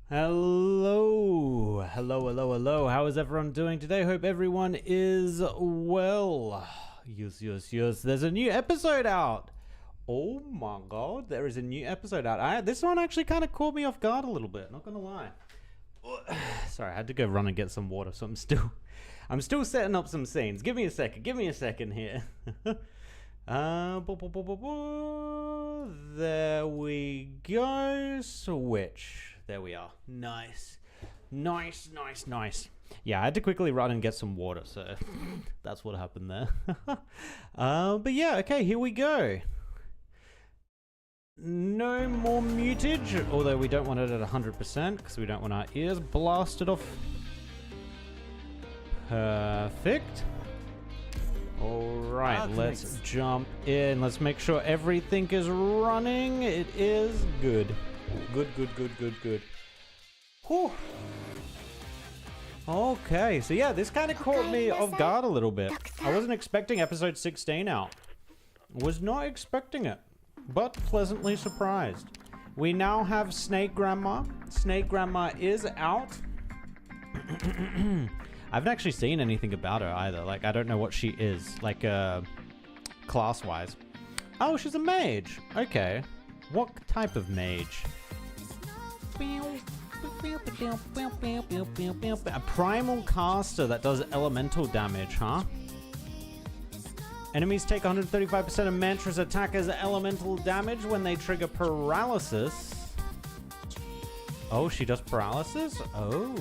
Hello. How is everyone doing today? Hope everyone is well. Yes. There's a new episode out. Oh my god, there is a new episode out. This one actually kind of caught me off guard a little bit, not gonna lie. Sorry, I had to go run and get some water, so I'm still setting up some scenes. Give me a second here. There we go. Switch. There we are. Nice. Yeah, I had to quickly run and get some water, so that's what happened there. But yeah, okay, here we go. No more mutage, although we don't want it at 100% because we don't want our ears blasted off. Perfect. Alright, let's jump in. Let's make sure everything is running. It is good. Good. Whew. Okay, so yeah, this kind of caught me off guard a little bit. I wasn't expecting episode 16 out. Was not expecting it, but pleasantly surprised. We now have Snake Grandma. Snake Grandma is out. I haven't actually seen anything about her either. Like, I don't know what she is, like, class-wise. Oh, she's a mage. Okay. What type of mage? A primal caster that does elemental damage, huh? Enemies take 135% of Mantra's attack as elemental damage when they trigger paralysis. Oh, she does paralysis? Oh.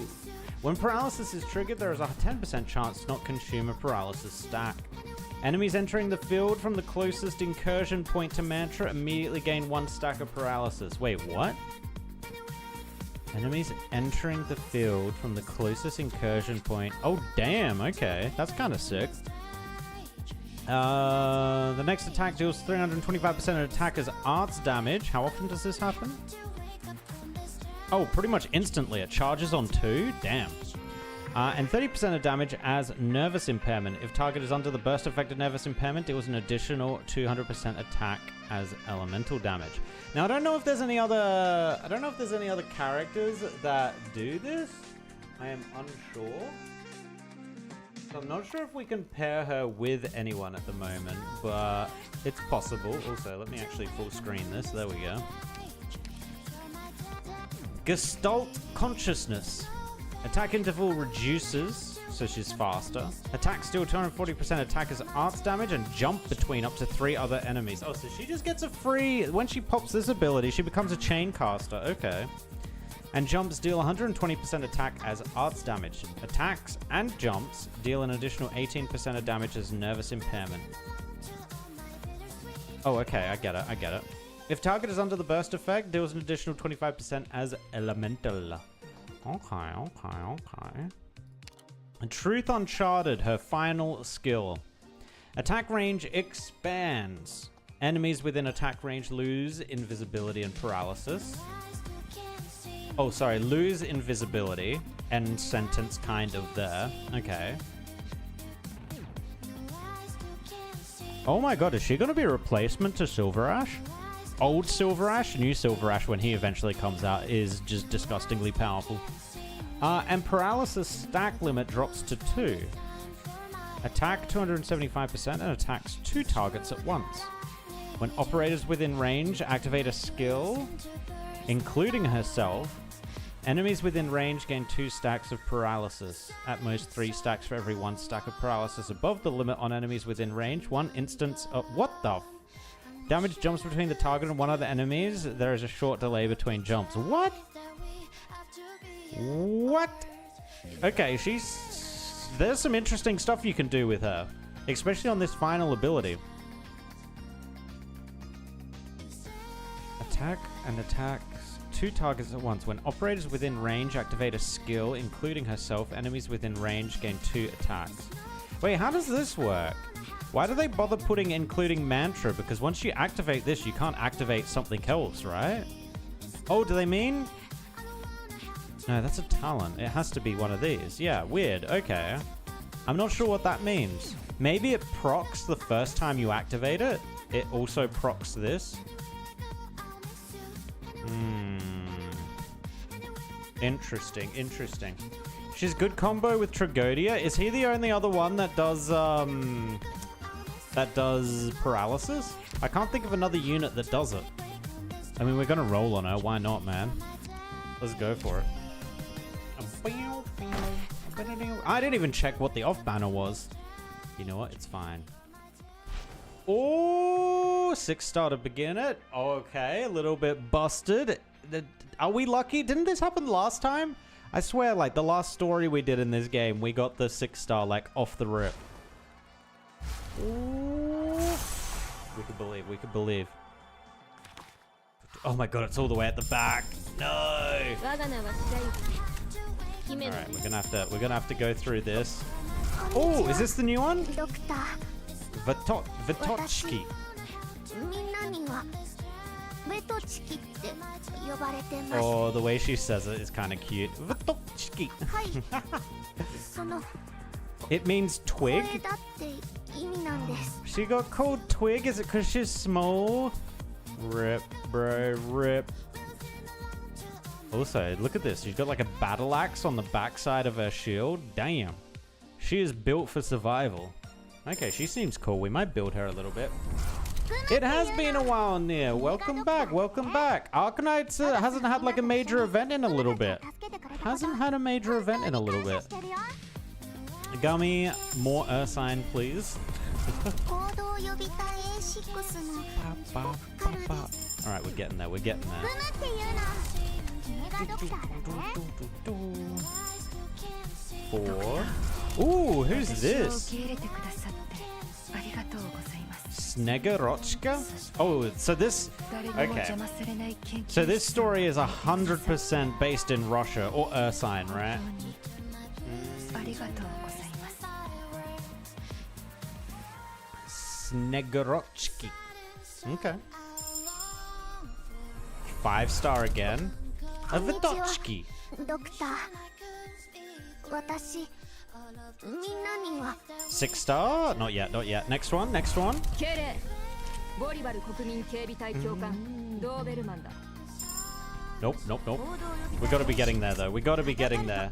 When paralysis is triggered, there is a 10% chance to not consume a paralysis stack. Enemies entering the field from the closest incursion point to Mantra immediately gain 1 stack of paralysis. Wait, what? Enemies entering the field from the closest incursion point. Oh, damn, okay. That's kind of sick. The next attack deals 325% of attacker's arts damage. How often does this happen? Oh, pretty much instantly. It charges on 2? Damn. And 30% of damage as nervous impairment. If target is under the burst effect of nervous impairment, deals an additional 200% attack as elemental damage. Now, I don't know if there's any other characters that do this. I am unsure. So I'm not sure if we can pair her with anyone at the moment, but it's possible. Also, let me actually full screen this. There we go. Gestalt Consciousness. Attack interval reduces, so she's faster. Attacks deal 240% attacker's arts damage and jump between up to 3 other enemies. Oh, so she just gets a free... When she pops this ability, she becomes a chain caster. Okay. And jumps deal 120% attack as arts damage. Attacks and jumps deal an additional 18% of damage as nervous impairment. Oh, okay. I get it. If target is under the burst effect, deals an additional 25% as elemental. Okay. And Truth Uncharted, her final skill. Attack range expands. Enemies within attack range lose invisibility and paralysis. Oh, sorry, lose invisibility. End sentence kind of there. Okay. Oh my god, is she going to be a replacement to Silver Ash? Old Silver Ash, new Silver Ash when he eventually comes out is just disgustingly powerful. And paralysis stack limit drops to 2. Attack 275% and attacks 2 targets at once. When operators within range activate a skill, including herself, enemies within range gain 2 stacks of paralysis. At most 3 stacks for every 1 stack of paralysis above the limit on enemies within range. 1 instance of... What the... Damage jumps between the target and 1 other enemies. There is a short delay between jumps. What? Okay, there's some interesting stuff you can do with her. Especially on this final ability. Attack and attacks 2 targets at once. When operators within range activate a skill, including herself, enemies within range gain 2 attacks. Wait, how does this work? Why do they bother putting including Mantra? Because once you activate this, you can't activate something else, right? Oh, do they mean... No, that's a talent. It has to be one of these. Yeah, weird. Okay. I'm not sure what that means. Maybe it procs the first time you activate it. It also procs this. Interesting, interesting. She's good combo with Tragodia. Is he the only other one that does paralysis? I can't think of another unit that does it. I mean, we're gonna roll on her. Why not, man? Let's go for it. I didn't even check what the off banner was. You know what? It's fine. Oh, 6-star to begin it. Okay, a little bit busted. Are we lucky? Didn't this happen last time? I swear, like, the last story we did in this game, we got the 6-star, like, off the rip. Ooh. We could believe, we could believe. Oh my god, it's all the way at the back. No! Alright, we're gonna have to go through this. Oh, is this the new one? Vitochki. Oh, the way she says it is kind of cute. Vitochki. It means twig? She got called twig? Is it because she's small? Rip, bro, rip. Also, look at this. She's got like a battle axe on the backside of her shield. Damn. She is built for survival. Okay, she seems cool. We might build her a little bit. It has been a while, Nia. Welcome back, welcome back. Arknights hasn't had like a major event in a little bit. Hasn't had a major event in a little bit. Gummy, more Ursine, please. Alright, we're getting there, we're getting there. 4. Ooh, who's this? Snegarochka? Oh, so this... Okay. So this story is 100% based in Russia, or Ursine, right? Snegarochki. Okay. 5-star again. A Vitochki. 6-star? Not yet, not yet. Next one, next one. Nope, nope, nope. We gotta be getting there though. We gotta be getting there.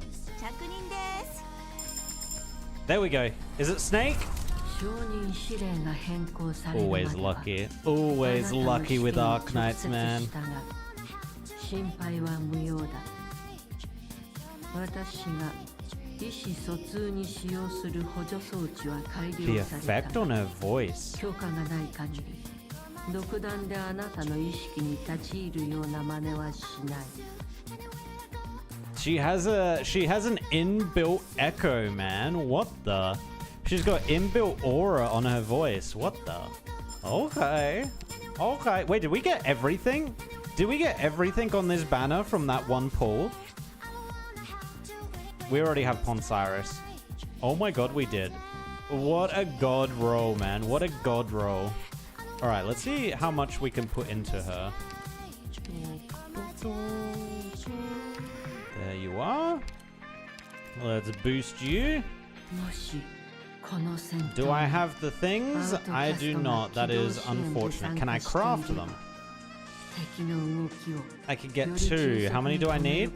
There we go. Is it Snake? Always lucky. Always lucky with Arknights, man. The effect on her voice. She has an inbuilt echo, man. What the? She's got inbuilt aura on her voice. What the? Okay. Okay. Wait, did we get everything? Did we get everything on this banner from that one pull? We already have Ponsiris. Oh my god, we did. What a god roll, man. What a god roll. Alright, let's see how much we can put into her. There you are. Let's boost you. Do I have the things? I do not. That is unfortunate. Can I craft them? I can get 2. How many do I need?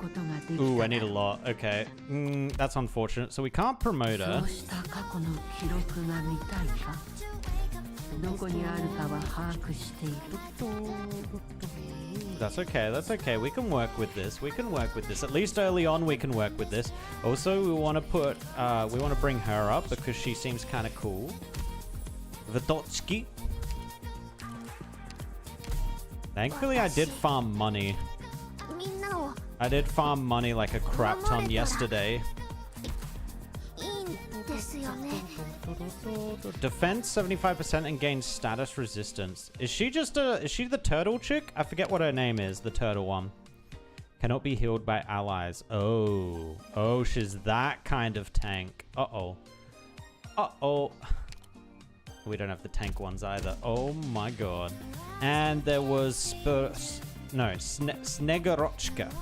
Ooh, I need a lot. Okay. That's unfortunate. So we can't promote her. That's okay. That's okay. We can work with this. We can work with this. At least early on, we can work with this. Also, we want to put, we want to bring her up because she seems kind of cool. Vitochki. Thankfully, I did farm money. I did farm money like a crap ton yesterday. Defense 75% and gains status resistance. Is she just is she the turtle chick? I forget what her name is, the turtle one. Cannot be healed by allies. Oh. Oh, she's that kind of tank. Uh-oh. Uh-oh. We don't have the tank ones either. Oh my god. And there was Snegarochka.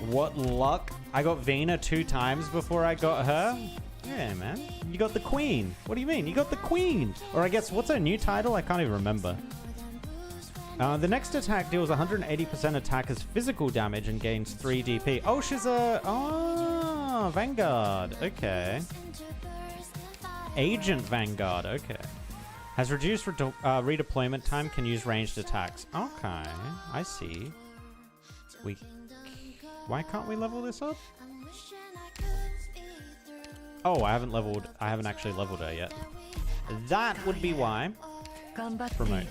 What luck. I got Vina 2 times before I got her. Yeah, man. You got the queen. What do you mean? You got the queen. Or I guess, what's her new title? I can't even remember. The next attack deals 180% attacker's physical damage and gains 3 DP. Oh, she's a... Oh, Vanguard. Okay. Agent Vanguard. Okay. Has reduced redeployment time, can use ranged attacks. Okay, I see. Why can't we level this up? Oh, I haven't actually leveled her yet. That would be why. Promote.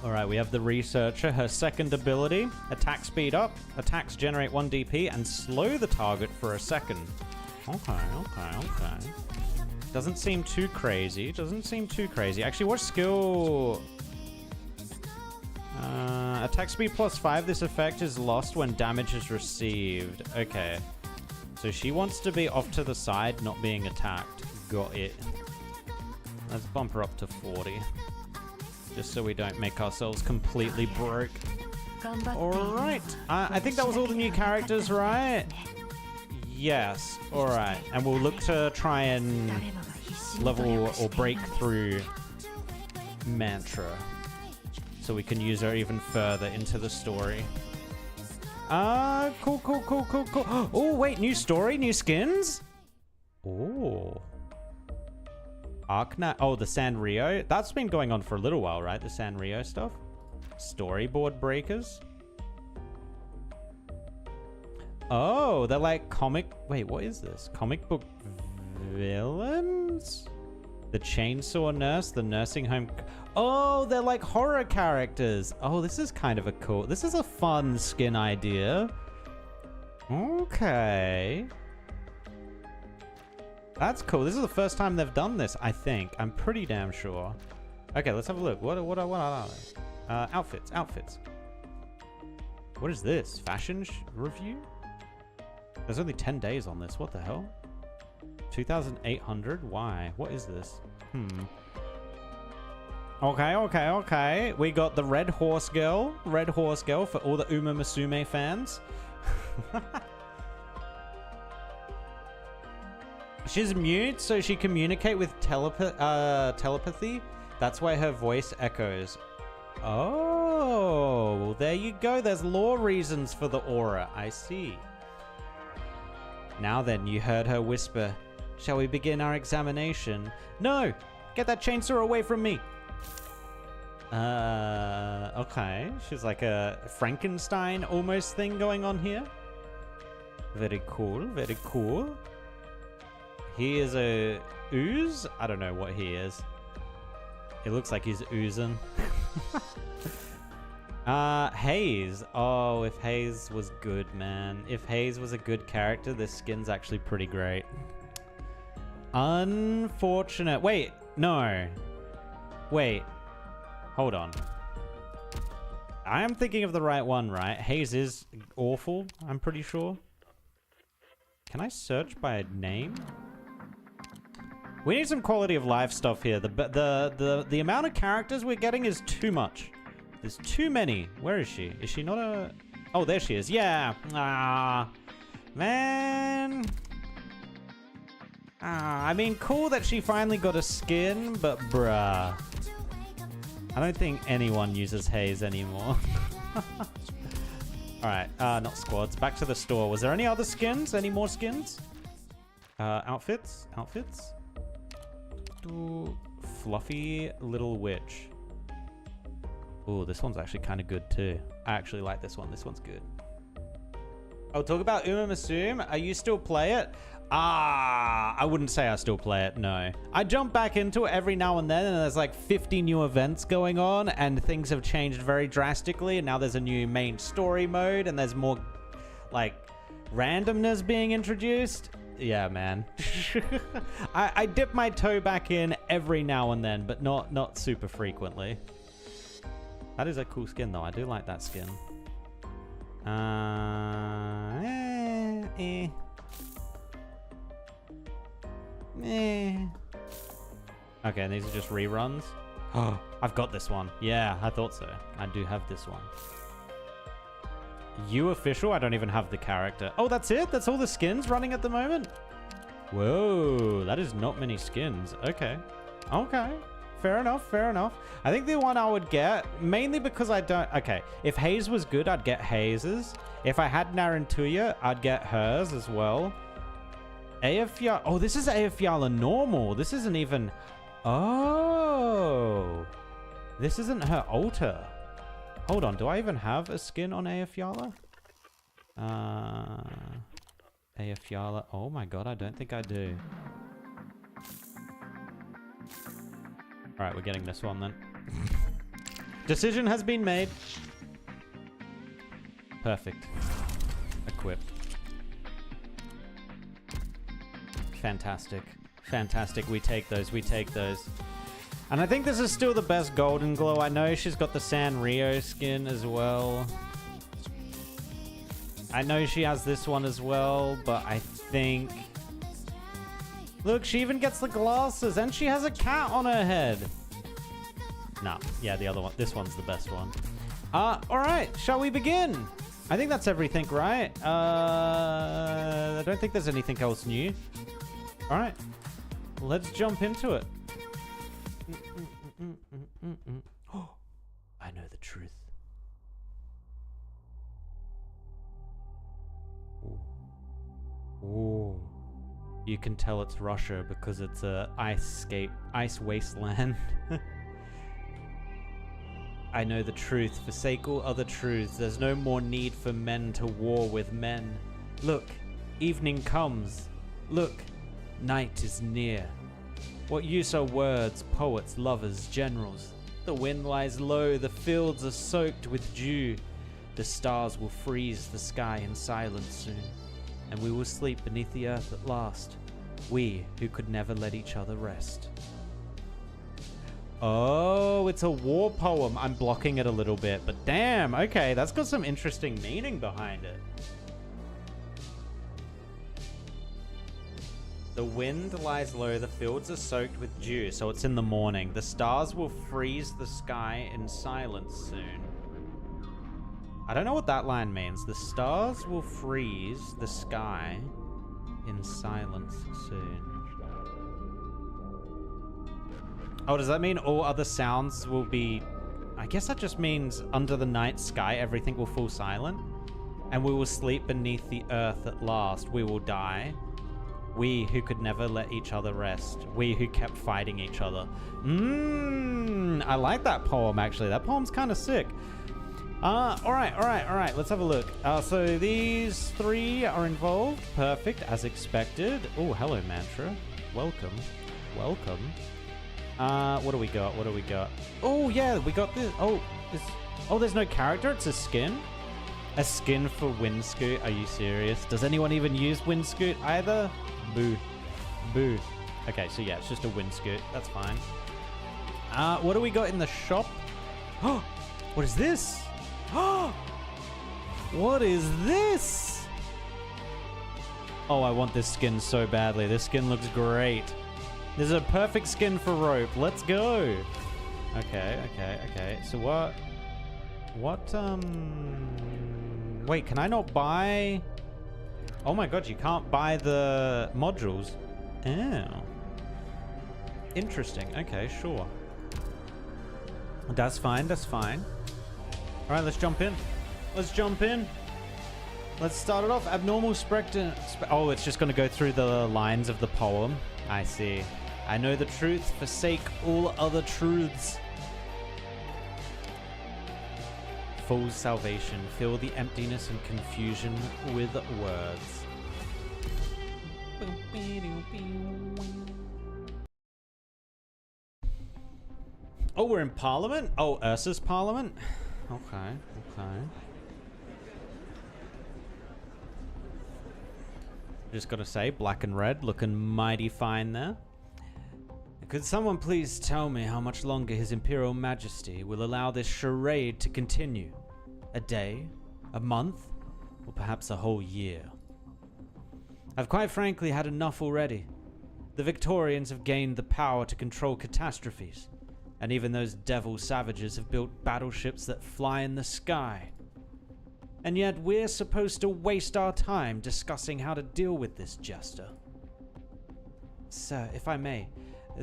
Alright, we have the researcher. Her second ability, attack speed up, attacks generate 1 DP, and slow the target for a second. Okay. Doesn't seem too crazy. Actually, what skill... attack speed +5. This effect is lost when damage is received. Okay. So she wants to be off to the side, not being attacked. Got it. Let's bump her up to 40. Just so we don't make ourselves completely broke. Alright. I think that was all the new characters, right? Yes. Alright. And we'll look to try and level or break through Mantra. So we can use her even further into the story. Cool. Oh, wait, new story, new skins? Oh. Arknight. Oh, the Sanrio. That's been going on for a little while, right? The Sanrio stuff. Storyboard breakers. Oh, they're like comic... Wait, what is this? Comic book villains? The Chainsaw Nurse, the Nursing Home... Oh, they're like horror characters. Oh, this is kind of a cool... This is a fun skin idea. Okay. That's cool. This is the first time they've done this, I think. I'm pretty damn sure. Okay, let's have a look. What are they? Outfits. What is this? Fashion review? There's only 10 days on this. What the hell? 2,800? Why? What is this? Okay. We got the Red Horse Girl. Red Horse Girl for all the Uma Musume fans. She's mute, so she communicate with telepathy. That's why her voice echoes. Oh, well, there you go. There's lore reasons for the aura. I see. Now then, you heard her whisper. Shall we begin our examination? No! Get that chainsaw away from me! Okay. She's like a Frankenstein almost thing going on here. Very cool. He is a ooze? I don't know what he is. It looks like he's oozing. Haze. Oh, if Haze was good, man. If Haze was a good character, this skin's actually pretty great. Unfortunate. Wait, no. Wait. Hold on. I am thinking of the right one, right? Haze is awful, I'm pretty sure. Can I search by name? We need some quality of life stuff here. The amount of characters we're getting is too much. There's too many. Where is she? Is she not a... Oh, there she is. Yeah. Ah, man. I mean, cool that she finally got a skin, but bruh. I don't think anyone uses Haze anymore. Alright, not squads. Back to the store. Was there any other skins? Any more skins? Outfits? Ooh, fluffy little witch. Ooh, this one's actually kind of good too. I actually like this one. This one's good. Oh, talk about Uma Musume. Are you still play it? I wouldn't say I still play it, no. I jump back into it every now and then, and there's like 50 new events going on, and things have changed very drastically, and now there's a new main story mode, and there's more, like, randomness being introduced. Yeah, man. I dip my toe back in every now and then, but not super frequently. That is a cool skin, though. I do like that skin. Okay, these are just reruns. Oh, I've got this one. Yeah, I thought so. I do have this one. You official? I don't even have the character. Oh, that's it? That's all the skins running at the moment? Whoa, that is not many skins. Okay. Okay. Fair enough, fair enough. I think the one I would get, mainly because I don't... Okay, if Hayes was good, I'd get Hayes's. If I had Narantuya, I'd get hers as well. Eyjafjalla... Oh, this is Eyjafjalla normal. This isn't even... Oh. This isn't her altar. Hold on, do I even have a skin on Eyjafjalla? Eyjafjalla. Oh my god, I don't think I do. Alright, we're getting this one then. Decision has been made. Perfect. Equip. Fantastic. Fantastic. We take those. We take those. And I think this is still the best Golden Glow. I know she's got the Sanrio skin as well. I know she has this one as well, but I think... Look, she even gets the glasses, and she has a cat on her head. Nah, yeah, the other one. This one's the best one. Alright, shall we begin? I think that's everything, right? I don't think there's anything else new. Alright, let's jump into it. Oh, I know the truth. Ooh. Ooh. You can tell it's Russia because it's a ice wasteland. I know the truth. Forsake all other truths. There's no more need for men to war with men. Look, evening comes. Look, night is near. What use are words, poets, lovers, generals? The wind lies low, the fields are soaked with dew. The stars will freeze the sky in silence soon. And we will sleep beneath the earth at last. We who could never let each other rest. Oh, it's a war poem. I'm blocking it a little bit, but damn, okay, that's got some interesting meaning behind it. The wind lies low, the fields are soaked with dew, so it's in the morning. The stars will freeze the sky in silence soon. I don't know what that line means. The stars will freeze the sky in silence soon. Oh, does that mean all other sounds will be... I guess that just means under the night sky, everything will fall silent. And we will sleep beneath the earth at last. We will die. We who could never let each other rest. We who kept fighting each other. I like that poem, actually. That poem's kind of sick. All right. Let's have a look. So these three are involved. Perfect, as expected. Oh, hello, Mantra. Welcome. What do we got? Oh, yeah, we got this. Oh, there's no character. It's a skin. A skin for Windscoot. Are you serious? Does anyone even use Windscoot either? Boo. Okay, so yeah, it's just a Windscoot. That's fine. What do we got in the shop? Oh, what is this? What is this? Oh, I want this skin so badly. This skin looks great. This is a perfect skin for Rope. Let's go. Okay. So wait, can I not buy... Oh my god, you can't buy the modules. Oh. Interesting. Okay, sure. That's fine. Alright, let's jump in. Let's start it off. Abnormal spectre... Oh, it's just going to go through the lines of the poem. I see. I know the truth. Forsake all other truths. Fool's salvation. Fill the emptiness and confusion with words. Oh, we're in Parliament? Oh, Ursa's Parliament? Okay. Just gotta say, black and red looking mighty fine there. Could someone please tell me how much longer His Imperial Majesty will allow this charade to continue? A day? A month? Or perhaps a whole year? I've quite frankly had enough already. The Victorians have gained the power to control catastrophes, and even those devil savages have built battleships that fly in the sky. And yet we're supposed to waste our time discussing how to deal with this jester. Sir, if I may,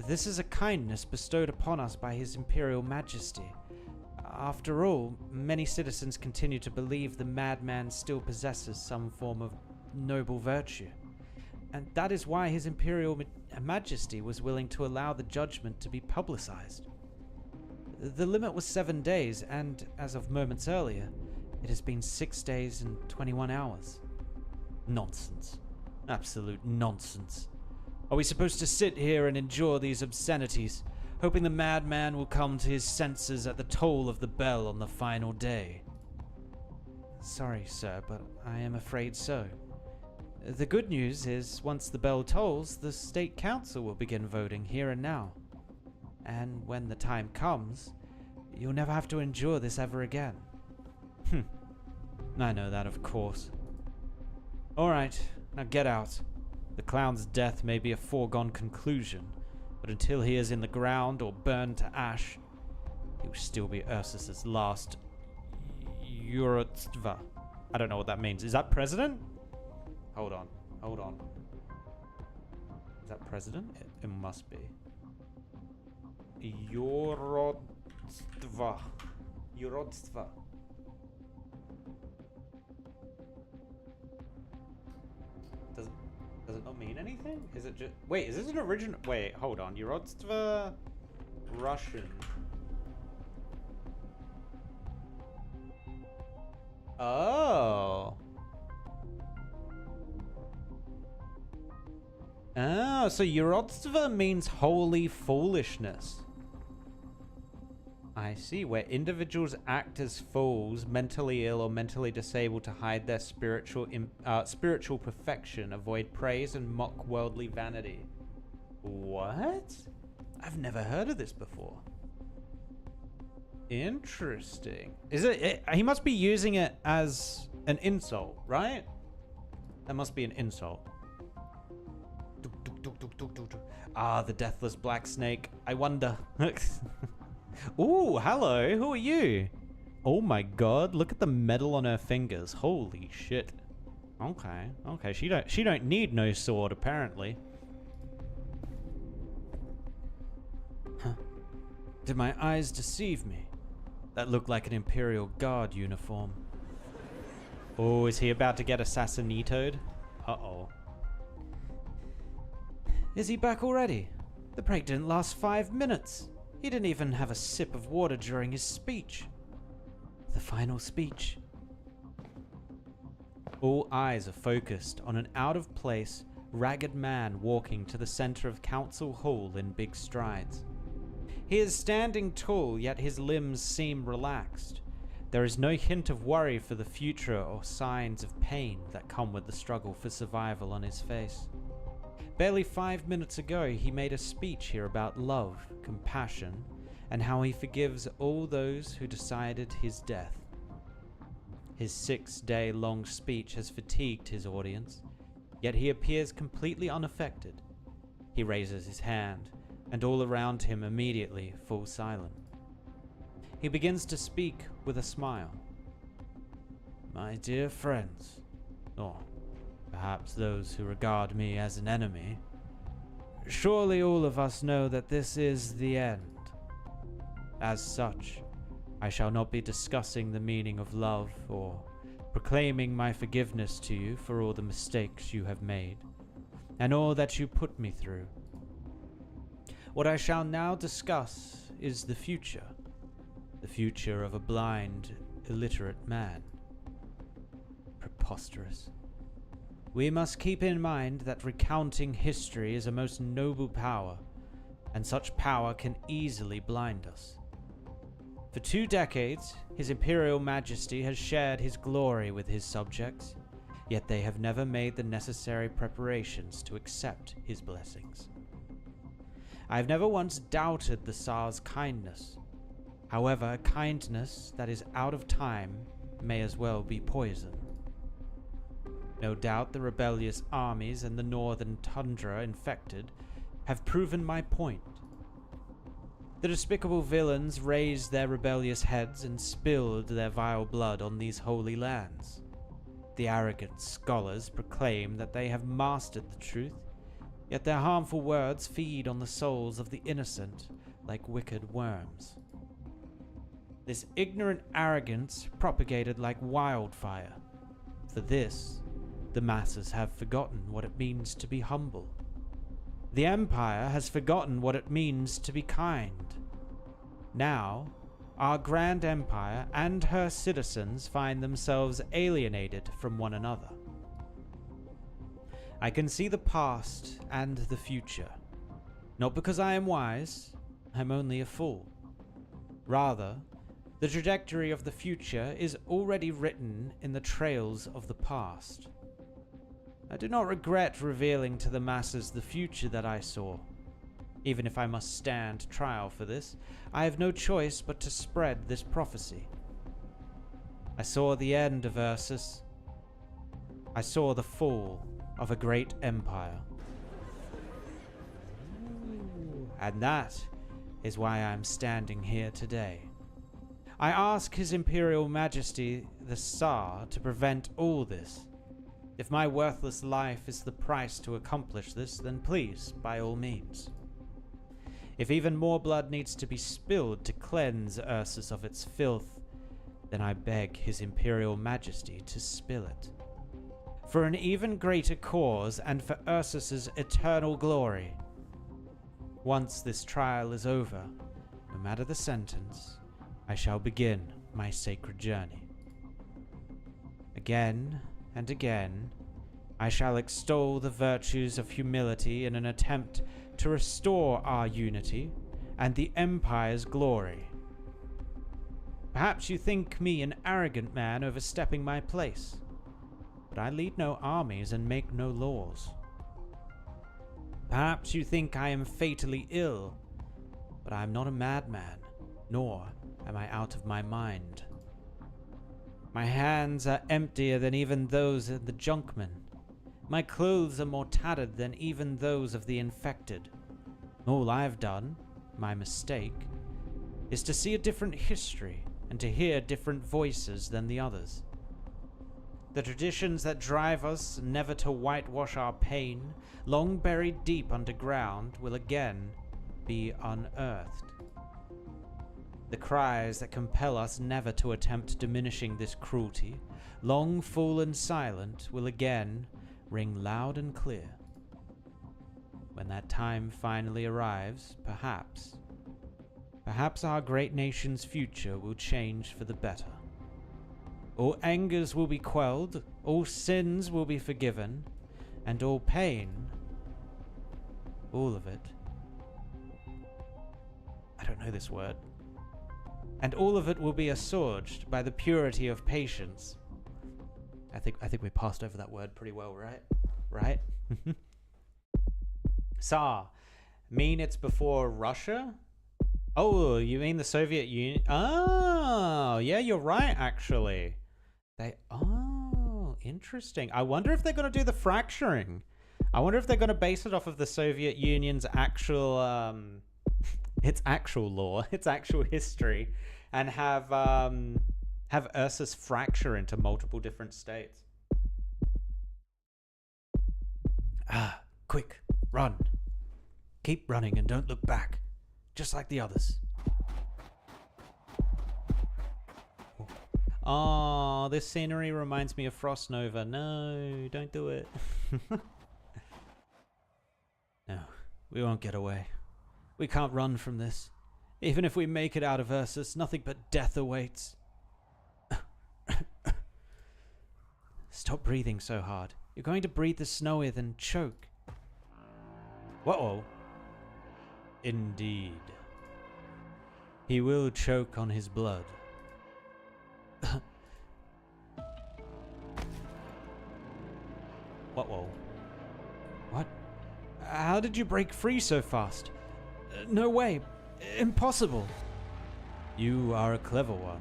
this is a kindness bestowed upon us by His Imperial Majesty. After all, many citizens continue to believe the madman still possesses some form of noble virtue. And that is why His Imperial Majesty was willing to allow the judgment to be publicized. The limit was 7 days, and as of moments earlier, it has been 6 days and 21 hours. Nonsense. Absolute nonsense. Are we supposed to sit here and endure these obscenities, hoping the madman will come to his senses at the toll of the bell on the final day? Sorry, sir, but I am afraid so. The good news is, once the bell tolls, the State Council will begin voting here and now. And when the time comes, you'll never have to endure this ever again. I know that, of course. Alright, now get out. The clown's death may be a foregone conclusion, but until he is in the ground or burned to ash, he will still be Ursus's last Yurodstva. I don't know what that means. Is that president? Hold on. Is that president? It must be. Yurodstva. Does it not mean anything? Is it just... Wait, is this an original... Wait, hold on. Yurodstva... Russian. Oh. Oh, so Yurodstva means holy foolishness. I see, where individuals act as fools, mentally ill or mentally disabled to hide their spiritual perfection, avoid praise, and mock worldly vanity. What? I've never heard of this before. Interesting. Is it he must be using it as an insult, right? That must be an insult. Ah, the deathless black snake. I wonder. Ooh, hello. Who are you? Oh my god, look at the metal on her fingers. Holy shit. Okay. She don't need no sword apparently. Huh. Did my eyes deceive me? That looked like an Imperial Guard uniform. Oh, is he about to get assassinitoed? Uh-oh. Is he back already? The break didn't last 5 minutes. He didn't even have a sip of water during his speech. The final speech. All eyes are focused on an out-of-place, ragged man walking to the center of Council Hall in big strides. He is standing tall, yet his limbs seem relaxed. There is no hint of worry for the future or signs of pain that come with the struggle for survival on his face. Barely 5 minutes ago, he made a speech here about love, compassion, and how he forgives all those who decided his death. His 6-day-long speech has fatigued his audience, yet he appears completely unaffected. He raises his hand, and all around him immediately fall silent. He begins to speak with a smile. My dear friends, or perhaps those who regard me as an enemy, surely all of us know that this is the end. As such, I shall not be discussing the meaning of love or proclaiming my forgiveness to you for all the mistakes you have made and all that you put me through. What I shall now discuss is the future of a blind, illiterate man. Preposterous. We must keep in mind that recounting history is a most noble power, and such power can easily blind us. For 2 decades, His Imperial Majesty has shared his glory with his subjects, yet they have never made the necessary preparations to accept his blessings. I have never once doubted the Tsar's kindness. However, kindness that is out of time may as well be poison. No doubt the rebellious armies and the northern tundra infected have proven my point. The despicable villains raised their rebellious heads and spilled their vile blood on these holy lands. The arrogant scholars proclaim that they have mastered the truth, yet their harmful words feed on the souls of the innocent like wicked worms. This ignorant arrogance propagated like wildfire. For this, the masses have forgotten what it means to be humble. The Empire has forgotten what it means to be kind. Now, our grand empire and her citizens find themselves alienated from one another. I can see the past and the future, not because I am wise, I'm only a fool. Rather, the trajectory of the future is already written in the trails of the past. I do not regret revealing to the masses the future that I saw. Even if I must stand trial for this, I have no choice but to spread this prophecy. I saw the end of Ursus. I saw the fall of a great empire. And that is why I am standing here today. I ask His Imperial Majesty the Tsar to prevent all this. If my worthless life is the price to accomplish this, then please, by all means. If even more blood needs to be spilled to cleanse Ursus of its filth, then I beg His Imperial Majesty to spill it. For an even greater cause and for Ursus's eternal glory. Once this trial is over, no matter the sentence, I shall begin my sacred journey. Again and again, I shall extol the virtues of humility in an attempt to restore our unity and the Empire's glory. Perhaps you think me an arrogant man overstepping my place, but I lead no armies and make no laws. Perhaps you think I am fatally ill, but I am not a madman, nor am I out of my mind. My hands are emptier than even those of the junkmen. My clothes are more tattered than even those of the infected. All I've done, my mistake, is to see a different history and to hear different voices than the others. The traditions that drive us never to whitewash our pain, long buried deep underground, will again be unearthed. The cries that compel us never to attempt diminishing this cruelty, long fallen silent, will again ring loud and clear. When that time finally arrives, perhaps our great nation's future will change for the better. All angers will be quelled, all sins will be forgiven, and all pain, all of it. I don't know this word. And all of it will be assuaged by the purity of patience. I think we passed over that word pretty well, right? Right? Tsar. Mean it's before Russia? Oh, you mean the Soviet Union? Oh, yeah, you're right, actually. Oh, interesting. I wonder if they're going to do the fracturing. I wonder if they're going to base it off of the Soviet Union's actual, its actual law, its actual history, and have Ursus fracture into multiple different states. Quick, run. Keep running and don't look back, just like the others. Oh, this scenery reminds me of Frost Nova. No, don't do it. No, we won't get away. We can't run from this. Even if we make it out of Ursus, nothing but death awaits. Stop breathing so hard. You're going to breathe the snow in and choke. Whoa. Indeed. He will choke on his blood. Whoa. What? How did you break free so fast? No way. Impossible. You are a clever one,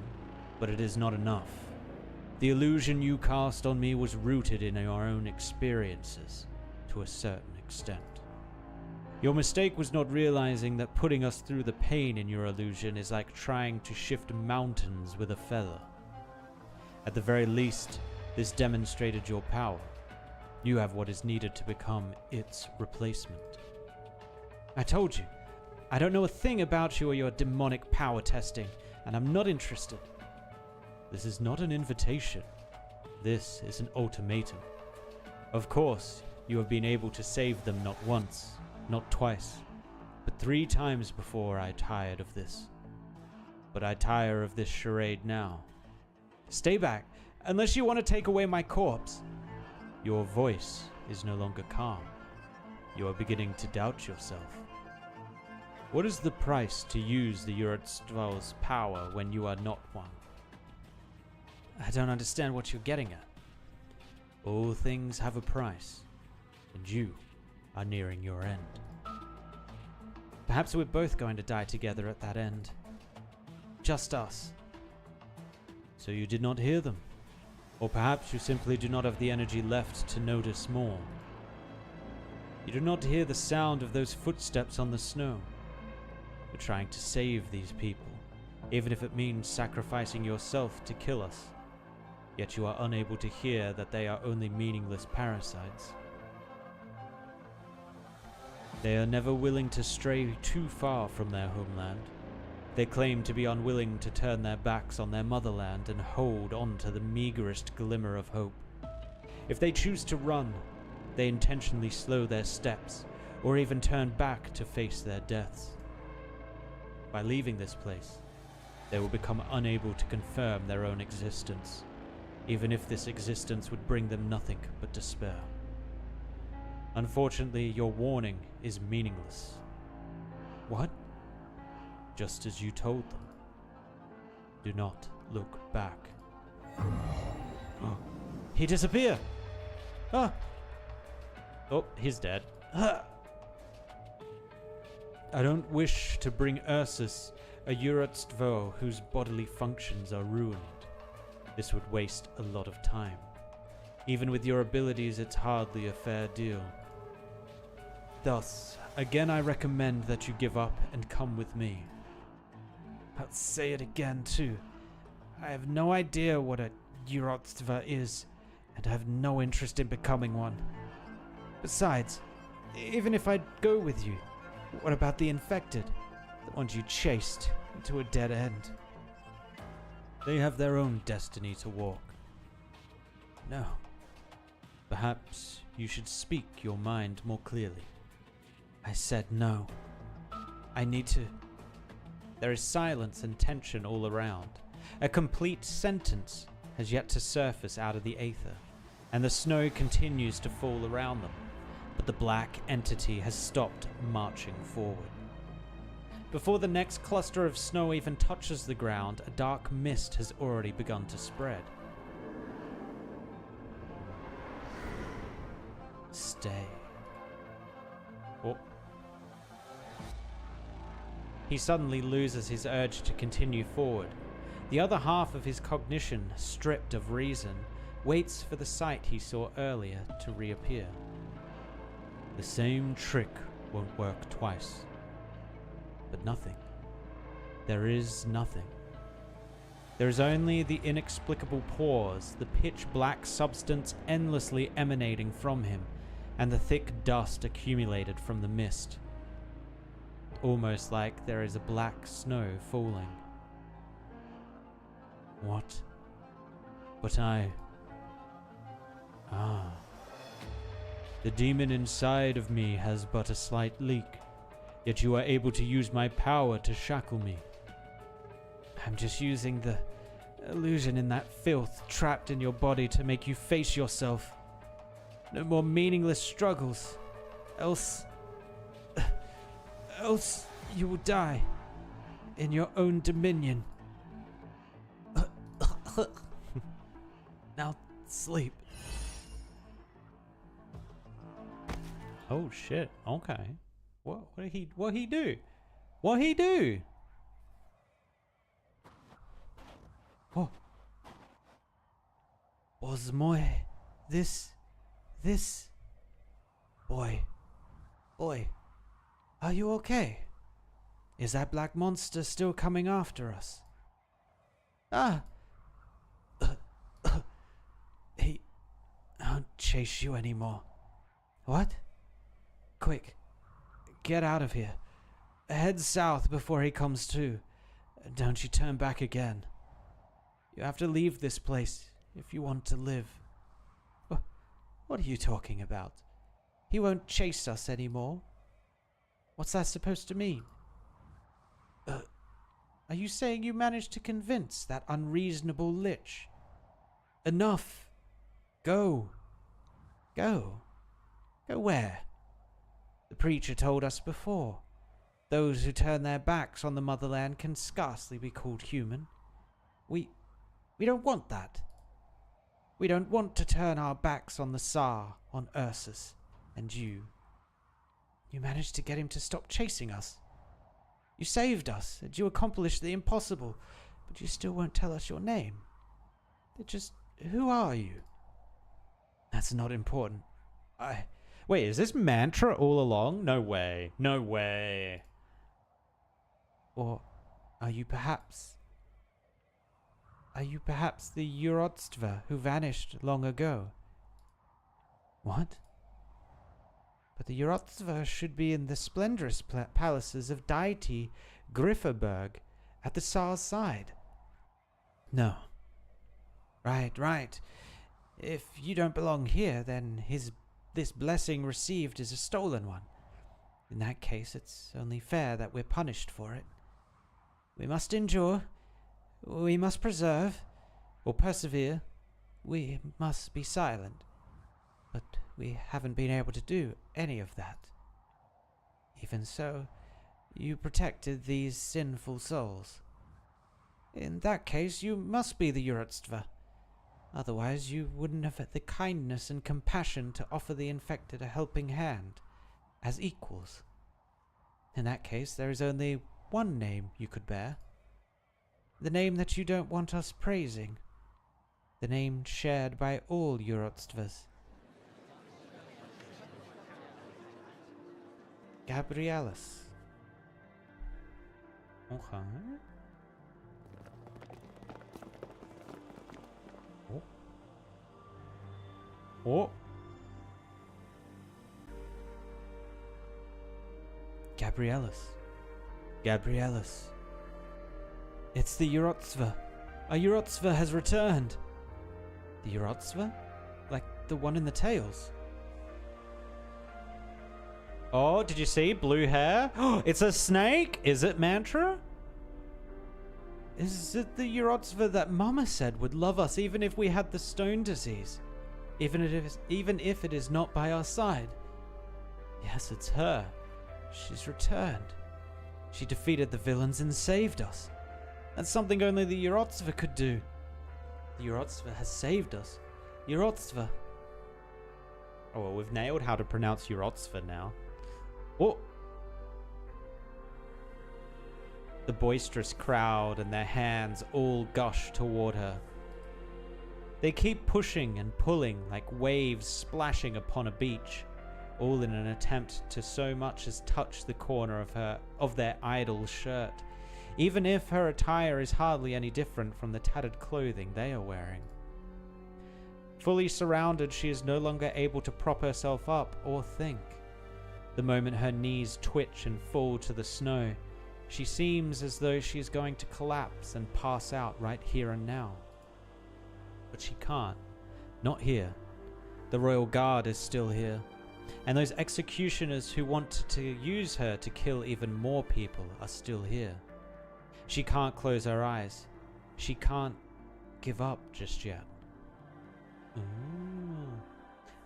but it is not enough. The illusion you cast on me was rooted in your own experiences, to a certain extent. Your mistake was not realizing that putting us through the pain in your illusion is like trying to shift mountains with a feather. At the very least, this demonstrated your power. You have what is needed to become its replacement. I told you, I don't know a thing about you or your demonic power testing, and I'm not interested. This is not an invitation. This is an ultimatum. Of course, you have been able to save them not once, not twice, but 3 times before I tired of this. But I tire of this charade now. Stay back, unless you want to take away my corpse. Your voice is no longer calm. You are beginning to doubt yourself. What is the price to use the Uratzval's power when you are not one? I don't understand what you're getting at. All things have a price, and you are nearing your end. Perhaps we're both going to die together at that end. Just us. So you did not hear them. Or perhaps you simply do not have the energy left to notice more. You do not hear the sound of those footsteps on the snow. You're trying to save these people, even if it means sacrificing yourself to kill us. Yet you are unable to hear that they are only meaningless parasites. They are never willing to stray too far from their homeland. They claim to be unwilling to turn their backs on their motherland and hold on to the meagerest glimmer of hope. If they choose to run, they intentionally slow their steps, or even turn back to face their deaths. By leaving this place, they will become unable to confirm their own existence, even if this existence would bring them nothing but despair. Unfortunately, your warning is meaningless. What? Just as you told them. Do not look back. Oh, he disappeared! Ah! Oh, he's dead. Ah! I don't wish to bring Ursus, a Uratzvo whose bodily functions are ruined. This would waste a lot of time. Even with your abilities, it's hardly a fair deal. Thus, again I recommend that you give up and come with me. I'll say it again too. I have no idea what a Uratzva is, and I have no interest in becoming one. Besides, even if I'd go with you, what about the infected? The ones you chased into a dead end? They have their own destiny to walk. No. Perhaps you should speak your mind more clearly. I said no. I need to... There is silence and tension all around. A complete sentence has yet to surface out of the aether, and the snow continues to fall around them, but the black entity has stopped marching forward. Before the next cluster of snow even touches the ground, a dark mist has already begun to spread. Stay. Oh. He suddenly loses his urge to continue forward. The other half of his cognition, stripped of reason, waits for the sight he saw earlier to reappear. The same trick won't work twice. But nothing. There is nothing. There is only the inexplicable pause, the pitch-black substance endlessly emanating from him, and the thick dust accumulated from the mist. Almost like there is a black snow falling. What? But I... Ah. The demon inside of me has but a slight leak, yet you are able to use my power to shackle me. I'm just using the illusion in that filth trapped in your body to make you face yourself. No more meaningless struggles. Else you will die in your own dominion. Now sleep. Oh shit. Okay. What did he do? What he do? Oh. Was my this boy. Are you okay? Is that black monster still coming after us? Ah! He won't chase you anymore. What? Quick, get out of here. Head south before he comes to. Don't you turn back again. You have to leave this place if you want to live. What are you talking about? He won't chase us anymore. What's that supposed to mean? Are you saying you managed to convince that unreasonable lich? Enough. Go. Go. Go where? The preacher told us before. Those who turn their backs on the motherland can scarcely be called human. We don't want that. We don't want to turn our backs on the Tsar, on Ursus, and you. You managed to get him to stop chasing us. You saved us, and you accomplished the impossible, but you still won't tell us your name. Who are you? That's not important. Wait, is this Mantra all along? No way. No way. Or are you perhaps the Urodstva who vanished long ago? What? But the Urodstva should be in the splendorous palaces of deity Grifferberg at the Tsar's side. No. Right. If you don't belong here, then this blessing received is a stolen one. In that case, it's only fair that we're punished for it. We must endure. We must preserve, or persevere. We must be silent. But we haven't been able to do any of that. Even so, you protected these sinful souls. In that case, you must be the Urodstva. Otherwise, you wouldn't have had the kindness and compassion to offer the infected a helping hand, as equals. In that case, there is only one name you could bear. The name that you don't want us praising. The name shared by all Urodstvas. Gabrielus. Okay. Oh. Gabrielus. It's the Urodstva. A Urodstva has returned. The Urodstva? Like the one in the tales? Oh, did you see? Blue hair. It's a snake? Is it Mantra? Is it the Urodstva that Mama said would love us even if we had the stone disease? Even if it is not by our side? Yes, it's her. She's returned. She defeated the villains and saved us. That's something only the Urodstva could do. The Urodstva has saved us. Urodstva. Oh, well, we've nailed how to pronounce Urodstva now. Oh! The boisterous crowd and their hands all gush toward her. They keep pushing and pulling like waves splashing upon a beach, all in an attempt to so much as touch the corner of their idol's shirt, even if her attire is hardly any different from the tattered clothing they are wearing. Fully surrounded, she is no longer able to prop herself up or think. The moment her knees twitch and fall to the snow, she seems as though she is going to collapse and pass out right here and now. But she can't. Not here. The Royal Guard is still here. And those executioners who want to use her to kill even more people are still here. She can't close her eyes. She can't give up just yet. Ooh.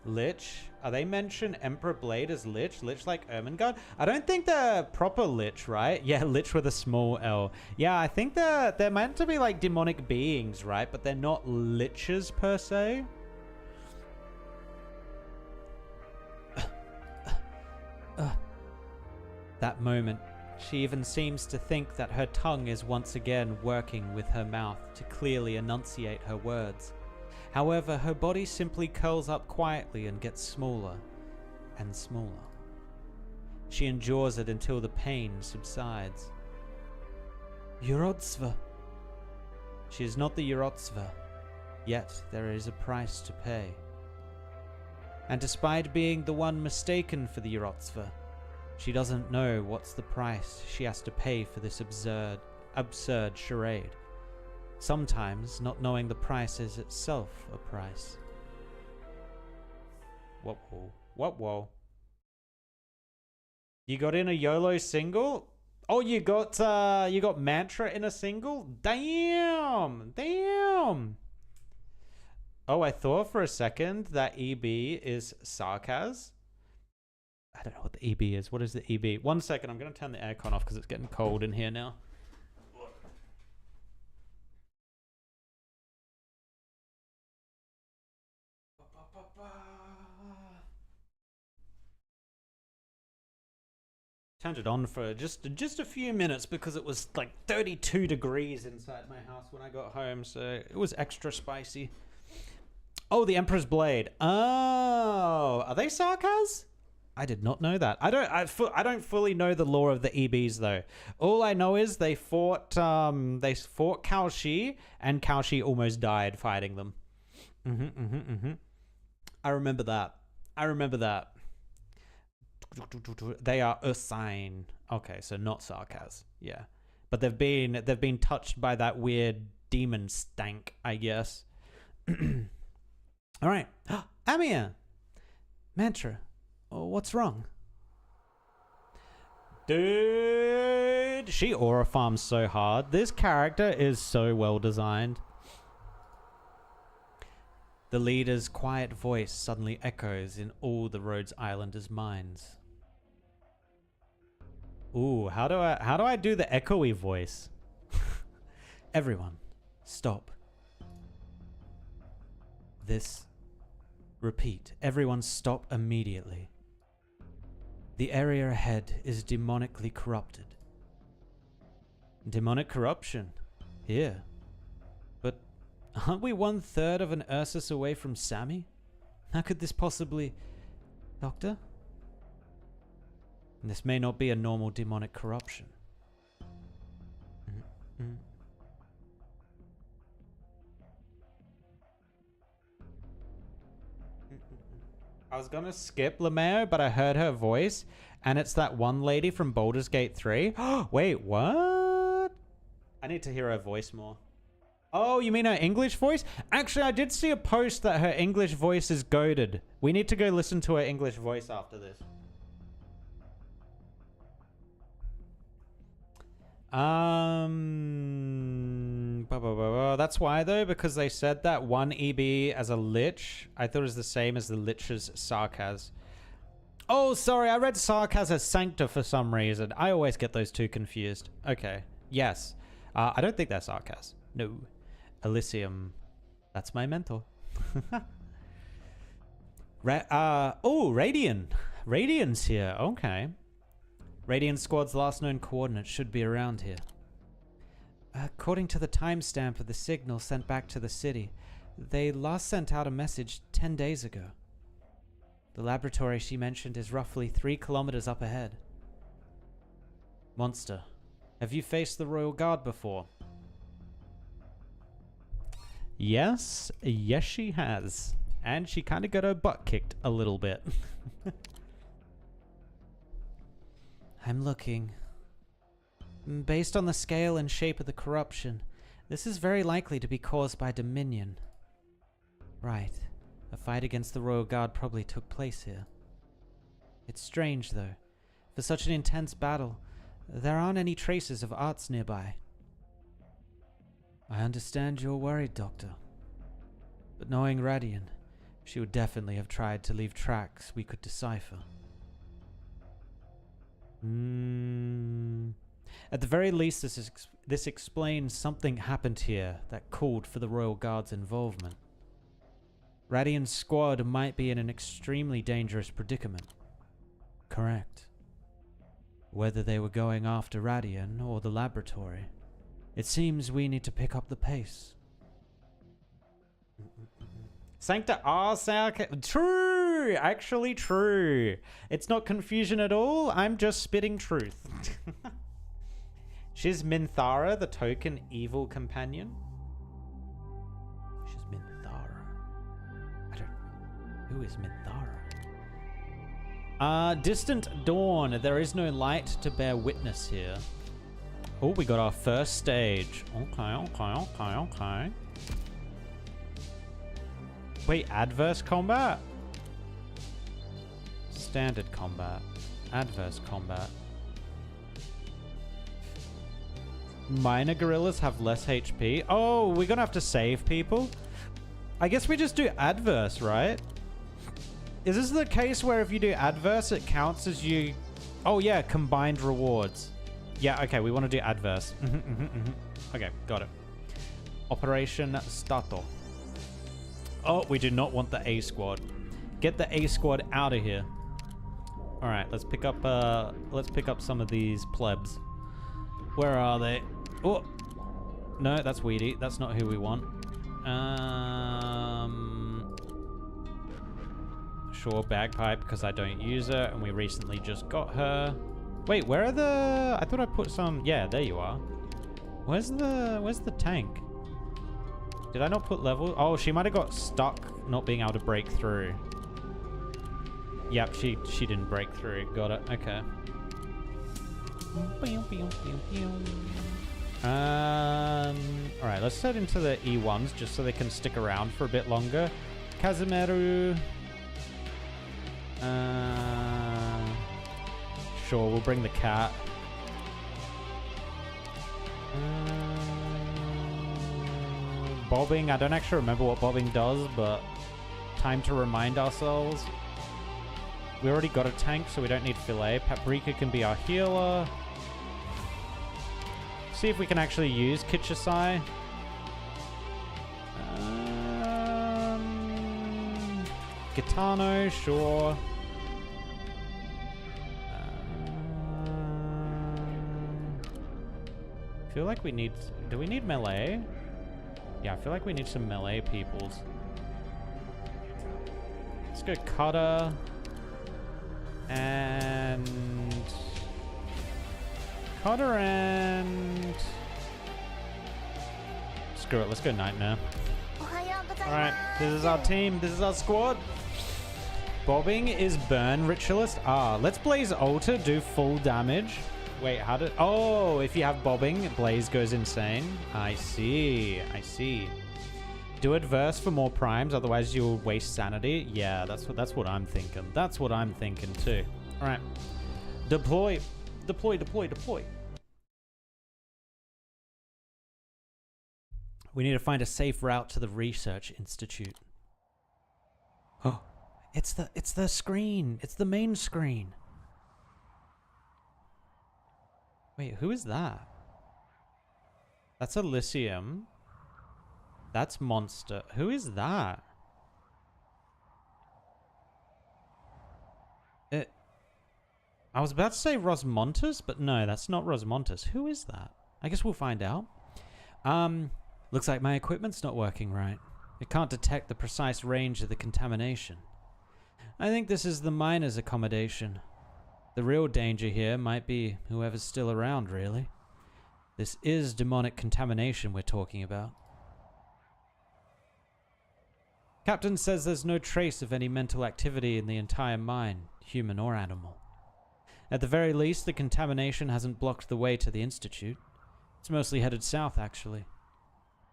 Lich? Are they mention Emperor Blade as Lich? Lich like Ermengarde? I don't think they're proper Lich, right? Yeah, Lich with a small L. Yeah, I think they're meant to be like demonic beings, right? But they're not Liches per se. That moment, she even seems to think that her tongue is once again working with her mouth to clearly enunciate her words. However, her body simply curls up quietly and gets smaller and smaller. She endures it until the pain subsides. Yurotsva. She is not the Yurotsva, yet there is a price to pay. And despite being the one mistaken for the Yurotsva, she doesn't know what's the price she has to pay for this absurd charade. Sometimes not knowing the price is itself a price. Whoa. You got in a YOLO single? Oh, you got Mantra in a single? Damn. Oh, I thought for a second that EB is Sarkaz. I don't know what the EB is. What is the EB? 1 second, I'm going to turn the aircon off because it's getting cold in here now. Turned it on for just a few minutes because it was like 32 degrees inside my house when I got home, so it was extra spicy. Oh, the Emperor's Blade. Oh, are they Sarkaz? I did not know that. I don't fully know the lore of the EBs though. All I know is they fought Cao Shi, and Cao Shi almost died fighting them. I remember that. They are Usain. Okay, so not Sarkaz. Yeah, but they've been touched by that weird demon stank, I guess. All right, Amir, Mantra, what's wrong? Dude, she aura farms so hard. This character is so well designed. The leader's quiet voice suddenly echoes in all the Rhodes Islanders' minds. Ooh, how do I do the echoey voice? Everyone, stop. Repeat. Everyone stop immediately. The area ahead is demonically corrupted. Demonic corruption? Here. But aren't we 1/3 of an Ursus away from Sammy? How could this possibly... Doctor? This may not be a normal demonic corruption. I was gonna skip Lemao, but I heard her voice, and it's that one lady from Baldur's Gate 3. Wait, what? I need to hear her voice more. Oh, you mean her English voice? Actually, I did see a post that her English voice is goated. We need to go listen to her English voice after this. That's why though, because they said that one EB as a lich. I thought it was the same as the lich's Sarkaz. Oh, sorry, I read Sarkaz as Sancta for some reason. I always get those two confused. Okay, yes. I don't think that's Sarkaz. No. Elysium. That's my mentor. Oh, Radiant. Radiant's here. Okay. Radiant Squad's last known coordinates should be around here. According to the timestamp of the signal sent back to the city, they last sent out a message 10 days ago. The laboratory she mentioned is roughly 3 kilometers up ahead. Monster, have you faced the Royal Guard before? Yes, she has. And she kind of got her butt kicked a little bit. I'm looking. Based on the scale and shape of the corruption, this is very likely to be caused by Dominion. Right. A fight against the Royal Guard probably took place here. It's strange, though. For such an intense battle, there aren't any traces of arts nearby. I understand you're worried, Doctor. But knowing Radian, she would definitely have tried to leave tracks we could decipher. At the very least, this explains something happened here that called for the Royal Guard's involvement. Radian's squad might be in an extremely dangerous predicament. Correct. Whether they were going after Radian or the laboratory, it seems we need to pick up the pace. Sancta are True! true. Actually true. It's not confusion at all. I'm just spitting truth. She's Minthara, the token evil companion. She's Minthara. I don't know. Who is Minthara? Distant dawn. There is no light to bear witness here. Oh, we got our first stage. Okay. Wait, adverse combat? Standard combat. Adverse combat. Minor gorillas have less HP. Oh, we're gonna have to save people? I guess we just do adverse, right? Is this the case where if you do adverse, it counts as you... Oh yeah, combined rewards. Yeah, okay, we want to do adverse. Okay, got it. Operation Stato. Oh, we do not want the A squad. Get the A squad out of here. All right, let's pick up some of these plebs. Where are they? Oh, no, that's Weedy. That's not who we want. Sure, bagpipe because I don't use her, and we recently just got her. Wait, where are the? I thought I put some. Yeah, there you are. Where's the tank? Did I not put level? Oh, she might have got stuck not being able to break through. Yep, she didn't break through. Got it. Okay. All right, let's head into the E1s just so they can stick around for a bit longer. Kazumeru. Sure, we'll bring the cat. Bobbing, I don't actually remember what bobbing does, but time to remind ourselves. We already got a tank, so we don't need fillet. Paprika can be our healer. See if we can actually use Kichisai. Gitano, sure. I feel like we need... Do we need melee? Yeah, I feel like we need some melee peoples. Let's go Cutter. And... Cutter and... Screw it, let's go Nightmare. Alright, this is our team. This is our squad. Bobbing is burn ritualist. Ah, let's Blaze Altar, do full damage. Wait, how did... Oh, if you have bobbing, Blaze goes insane. I see. I see. Do adverse for more primes, otherwise you'll waste sanity. Yeah, that's what I'm thinking. That's what I'm thinking too. All right. Deploy. Deploy, deploy, deploy. We need to find a safe route to the research institute. Oh, it's the screen. It's the main screen. Wait, who is that? That's Elysium. That's Monster. Who is that? I was about to say Rosmontus, but no, that's not Rosmontus. Who is that? I guess we'll find out. Looks like my equipment's not working right. It can't detect the precise range of the contamination. I think this is the miner's accommodation. The real danger here might be whoever's still around, really. This is demonic contamination we're talking about. Captain says there's no trace of any mental activity in the entire mine, human or animal. At the very least, the contamination hasn't blocked the way to the Institute. It's mostly headed south, actually.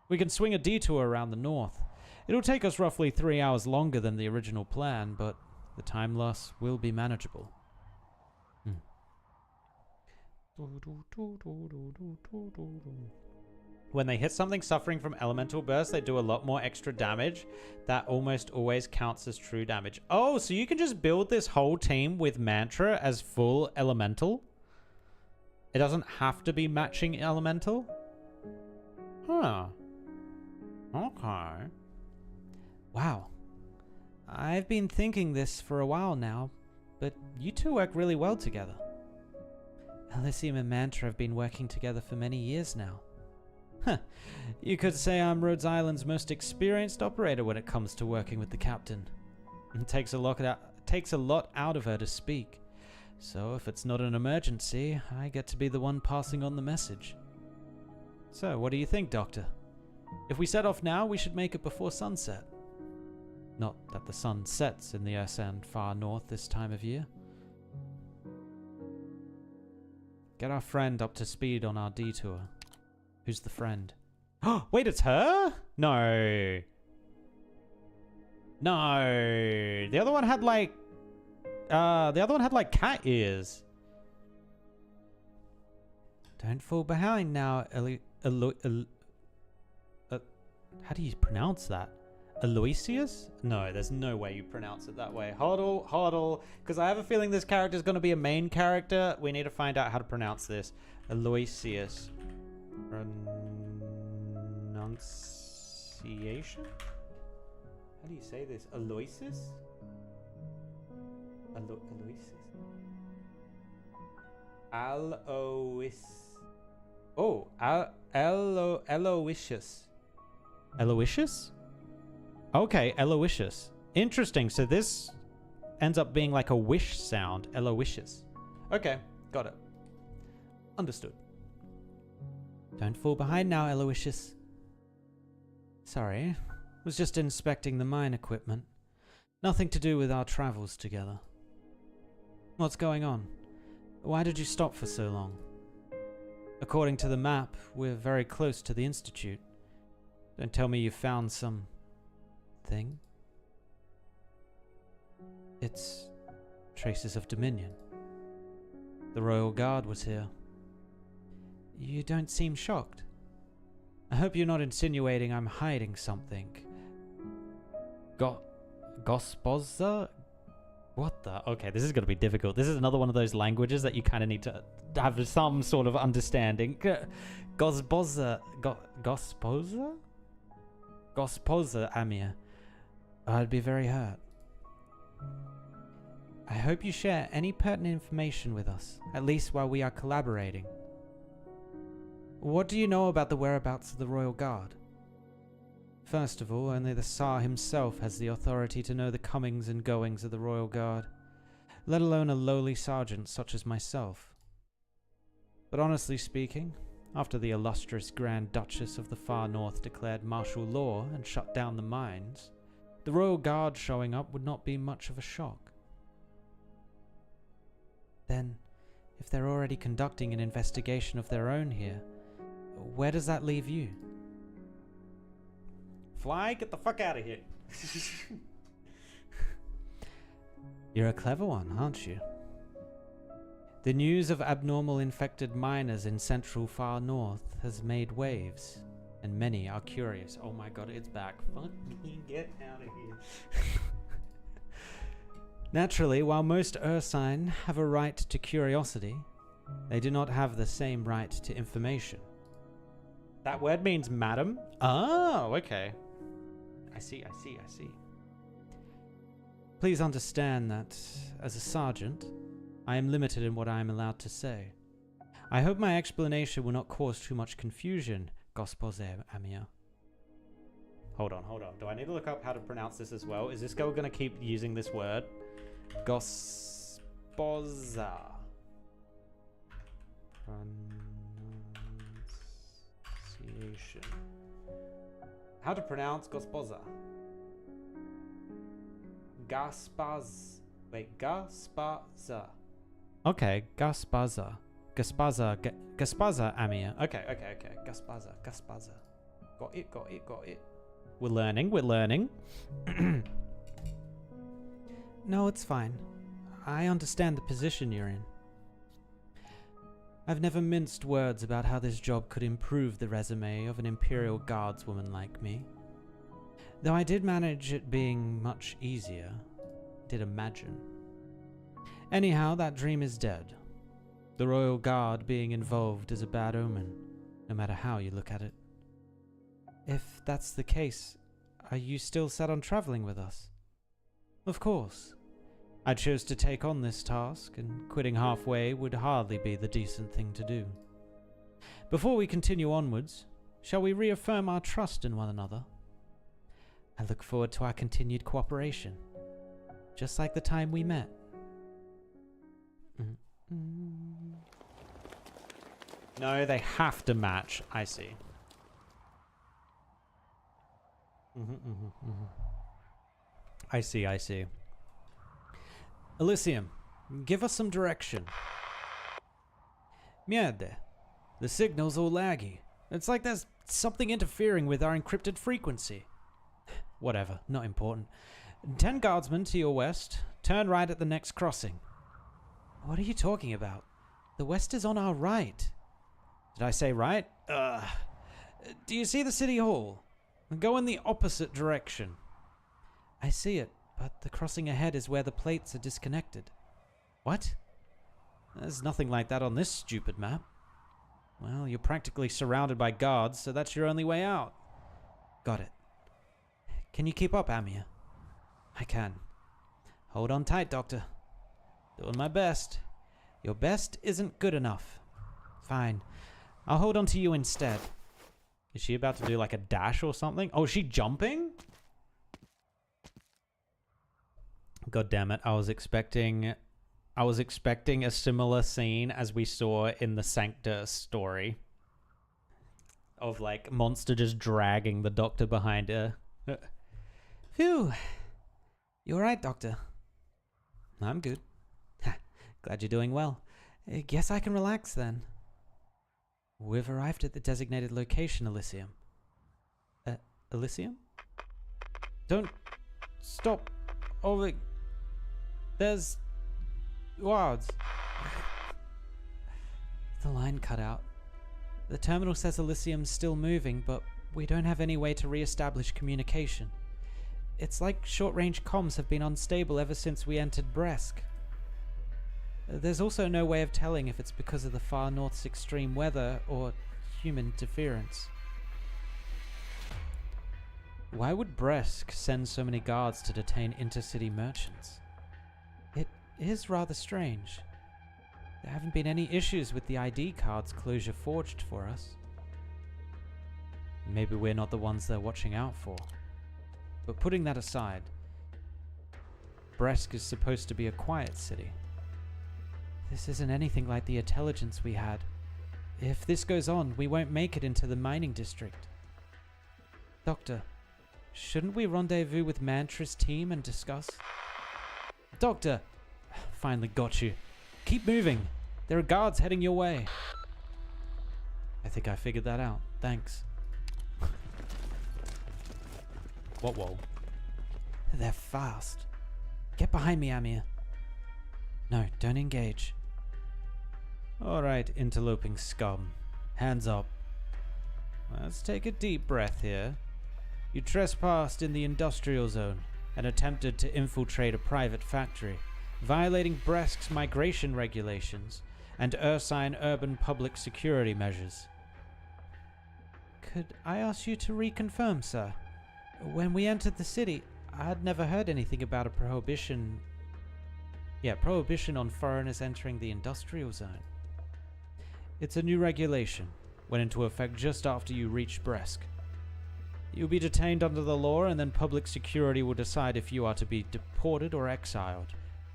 We can swing a detour around the north. It'll take us roughly 3 hours longer than the original plan, but the time loss will be manageable. When they hit something suffering from elemental burst, they do a lot more extra damage. That almost always counts as true damage. Oh, so you can just build this whole team with Mantra as full elemental? It doesn't have to be matching elemental? Huh. Okay. Wow. I've been thinking this for a while now, but you two work really well together. Elysium and Mantra have been working together for many years now. Huh. You could say I'm Rhodes Island's most experienced operator when it comes to working with the captain. It takes a lot out of her to speak. So if it's not an emergency, I get to be the one passing on the message. So, what do you think, Doctor? If we set off now, we should make it before sunset. Not that the sun sets in the Ursan far north this time of year. Get our friend up to speed on our detour. Who's the friend? Oh, wait, it's her? No. No. The other one had like cat ears. Don't fall behind now, how do you pronounce that? Aloysius? No, there's no way you pronounce it that way. Hodl, because I have a feeling this character is going to be a main character. We need to find out how to pronounce this. Aloysius. Pronunciation? How do you say this? Aloysius? Aloysius? Alois. Oh, Aloysius. Aloysius? Okay, Aloysius. Interesting. So this ends up being like a wish sound. Aloysius. Okay, got it. Understood. Don't fall behind now, Aloysius. Sorry, was just inspecting the mine equipment. Nothing to do with our travels together. What's going on? Why did you stop for so long? According to the map, we're very close to the Institute. Don't tell me you found some thing. It's traces of Dominion. The Royal Guard was here. You don't seem shocked. I hope you're not insinuating I'm hiding something. Gospoza? What the? Okay, this is going to be difficult. This is another one of those languages that you kind of need to have some sort of understanding. Gospoza? Gospoza, Amir. I'd be very hurt. I hope you share any pertinent information with us, at least while we are collaborating. What do you know about the whereabouts of the Royal Guard? First of all, only the Tsar himself has the authority to know the comings and goings of the Royal Guard, let alone a lowly sergeant such as myself. But honestly speaking, after the illustrious Grand Duchess of the Far North declared martial law and shut down the mines, the Royal Guard showing up would not be much of a shock. Then, if they're already conducting an investigation of their own here, where does that leave you? Fly, get the fuck out of here. You're a clever one, aren't you? The news of abnormal infected miners in central far north has made waves, and many are curious. Oh my god, it's back. Fuck me, get out of here. Naturally, while most Ursine have a right to curiosity, they do not have the same right to information. That word means madam? Oh, okay. I see. Please understand that, as a sergeant, I am limited in what I am allowed to say. I hope my explanation will not cause too much confusion, Gospodze Amir. Hold on. Do I need to look up how to pronounce this as well? Is this girl going to keep using this word? Gospoza. Pronunciation. How to pronounce Gospoza? Gaspaza. Okay, Gaspaza. Gaspaza, Amir. Okay. Gaspaza. Got it. We're learning. No, it's fine. I understand the position you're in. I've never minced words about how this job could improve the resume of an Imperial Guardswoman like me. Though I did manage it being much easier. Did imagine. Anyhow, that dream is dead. The Royal Guard being involved is a bad omen, no matter how you look at it. If that's the case, are you still set on traveling with us? Of course. I chose to take on this task, and quitting halfway would hardly be the decent thing to do. Before we continue onwards, shall we reaffirm our trust in one another? I look forward to our continued cooperation. just like the time we met. No, they have to match. I see. I see, I see. Elysium, give us some direction. Merde. The signal's all laggy. It's like there's something interfering with our encrypted frequency. Whatever, not important. 10 guardsmen to your west. Turn right at the next crossing. What are you talking about? The west is on our right. Did I say right? Do you see the city hall? Go in the opposite direction. I see it, but the crossing ahead is where the plates are disconnected. What? There's nothing like that on this stupid map. Well, you're practically surrounded by guards, so that's your only way out. Got it. Can you keep up, Amir? I can. Hold on tight, Doctor. Doing my best. Your best isn't good enough. Fine. I'll hold on to you instead. Is she about to do like a dash or something? Oh, is she jumping? God damn it. I was expecting a similar scene as we saw in the Sancta story. Of like Monster just dragging the Doctor behind her. Phew. You alright, Doctor? I'm good. Glad you're doing well. Guess I can relax then. We've arrived at the designated location, Elysium. Elysium? Don't stop. Over. There's wards. The line cut out. The terminal says Elysium's still moving, but we don't have any way to re-establish communication. It's like short-range comms have been unstable ever since we entered Bresk. There's also no way of telling if it's because of the far north's extreme weather or human interference. Why would Bresk send so many guards to detain intercity merchants? It is rather strange. There haven't been any issues with the ID cards Closure forged for us. Maybe we're not the ones they're watching out for. But putting that aside, Bresk is supposed to be a quiet city. This isn't anything like the intelligence we had. If this goes on, we won't make it into the mining district. Doctor, shouldn't we rendezvous with Mantra's team and discuss? Doctor! Finally got you. Keep moving. There are guards heading your way. I think I figured that out. Thanks. Whoa. They're fast. Get behind me, Amir. No, don't engage. Alright, interloping scum. Hands up. Let's take a deep breath here. You trespassed in the industrial zone and attempted to infiltrate a private factory, violating Bresk's migration regulations and Ursine urban public security measures. Could I ask you to reconfirm, sir? When we entered the city, I had never heard anything about a prohibition on foreigners entering the industrial zone. It's a new regulation. Went into effect just after you reached Bresk. You'll be detained under the law, and then public security will decide if you are to be deported or exiled,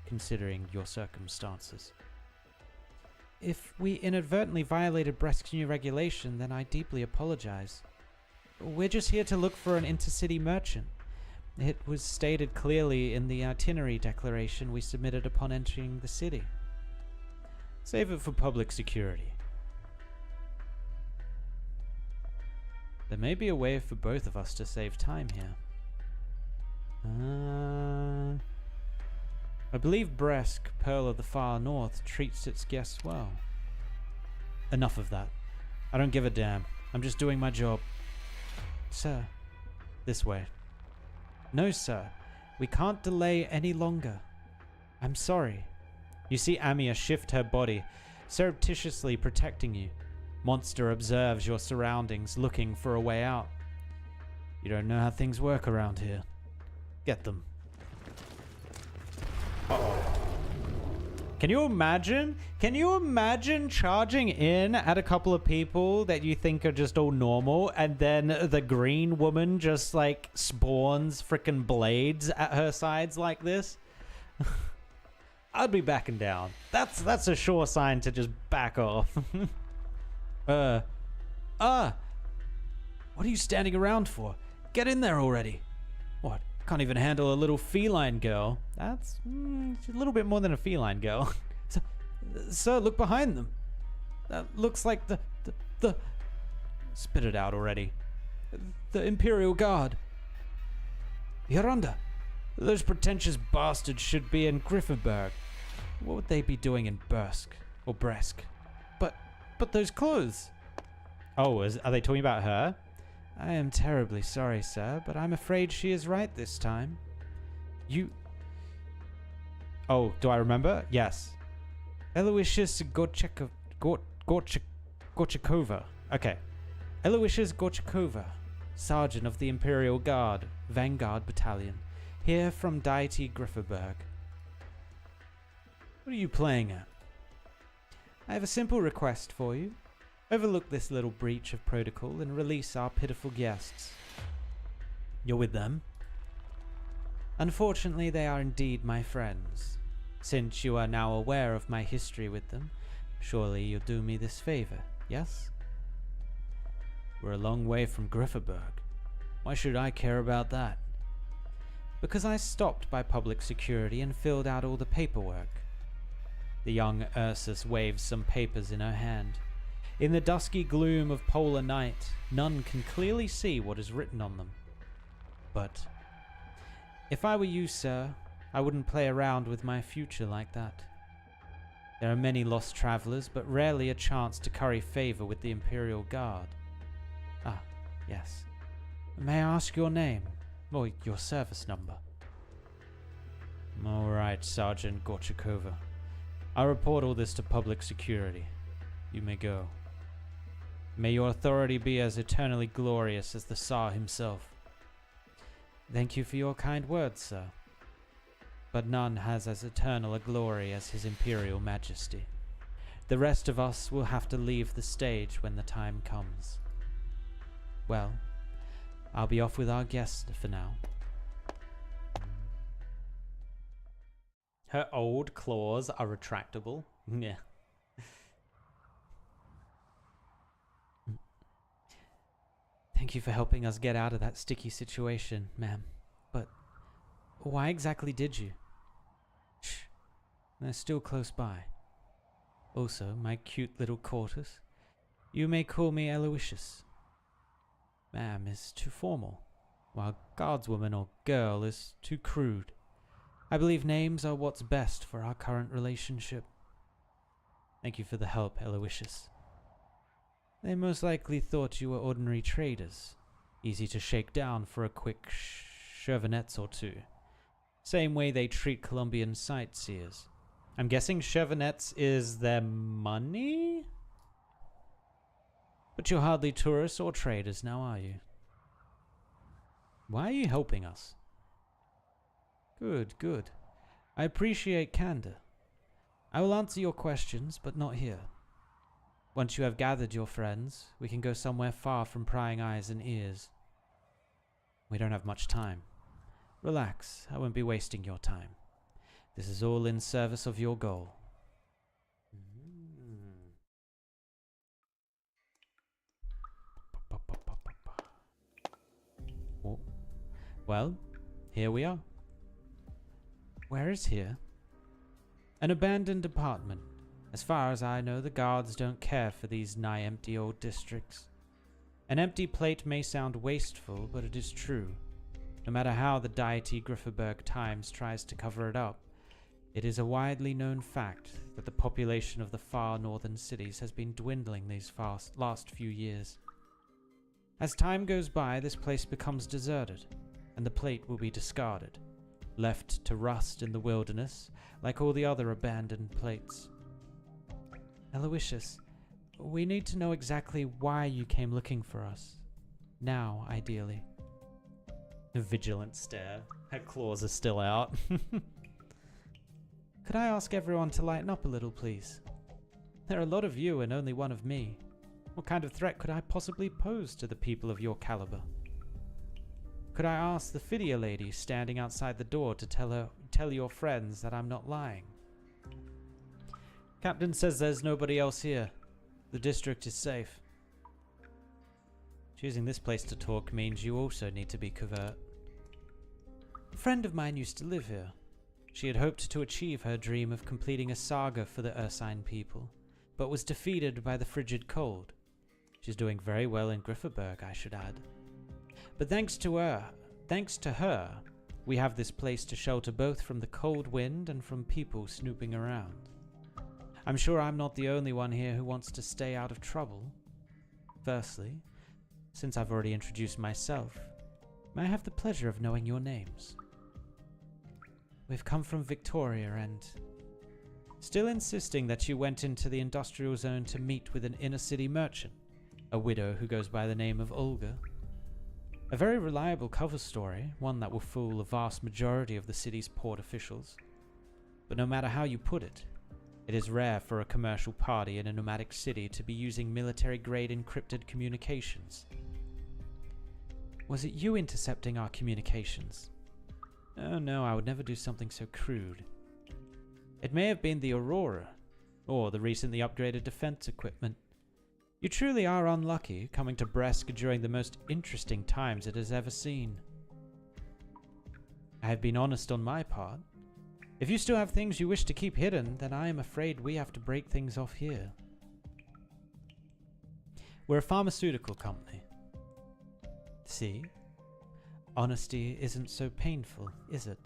considering your circumstances. If we inadvertently violated Bresk's new regulation, then I deeply apologize. We're just here to look for an intercity merchant. It was stated clearly in the itinerary declaration we submitted upon entering the city. Save it for public security. There may be a way for both of us to save time here. I believe Bresk, Pearl of the Far North, treats its guests well. Enough of that. I don't give a damn. I'm just doing my job. Sir. This way. No, sir. We can't delay any longer. I'm sorry. You see Amir shift her body, surreptitiously protecting you. Monster observes your surroundings, looking for a way out. You don't know how things work around here. Get them. Uh-oh. Can you imagine? Can you imagine charging in at a couple of people that you think are just all normal, and then the green woman just like spawns freaking blades at her sides like this? I'd be backing down. That's a sure sign to just back off. What are you standing around for? Get in there already. What? Can't even handle a little feline girl. That's a little bit more than a feline girl. Sir, look behind them. That looks like the... Spit it out already. The Imperial Guard. Yolanda, those pretentious bastards should be in Grifferberg. What would they be doing in Bursk or Bresk? But those clothes. Oh, are they talking about her? I am terribly sorry, sir, but I'm afraid she is right this time. Oh, do I remember? Yes. Eloysius Gorchakova. Okay. Eloysius Gorchakova, Sergeant of the Imperial Guard, Vanguard Battalion, here from Deity Grifferberg. What are you playing at? I have a simple request for you. Overlook this little breach of protocol and release our pitiful guests. You're with them? Unfortunately, they are indeed my friends. Since you are now aware of my history with them, surely you'll do me this favor, yes? We're a long way from Grifferberg. Why should I care about that? Because I stopped by public security and filled out all the paperwork. The young Ursus waves some papers in her hand. In the dusky gloom of polar night, none can clearly see what is written on them. But if I were you, sir, I wouldn't play around with my future like that. There are many lost travelers, but rarely a chance to curry favor with the Imperial Guard. Ah, yes. May I ask your name, or your service number? All right, Sergeant Gorchakova. I'll report all this to public security. You may go. May your authority be as eternally glorious as the Tsar himself. Thank you for your kind words, sir. But none has as eternal a glory as His Imperial Majesty. The rest of us will have to leave the stage when the time comes. Well, I'll be off with our guest for now. Her old claws are retractable. Yeah. Thank you for helping us get out of that sticky situation, ma'am. But why exactly did you? Shh. They're still close by. Also, my cute little quarters. You may call me Aloysius. Ma'am is too formal, while guardswoman or girl is too crude. I believe names are what's best for our current relationship. Thank you for the help, Aloysius. They most likely thought you were ordinary traders, easy to shake down for a quick chevenets or two. Same way they treat Colombian sightseers. I'm guessing chevenets is their money? But you're hardly tourists or traders now, are you? Why are you helping us? Good, good. I appreciate candor. I will answer your questions, but not here. Once you have gathered your friends, we can go somewhere far from prying eyes and ears. We don't have much time. Relax, I won't be wasting your time. This is all in service of your goal. Oh. Well, here we are. Where is here? An abandoned apartment. As far as I know, the guards don't care for these nigh-empty old districts. An empty plate may sound wasteful, but it is true. No matter how the Deity Grifferberg Times tries to cover it up, it is a widely known fact that the population of the far northern cities has been dwindling these last few years. As time goes by, this place becomes deserted, and the plate will be discarded, left to rust in the wilderness like all the other abandoned plates. Aloysius, we need to know exactly why you came looking for us. Now, ideally. A vigilant stare. Her claws are still out. Could I ask everyone to lighten up a little, please? There are a lot of you and only one of me. What kind of threat could I possibly pose to the people of your caliber? Could I ask the Phidia lady standing outside the door to tell her tell your friends that I'm not lying. Captain says there's nobody else here. The district is safe. Choosing this place to talk means you also need to be covert. A friend of mine used to live here. She had hoped to achieve her dream of completing a saga for the Ursine people, but was defeated by the frigid cold. She's doing very well in Grifferberg, I should add. But thanks to her, we have this place to shelter both from the cold wind and from people snooping around. I'm sure I'm not the only one here who wants to stay out of trouble. Firstly, since I've already introduced myself, may I have the pleasure of knowing your names? We've come from Victoria and... Still insisting that you went into the industrial zone to meet with an inner-city merchant, a widow who goes by the name of Olga. A very reliable cover story, one that will fool a vast majority of the city's port officials. But no matter how you put it, it is rare for a commercial party in a nomadic city to be using military-grade encrypted communications. Was it you intercepting our communications? Oh no, I would never do something so crude. It may have been the Aurora, or the recently upgraded defense equipment. You truly are unlucky coming to Bresk during the most interesting times it has ever seen. I have been honest on my part. If you still have things you wish to keep hidden, then I am afraid we have to break things off here. We're a pharmaceutical company. See? Honesty isn't so painful, is it?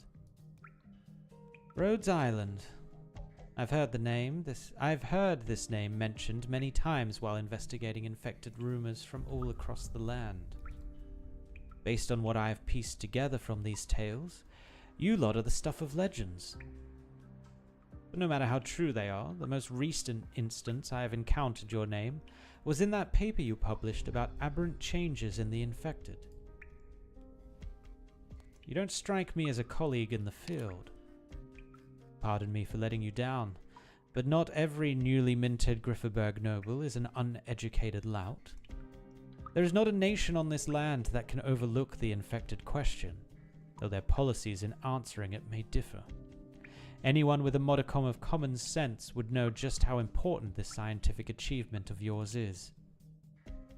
Rhodes Island. I've heard this name mentioned many times while investigating infected rumors from all across the land. Based on what I have pieced together from these tales, you lot are the stuff of legends. But no matter how true they are, the most recent instance I have encountered your name was in that paper you published about aberrant changes in the infected. You don't strike me as a colleague in the field. Pardon me for letting you down, but not every newly minted Grifferberg noble is an uneducated lout. There is not a nation on this land that can overlook the infected question, though their policies in answering it may differ. Anyone with a modicum of common sense would know just how important this scientific achievement of yours is.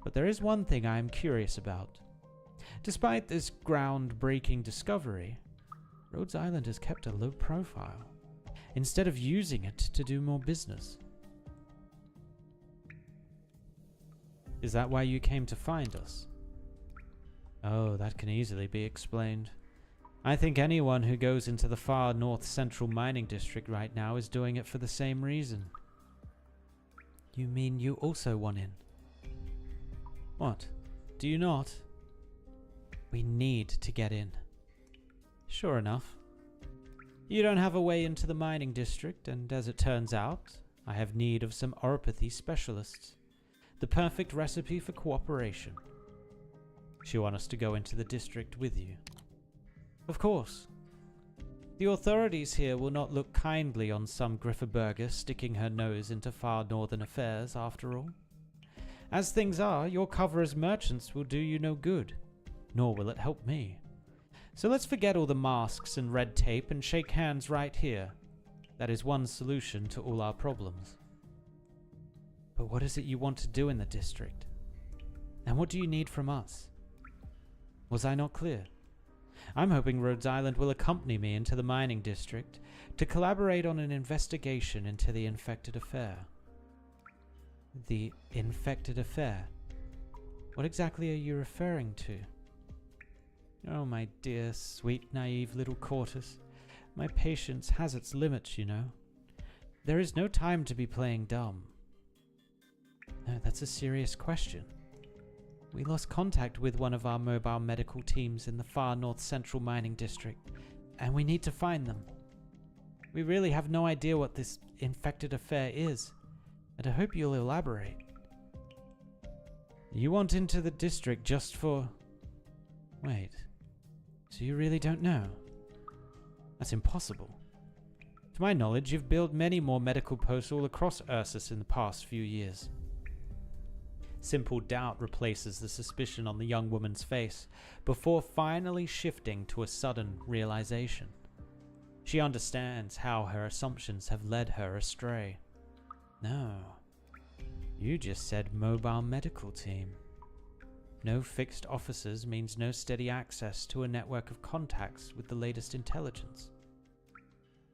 But there is one thing I am curious about. Despite this groundbreaking discovery, Rhodes Island has kept a low profile, instead of using it to do more business. Is that why you came to find us? Oh, that can easily be explained. I think anyone who goes into the far north central mining district right now is doing it for the same reason. You mean you also want in? What? Do you not? We need to get in. Sure enough. You don't have a way into the mining district, and as it turns out, I have need of some oropathy specialists. The perfect recipe for cooperation. Do you want us to go into the district with you? Of course. The authorities here will not look kindly on some Grifferberger sticking her nose into far northern affairs, after all. As things are, your cover as merchants will do you no good, nor will it help me. So let's forget all the masks and red tape and shake hands right here. That is one solution to all our problems. But what is it you want to do in the district? And what do you need from us? Was I not clear? I'm hoping Rhodes Island will accompany me into the mining district to collaborate on an investigation into the infected affair. The infected affair? What exactly are you referring to? Oh, my dear, sweet, naive little Cortus. My patience has its limits, you know. There is no time to be playing dumb. No, that's a serious question. We lost contact with one of our mobile medical teams in the far north central mining district, and we need to find them. We really have no idea what this infected affair is, and I hope you'll elaborate. You want into the district just for... Wait, so you really don't know? That's impossible. To my knowledge, you've built many more medical posts all across Ursus in the past few years. Simple doubt replaces the suspicion on the young woman's face, before finally shifting to a sudden realization. She understands how her assumptions have led her astray. No. You just said mobile medical team. No fixed officers means no steady access to a network of contacts with the latest intelligence.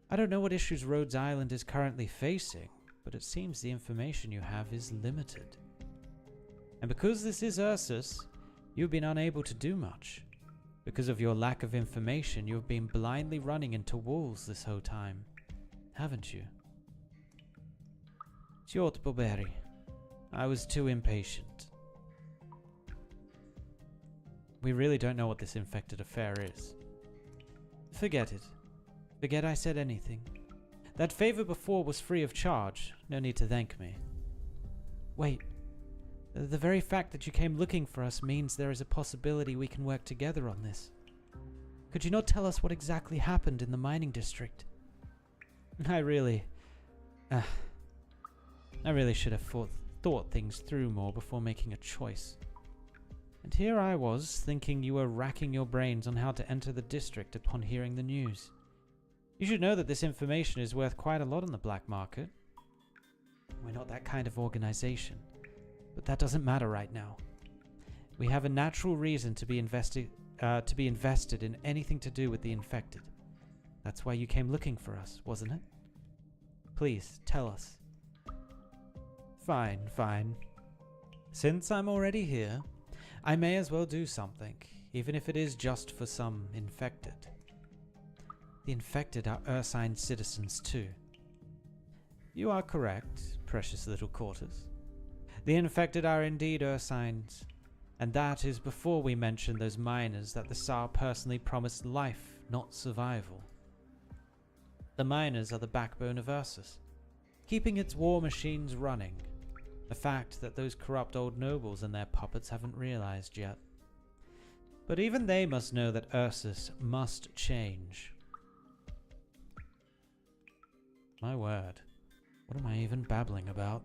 I don't know what issues Rhodes Island is currently facing, but it seems the information you have is limited. And because this is Ursus, you've been unable to do much. Because of your lack of information, you've been blindly running into walls this whole time, haven't you? Tjot Boberi, I was too impatient. We really don't know what this infected affair is. Forget it. Forget I said anything. That favor before was free of charge. No need to thank me. Wait. The very fact that you came looking for us means there is a possibility we can work together on this. Could you not tell us what exactly happened in the mining district? I really should have thought things through more before making a choice. And here I was, thinking you were racking your brains on how to enter the district upon hearing the news. You should know that this information is worth quite a lot on the black market. We're not that kind of organization, but that doesn't matter right now. We have a natural reason to be invested in anything to do with the infected. That's why you came looking for us, wasn't it? Please, tell us. Fine. Since I'm already here, I may as well do something, even if it is just for some infected. The infected are Ursine citizens too. You are correct, precious little Quarters. The infected are indeed Ursines, and that is before we mention those miners that the Tsar personally promised life, not survival. The miners are the backbone of Ursus, keeping its war machines running, a fact that those corrupt old nobles and their puppets haven't realized yet. But even they must know that Ursus must change. My word, what am I even babbling about?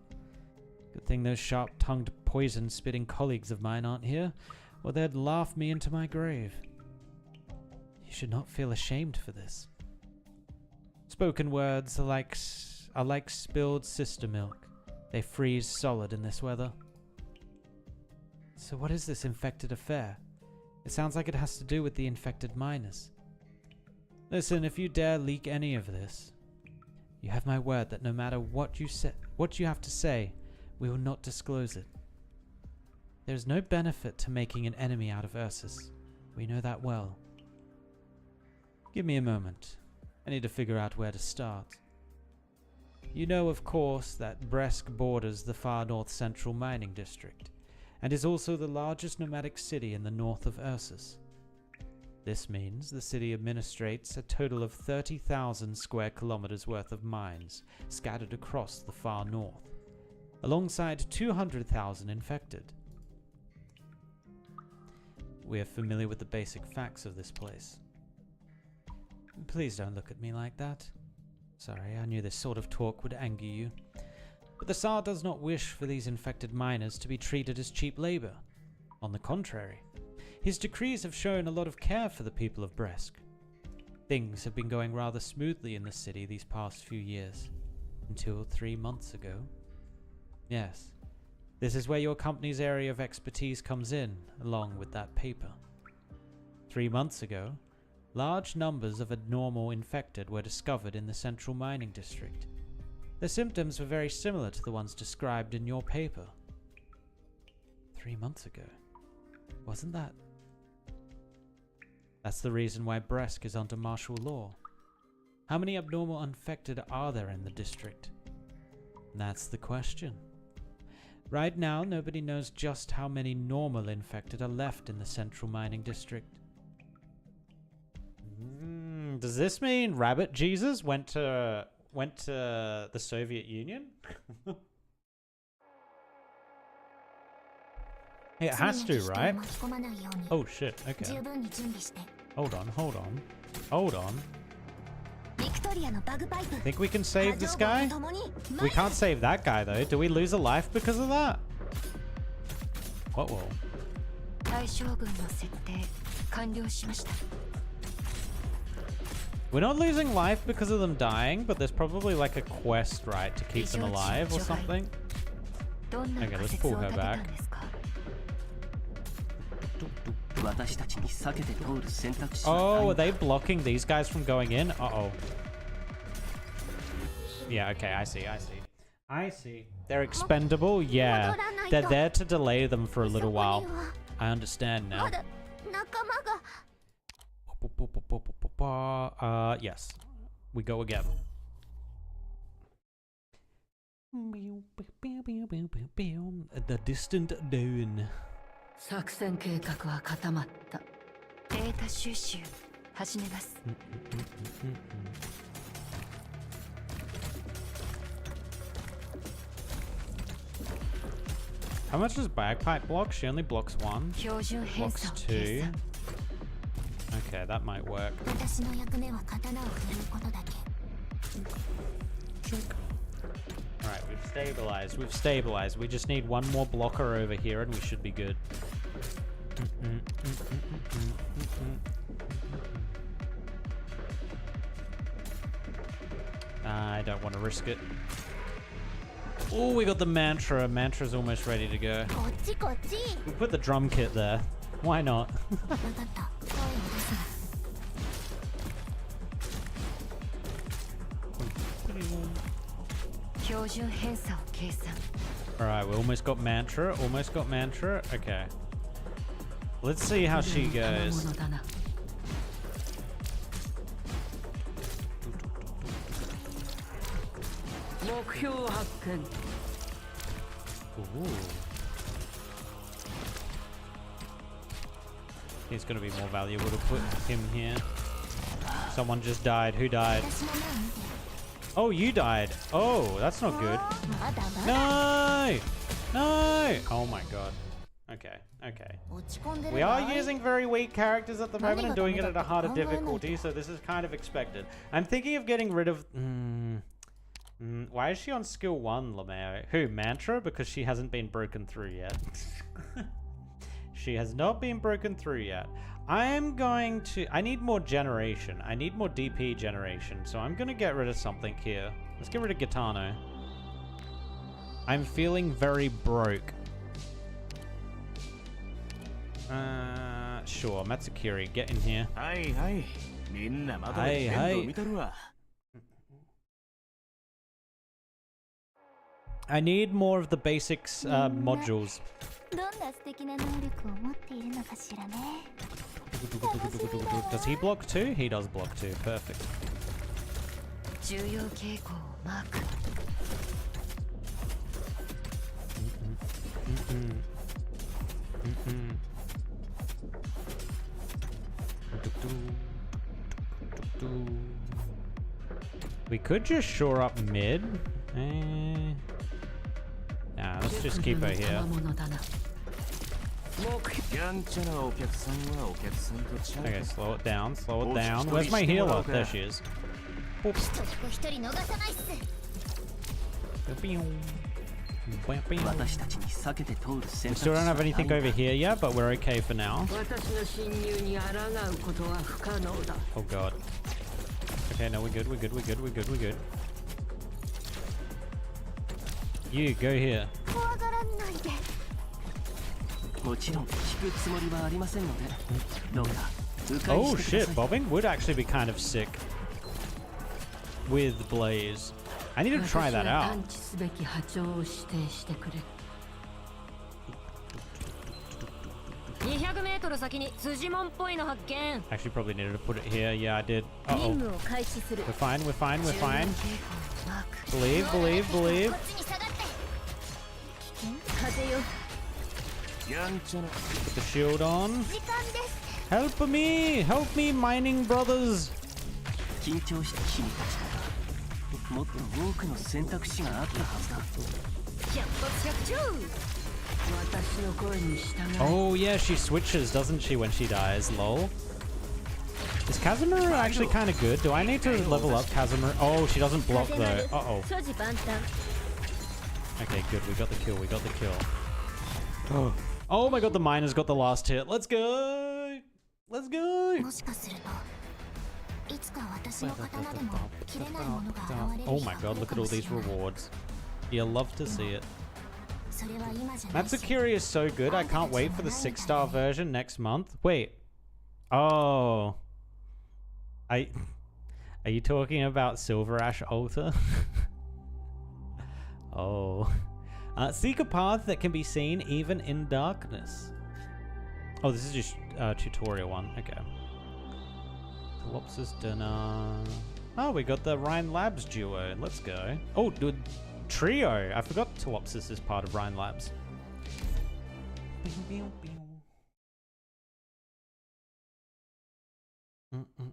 Good thing those sharp-tongued, poison-spitting colleagues of mine aren't here, or they'd laugh me into my grave. You should not feel ashamed for this. Spoken words are like spilled sister milk. They freeze solid in this weather. So what is this infected affair? It sounds like it has to do with the infected miners. Listen, if you dare leak any of this, you have my word that no matter what you have to say, we will not disclose it. There is no benefit to making an enemy out of Ursus. We know that well. Give me a moment. I need to figure out where to start. You know, of course, that Bresk borders the far north-central mining district, and is also the largest nomadic city in the north of Ursus. This means the city administrates a total of 30,000 square kilometers worth of mines scattered across the far north, alongside 200,000 infected. We are familiar with the basic facts of this place. Please don't look at me like that. Sorry, I knew this sort of talk would anger you. But the Tsar does not wish for these infected miners to be treated as cheap labor. On the contrary, his decrees have shown a lot of care for the people of Bresk. Things have been going rather smoothly in the city these past few years, until 3 months ago. Yes, this is where your company's area of expertise comes in, along with that paper. 3 months ago, large numbers of abnormal infected were discovered in the central mining district. The symptoms were very similar to the ones described in your paper. 3 months ago? Wasn't that? That's the reason why Bresk is under martial law. How many abnormal infected are there in the district? That's the question. Right now, nobody knows just how many normal infected are left in the central mining district. Does this mean Rabbit Jesus went to the Soviet Union? It has to, right? Oh shit, okay. Hold on. Think we can save this guy? We can't save that guy though. Do we lose a life because of that? Uh-oh. We're not losing life because of them dying, but there's probably like a quest, right, to keep them alive or something. Okay, let's pull her back. Oh, are they blocking these guys from going in? Uh-oh. Yeah, okay, I see. I see. They're expendable? Yeah. They're there to delay them for a little while. I understand now. Yes. We go again. The distant dawn. 作戦計画は固まった。データ収集始めます。How much does bagpipe block? She only blocks one. Blocks two. Okay, that might work. Alright, we've stabilized. We've stabilized. We just need one more blocker over here and we should be good. I don't want to risk it. Oh, we got the mantra. Mantra's almost ready to go. We put the drum kit there. Why not? Alright, we almost got mantra. Almost got mantra. Okay. Let's see how she goes. Ooh. He's gonna be more valuable to put him here. Someone just died. Who died? Oh, you died. Oh, that's not good. No! No! Oh my god. Okay, okay. We are using very weak characters at the moment and doing it at a harder difficulty, so this is kind of expected. I'm thinking of getting rid of... why is she on skill 1, Lameo? Who, Mantra? Because she hasn't been broken through yet. She has not been broken through yet. I'm going to... I need more generation. I need more DP generation, so I'm going to get rid of something here. Let's get rid of Gitano. I'm feeling very broke. Sure, Matsukiri, get in here. Hey, hey. I need more of the basics modules. Does he block too? He does block too. Perfect. We could just shore up mid. Nah, let's just keep her here. Okay, slow it down, slow it down. Where's my healer? There she is. Boop. We still don't have anything over here yet, but we're okay for now. Oh god. Okay, no, we're good, we're good, we're good, we're good, we're good. You, go here. Oh shit, bobbing would actually be kind of sick. With Blaze. I need to try that out. Actually probably needed to put it here. Yeah, I did. Uh-oh. We're fine, we're fine, we're fine. Believe, believe, believe. Put the shield on. Help me! Help me, mining brothers! Oh yeah, she switches, doesn't she, when she dies, lol. Is Kazuma actually kind of good? Do I need to level up Kazuma? Oh, she doesn't block though. Uh-oh. Okay, good, we got the kill, we got the kill. Oh my god, the miner's got the last hit. Let's go! Let's go! Oh my god, look at all these rewards. You'll love to see it. Matsukiri is so good, I can't wait for the 6-star version next month. Wait. Oh. Are you talking about Silver Ash Altar? Oh. Seek a path that can be seen even in darkness. Oh, this is just tutorial one. Okay. Lopsis dinner. Oh, we got the Rhine Labs duo. Let's go. Oh, dude, trio. I forgot Telopsis is part of Rhine Labs.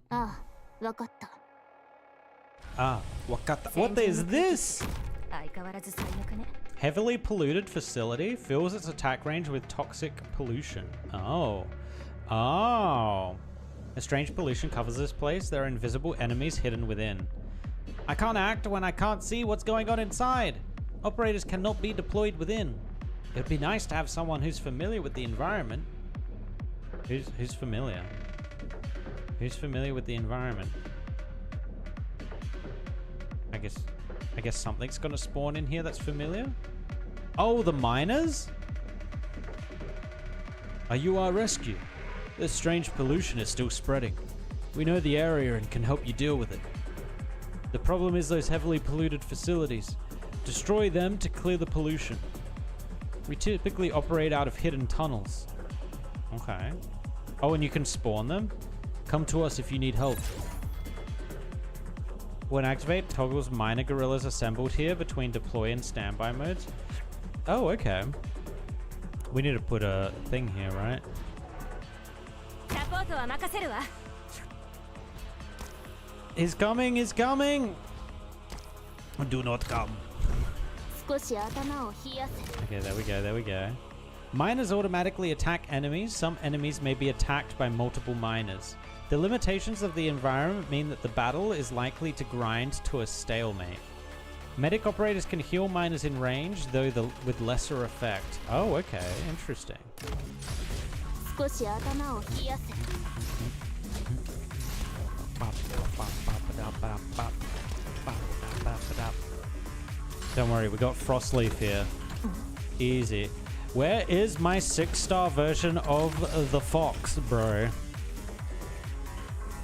Ah, wakata. What is this? Heavily polluted facility fills its attack range with toxic pollution. Oh. Oh. A strange pollution covers this place. There are invisible enemies hidden within. I can't act when I can't see what's going on inside. Operators cannot be deployed within. It would be nice to have someone who's familiar with the environment. Who's familiar? Who's familiar with the environment? I guess something's gonna spawn in here that's familiar. Oh, the miners? Are you our rescue? This strange pollution is still spreading. We know the area and can help you deal with it. The problem is those heavily polluted facilities. Destroy them to clear the pollution. We typically operate out of hidden tunnels. Okay. Oh, and you can spawn them? Come to us if you need help. When activate, toggles miner gorillas assembled here between deploy and standby modes. Oh, okay. We need to put a thing here, right? He's coming, he's coming! Do not come. Okay, there we go, there we go. Miners automatically attack enemies. Some enemies may be attacked by multiple miners. The limitations of the environment mean that the battle is likely to grind to a stalemate. Medic operators can heal miners in range, though with lesser effect. Oh, okay, interesting. Don't worry, we got Frostleaf here. Easy. Where is my 6-star version of the Fox, bro?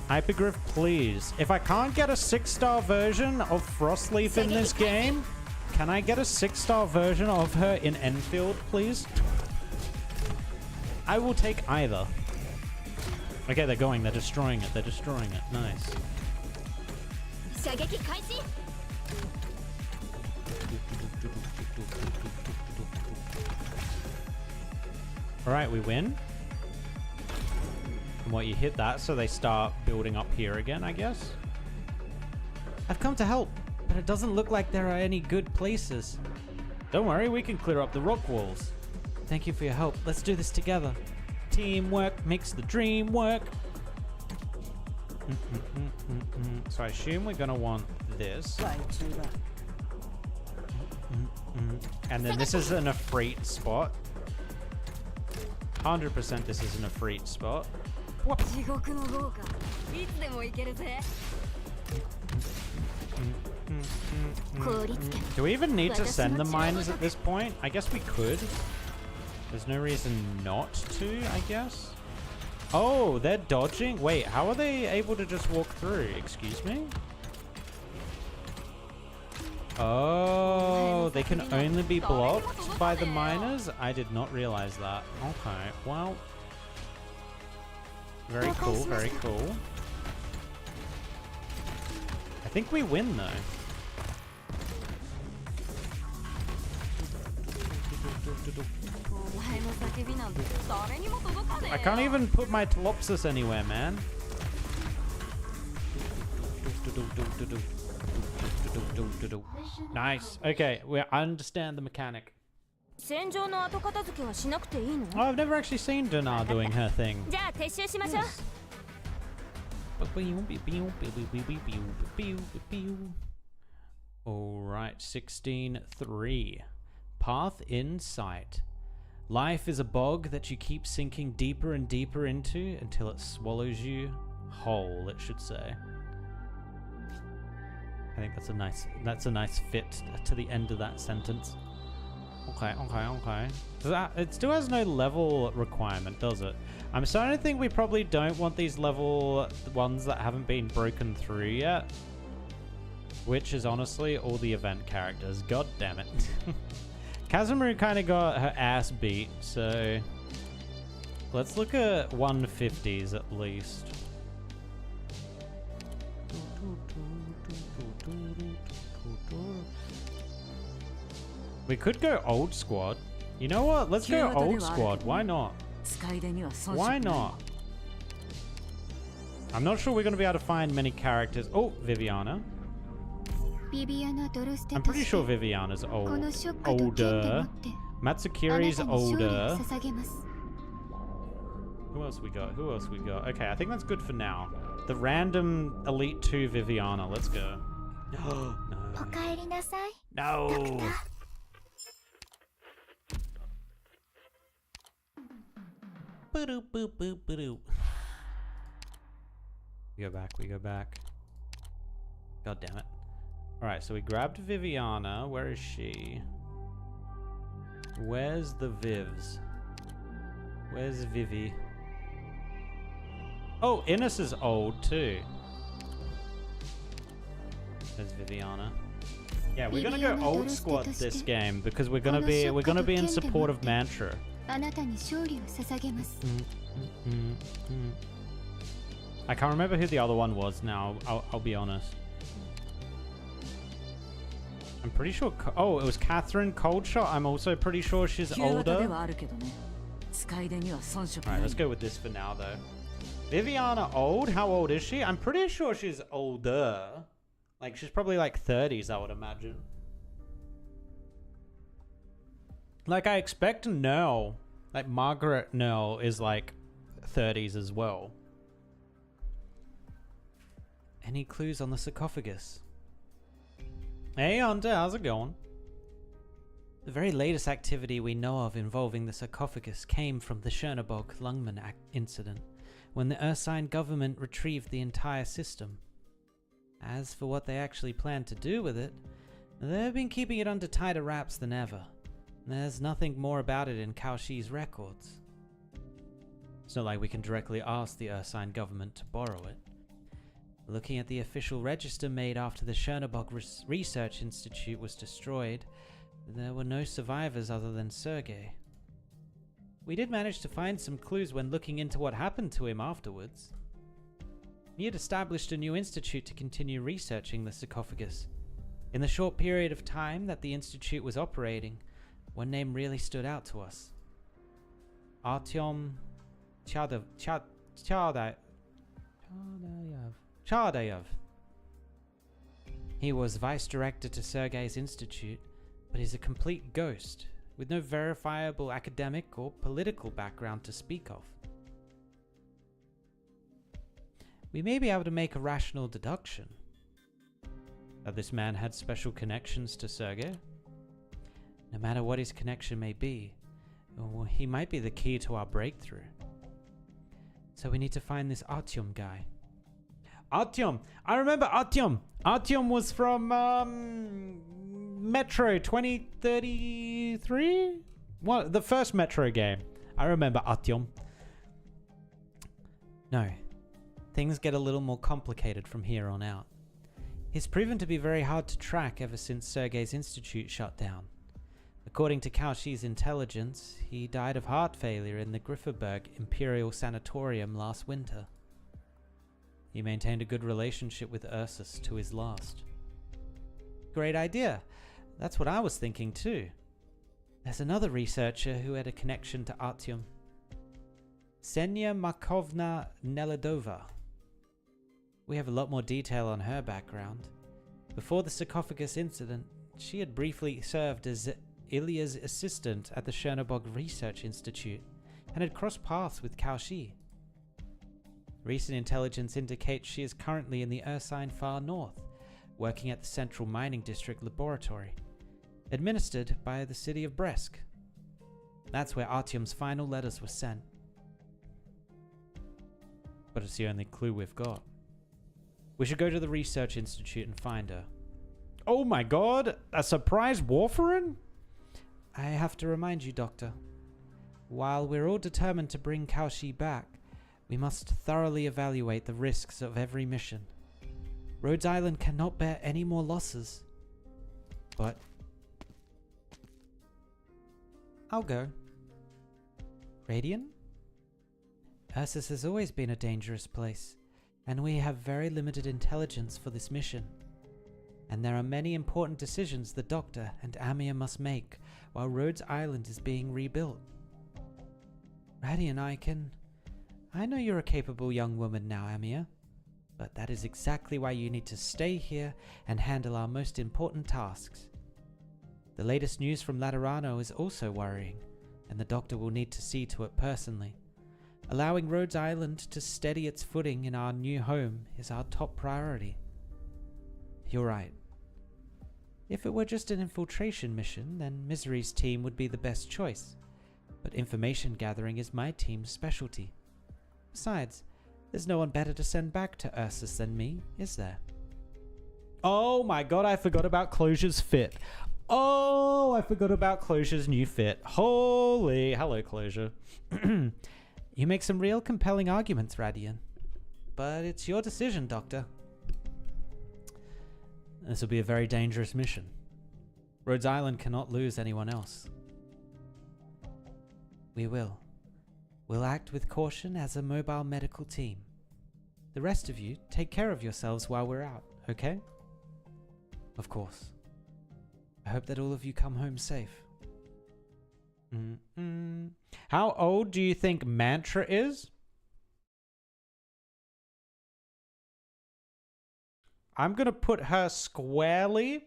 Hypergriff, please. If I can't get a 6-star version of Frostleaf in this game, can I get a 6-star version of her in Enfield, please? I will take either. Okay, they're going. They're destroying it. They're destroying it. Nice. Alright, we win. And what, you hit that so they start building up here again, I guess? I've come to help, but it doesn't look like there are any good places. Don't worry, we can clear up the rock walls. Thank you for your help. Let's do this together. Teamwork makes the dream work. So I assume we're gonna want this. And then this is an Ifrit spot. 100% this is an Ifrit spot. Do we even need to send the miners at this point? I guess we could. There's no reason not to, I guess. Oh, they're dodging? Wait, how are they able to just walk through? Excuse me? Oh, they can only be blocked by the miners? I did not realize that. Okay, well. Very cool, very cool. I think we win, though. I can't even put my Telopsis anywhere, man. Nice. Okay, I understand the mechanic. Oh, I've never actually seen Dinar doing her thing. Yes. Alright, 16-3. Path in sight. Life is a bog that you keep sinking deeper and deeper into until it swallows you hole, it should say. I think that's a nice fit to the end of that sentence. Okay. It still has no level requirement, does it? I'm starting to think we probably don't want these level ones that haven't been broken through yet. Which is honestly all the event characters. God damn it. Kazemaru kind of got her ass beat, so let's look at 150s at least. We could go old squad. You know what? Let's go old squad. Why not? Why not? I'm not sure we're going to be able to find many characters. Oh, Viviana. I'm pretty sure Viviana's older. Matsukiri's older. Who else we got? Okay, I think that's good for now. The random Elite 2 Viviana. Let's go. No. No. We go back. God damn it. Alright, so we grabbed Viviana. Where is she? Where's the Vivs? Where's Vivi? Oh, Innes is old too. There's Viviana. Yeah, we're gonna go old squad this game because we're gonna be in support of Mantra. I can't remember who the other one was now. I'll be honest. I'm pretty sure. Oh, it was Catherine Coldshot. I'm also pretty sure she's older. Alright, let's go with this for now, though. Viviana old? How old is she? I'm pretty sure she's older. Like, she's probably like 30s, I would imagine. Like, I expect Nell, like Margaret Nell is like 30s as well. Any clues on the sarcophagus? Hey Hunter, how's it going? The very latest activity we know of involving the sarcophagus came from the Chernobog Lungman incident, when the Ursine government retrieved the entire system. As for what they actually plan to do with it, they've been keeping it under tighter wraps than ever. There's nothing more about it in Kaoshi's records. It's not like we can directly ask the Ursine government to borrow it. Looking at the official register made after the Chernobog Research Institute was destroyed, there were no survivors other than Sergei. We did manage to find some clues when looking into what happened to him afterwards. He had established a new institute to continue researching the sarcophagus. In the short period of time that the institute was operating, one name really stood out to us. Artyom Chadayev. He was vice director to Sergei's institute, but he's a complete ghost, with no verifiable academic or political background to speak of. We may be able to make a rational deduction that this man had special connections to Sergei. No matter what his connection may be, he might be the key to our breakthrough. So we need to find this Artyom guy. Artyom! I remember Artyom! Artyom was from Metro 2033? What? The first Metro game. I remember Artyom. No. Things get a little more complicated from here on out. He's proven to be very hard to track ever since Sergei's institute shut down. According to Kaoshi's intelligence, he died of heart failure in the Grifferberg Imperial Sanatorium last winter. He maintained a good relationship with Ursus to his last. Great idea. That's what I was thinking too. There's another researcher who had a connection to Artyom. Ksenia Markovna Neladova. We have a lot more detail on her background. Before the sarcophagus incident, she had briefly served as Ilya's assistant at the Chernobog Research Institute and had crossed paths with Kaoshi. Recent intelligence indicates she is currently in the Ursine Far North, working at the Central Mining District Laboratory, administered by the city of Bresk. That's where Artyom's final letters were sent. But it's the only clue we've got. We should go to the Research Institute and find her. Oh my god! A surprise warfarin? I have to remind you, Doctor. While we're all determined to bring Kaoshi back, we must thoroughly evaluate the risks of every mission. Rhodes Island cannot bear any more losses. But I'll go. Radiant? Ursus has always been a dangerous place, and we have very limited intelligence for this mission. And there are many important decisions the Doctor and Amia must make while Rhodes Island is being rebuilt. Radiant, I know you're a capable young woman now, Amia, but that is exactly why you need to stay here and handle our most important tasks. The latest news from Laterano is also worrying, and the Doctor will need to see to it personally. Allowing Rhodes Island to steady its footing in our new home is our top priority. You're right. If it were just an infiltration mission, then Misery's team would be the best choice. But information gathering is my team's specialty. Besides, there's no one better to send back to Ursus than me, is there? Oh my god, I forgot about Closure's fit. Oh, I forgot about Closure's new fit. Holy... Hello, Closure. You make some real compelling arguments, Radian. But it's your decision, Doctor. This will be a very dangerous mission. Rhodes Island cannot lose anyone else. We will. We'll act with caution as a mobile medical team. The rest of you, take care of yourselves while we're out, okay? Of course. I hope that all of you come home safe. How old do you think Mantra is? I'm going to put her squarely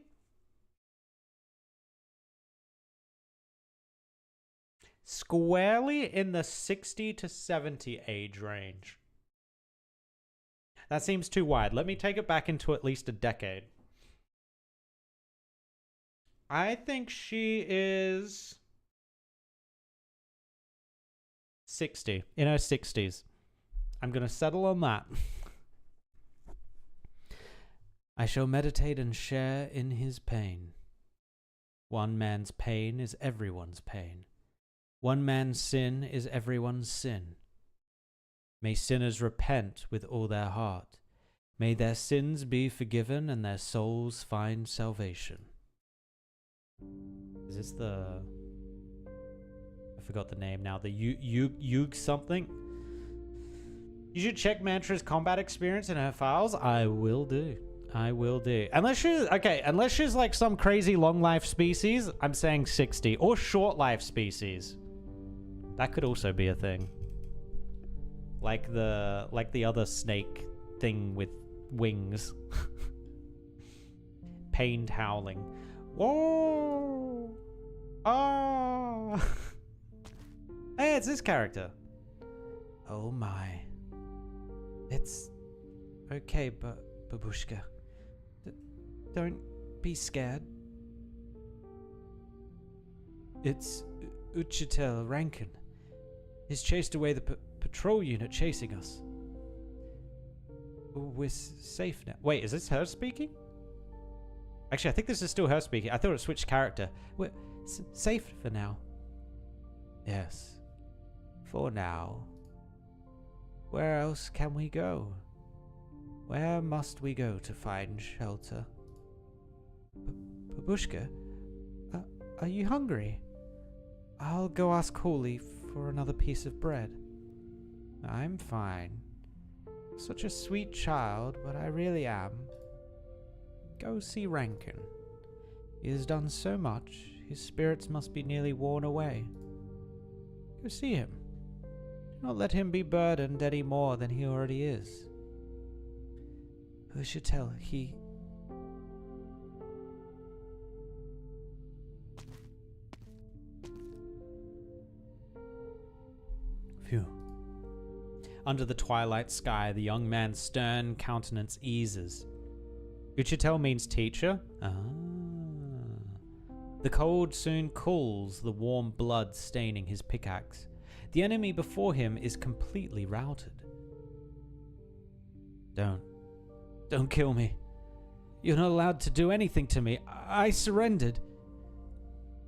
in the 60 to 70 age range. That seems too wide. Let me take it back into at least a decade. I think she is 60, in her 60s. I'm going to settle on that. I shall meditate and share in his pain. One man's pain is everyone's pain. One man's sin is everyone's sin. May sinners repent with all their heart. May their sins be forgiven and their souls find salvation. Is this the... I forgot the name now. The Yug something? You should check Mantra's combat experience in her files. I will do. I will do. Unless she's like some crazy long life species, I'm saying 60. Or short life species. That could also be a thing. Like the other snake thing with wings. Pained howling. Whoa! Oh! Hey, it's this character. Oh my. It's okay, Babushka. Don't be scared. It's Uchitel Rankin. He's chased away the patrol unit chasing us. We're safe now. Wait, is this her speaking? Actually, I think this is still her speaking. I thought it switched character. We're safe for now. Yes. For now. Where else can we go? Where must we go to find shelter? Babushka, are you hungry? I'll go ask Hawley for another piece of bread. I'm fine. Such a sweet child, but I really am. Go see Rankin. He has done so much, his spirits must be nearly worn away. Go see him. Do not let him be burdened any more than he already is. Who should tell he... Phew. Under the twilight sky, the young man's stern countenance eases. Uchitel means teacher. Ah. The cold soon cools, the warm blood staining his pickaxe. The enemy before him is completely routed. Don't kill me. You're not allowed to do anything to me. I surrendered.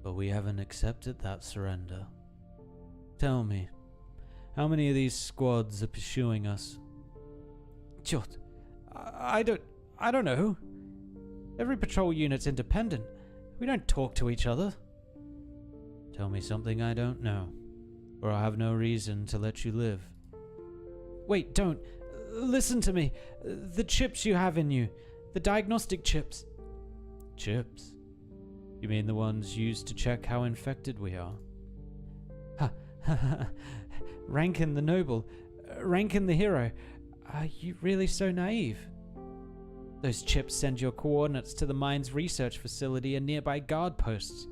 But we haven't accepted that surrender. Tell me, how many of these squads are pursuing us? Jot, I don't know. Every patrol unit's independent. We don't talk to each other. Tell me something I don't know, or I have no reason to let you live. Wait, don't. Listen to me. The chips you have in you. The diagnostic chips. Chips? You mean the ones used to check how infected we are? Rankin the noble. Rankin the hero. Are you really so naive? Those chips send your coordinates to the mine's research facility and nearby guard posts.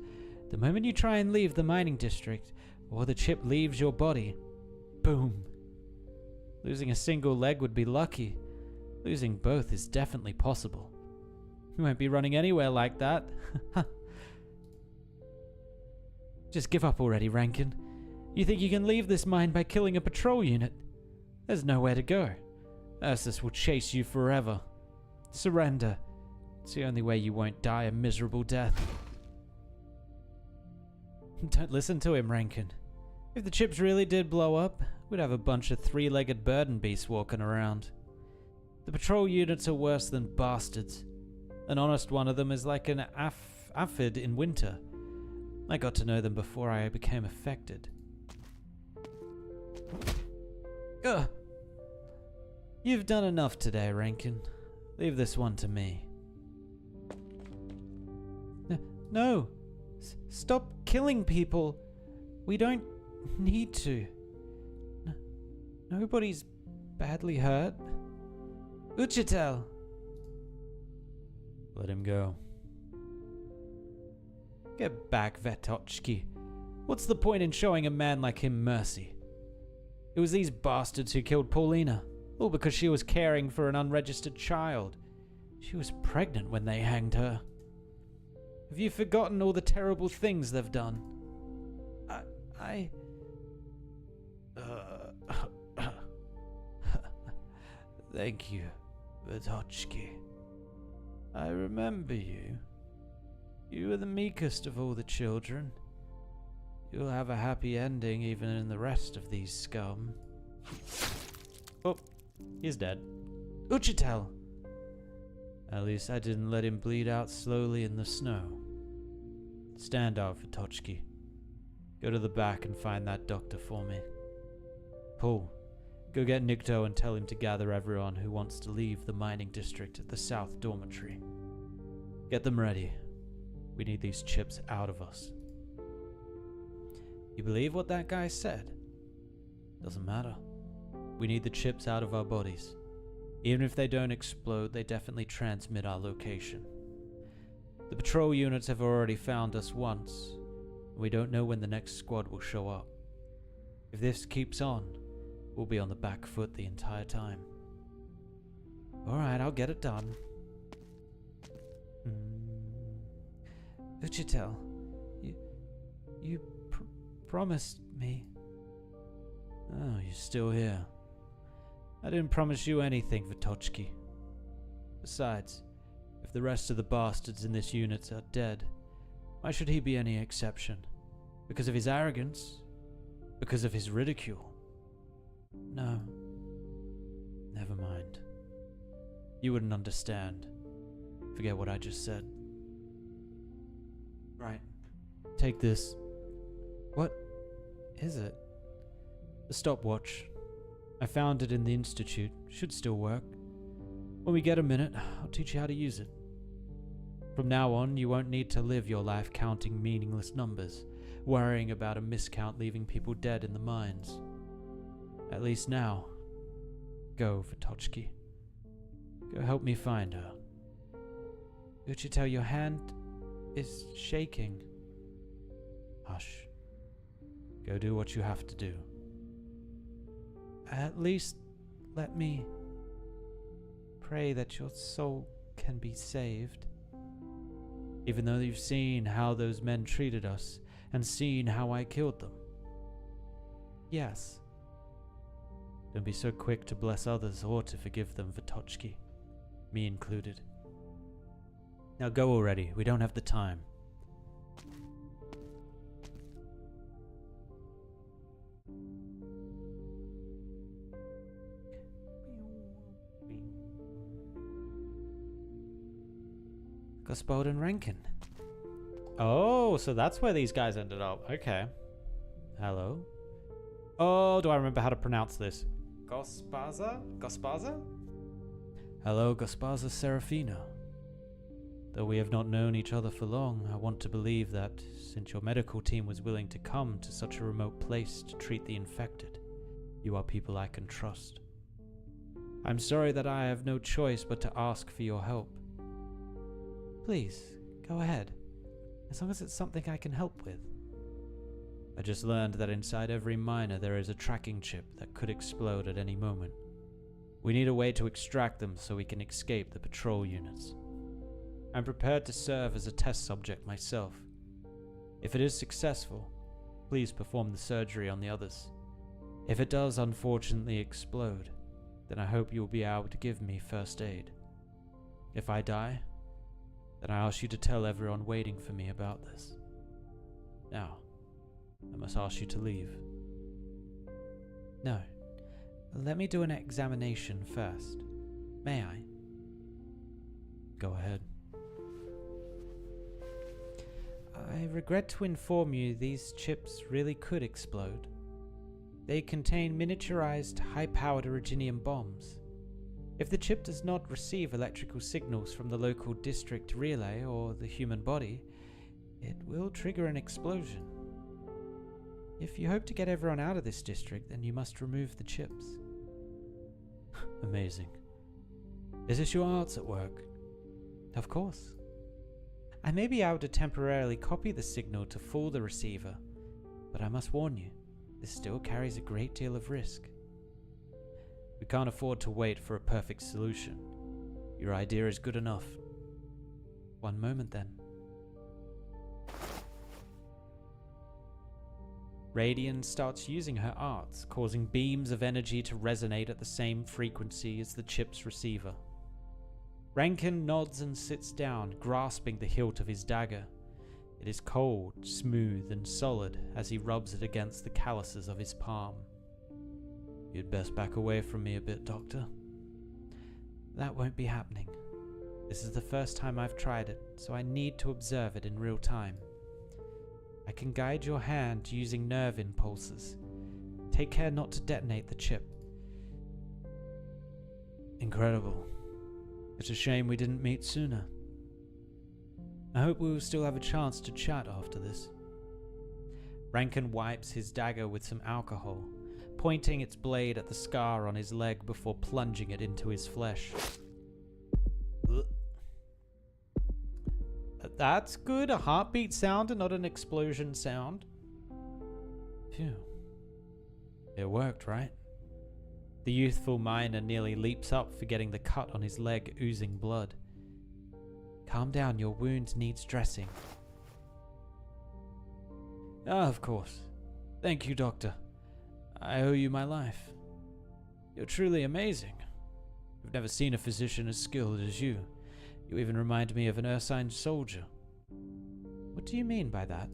The moment you try and leave the mining district, or the chip leaves your body, boom. Losing a single leg would be lucky. Losing both is definitely possible. You won't be running anywhere like that. Just give up already, Rankin. You think you can leave this mine by killing a patrol unit? There's nowhere to go. Ursus will chase you forever. Surrender. It's the only way you won't die a miserable death. Don't listen to him, Rankin. If the chips really did blow up, we'd have a bunch of three-legged burden beasts walking around. The patrol units are worse than bastards. An honest one of them is like an aphid in winter. I got to know them before I became affected. Ugh. You've done enough today, Rankin. Leave this one to me. No. Stop killing people. We don't need to. Nobody's badly hurt. Uchitel! Let him go. Get back, Vetochki. What's the point in showing a man like him mercy? It was these bastards who killed Paulina, all because she was caring for an unregistered child. She was pregnant when they hanged her. Have you forgotten all the terrible things they've done? Thank you, Vetochki. I remember you. You were the meekest of all the children. You'll have a happy ending even in the rest of these scum. Oh, he's dead. Uchitel! At least I didn't let him bleed out slowly in the snow. Stand out, Vetochki. Go to the back and find that doctor for me. Paul, go get Nikto and tell him to gather everyone who wants to leave the mining district at the south dormitory. Get them ready. We need these chips out of us. You believe what that guy said? Doesn't matter. We need the chips out of our bodies. Even if they don't explode, they definitely transmit our location. The patrol units have already found us once. We don't know when the next squad will show up. If this keeps on, we'll be on the back foot the entire time. Alright, I'll get it done. Uchitel, you promised me. Oh, you're still here. I didn't promise you anything, Vetochki. Besides, if the rest of the bastards in this unit are dead, why should he be any exception? Because of his arrogance? Because of his ridicule? No. Never mind. You wouldn't understand. Forget what I just said. Right. Take this. What is it? A stopwatch. I found it in the institute. Should still work. When we get a minute, I'll teach you how to use it. From now on, you won't need to live your life counting meaningless numbers, worrying about a miscount leaving people dead in the mines. At least now. Go, Vetochki. Go help me find her. Uchitel, your hand is shaking. Hush. Go do what you have to do. At least let me pray that your soul can be saved. Even though you've seen how those men treated us, and seen how I killed them. Yes. Don't be so quick to bless others or to forgive them, Vitochki, me included. Now go already, we don't have the time. Gospodin and Rankin. Oh, so that's where these guys ended up. Okay. Hello. Oh, do I remember how to pronounce this? Gospaza? Gospaza? Hello, Gospaza Serafina. Though we have not known each other for long, I want to believe that, since your medical team was willing to come to such a remote place to treat the infected, you are people I can trust. I'm sorry that I have no choice but to ask for your help. Please, go ahead, as long as it's something I can help with. I just learned that inside every miner there is a tracking chip that could explode at any moment. We need a way to extract them so we can escape the patrol units. I'm prepared to serve as a test subject myself. If it is successful, please perform the surgery on the others. If it does unfortunately explode, then I hope you will be able to give me first aid. If I die, then I ask you to tell everyone waiting for me about this. Now, I must ask you to leave. No. Let me do an examination first. May I? Go ahead. I regret to inform you these chips really could explode. They contain miniaturized, high-powered originium bombs. If the chip does not receive electrical signals from the local district relay or the human body, it will trigger an explosion. If you hope to get everyone out of this district, then you must remove the chips. Amazing. Is this your arts at work? Of course. I may be able to temporarily copy the signal to fool the receiver, but I must warn you, this still carries a great deal of risk. We can't afford to wait for a perfect solution. Your idea is good enough. One moment then. Radian starts using her arts, causing beams of energy to resonate at the same frequency as the chip's receiver. Rankin nods and sits down, grasping the hilt of his dagger. It is cold, smooth, and solid as he rubs it against the calluses of his palm. You'd best back away from me a bit, Doctor. That won't be happening. This is the first time I've tried it, so I need to observe it in real time. I can guide your hand using nerve impulses. Take care not to detonate the chip. Incredible. It's a shame we didn't meet sooner. I hope we will still have a chance to chat after this. Rankin wipes his dagger with some alcohol, pointing its blade at the scar on his leg before plunging it into his flesh. That's good. A heartbeat sound and not an explosion sound. Phew. It worked, right? The youthful miner nearly leaps up, forgetting the cut on his leg oozing blood. Calm down, your wound needs dressing. Ah, of course. Thank you, Doctor. I owe you my life. You're truly amazing. I've never seen a physician as skilled as you. You even remind me of an Ursine soldier. What do you mean by that?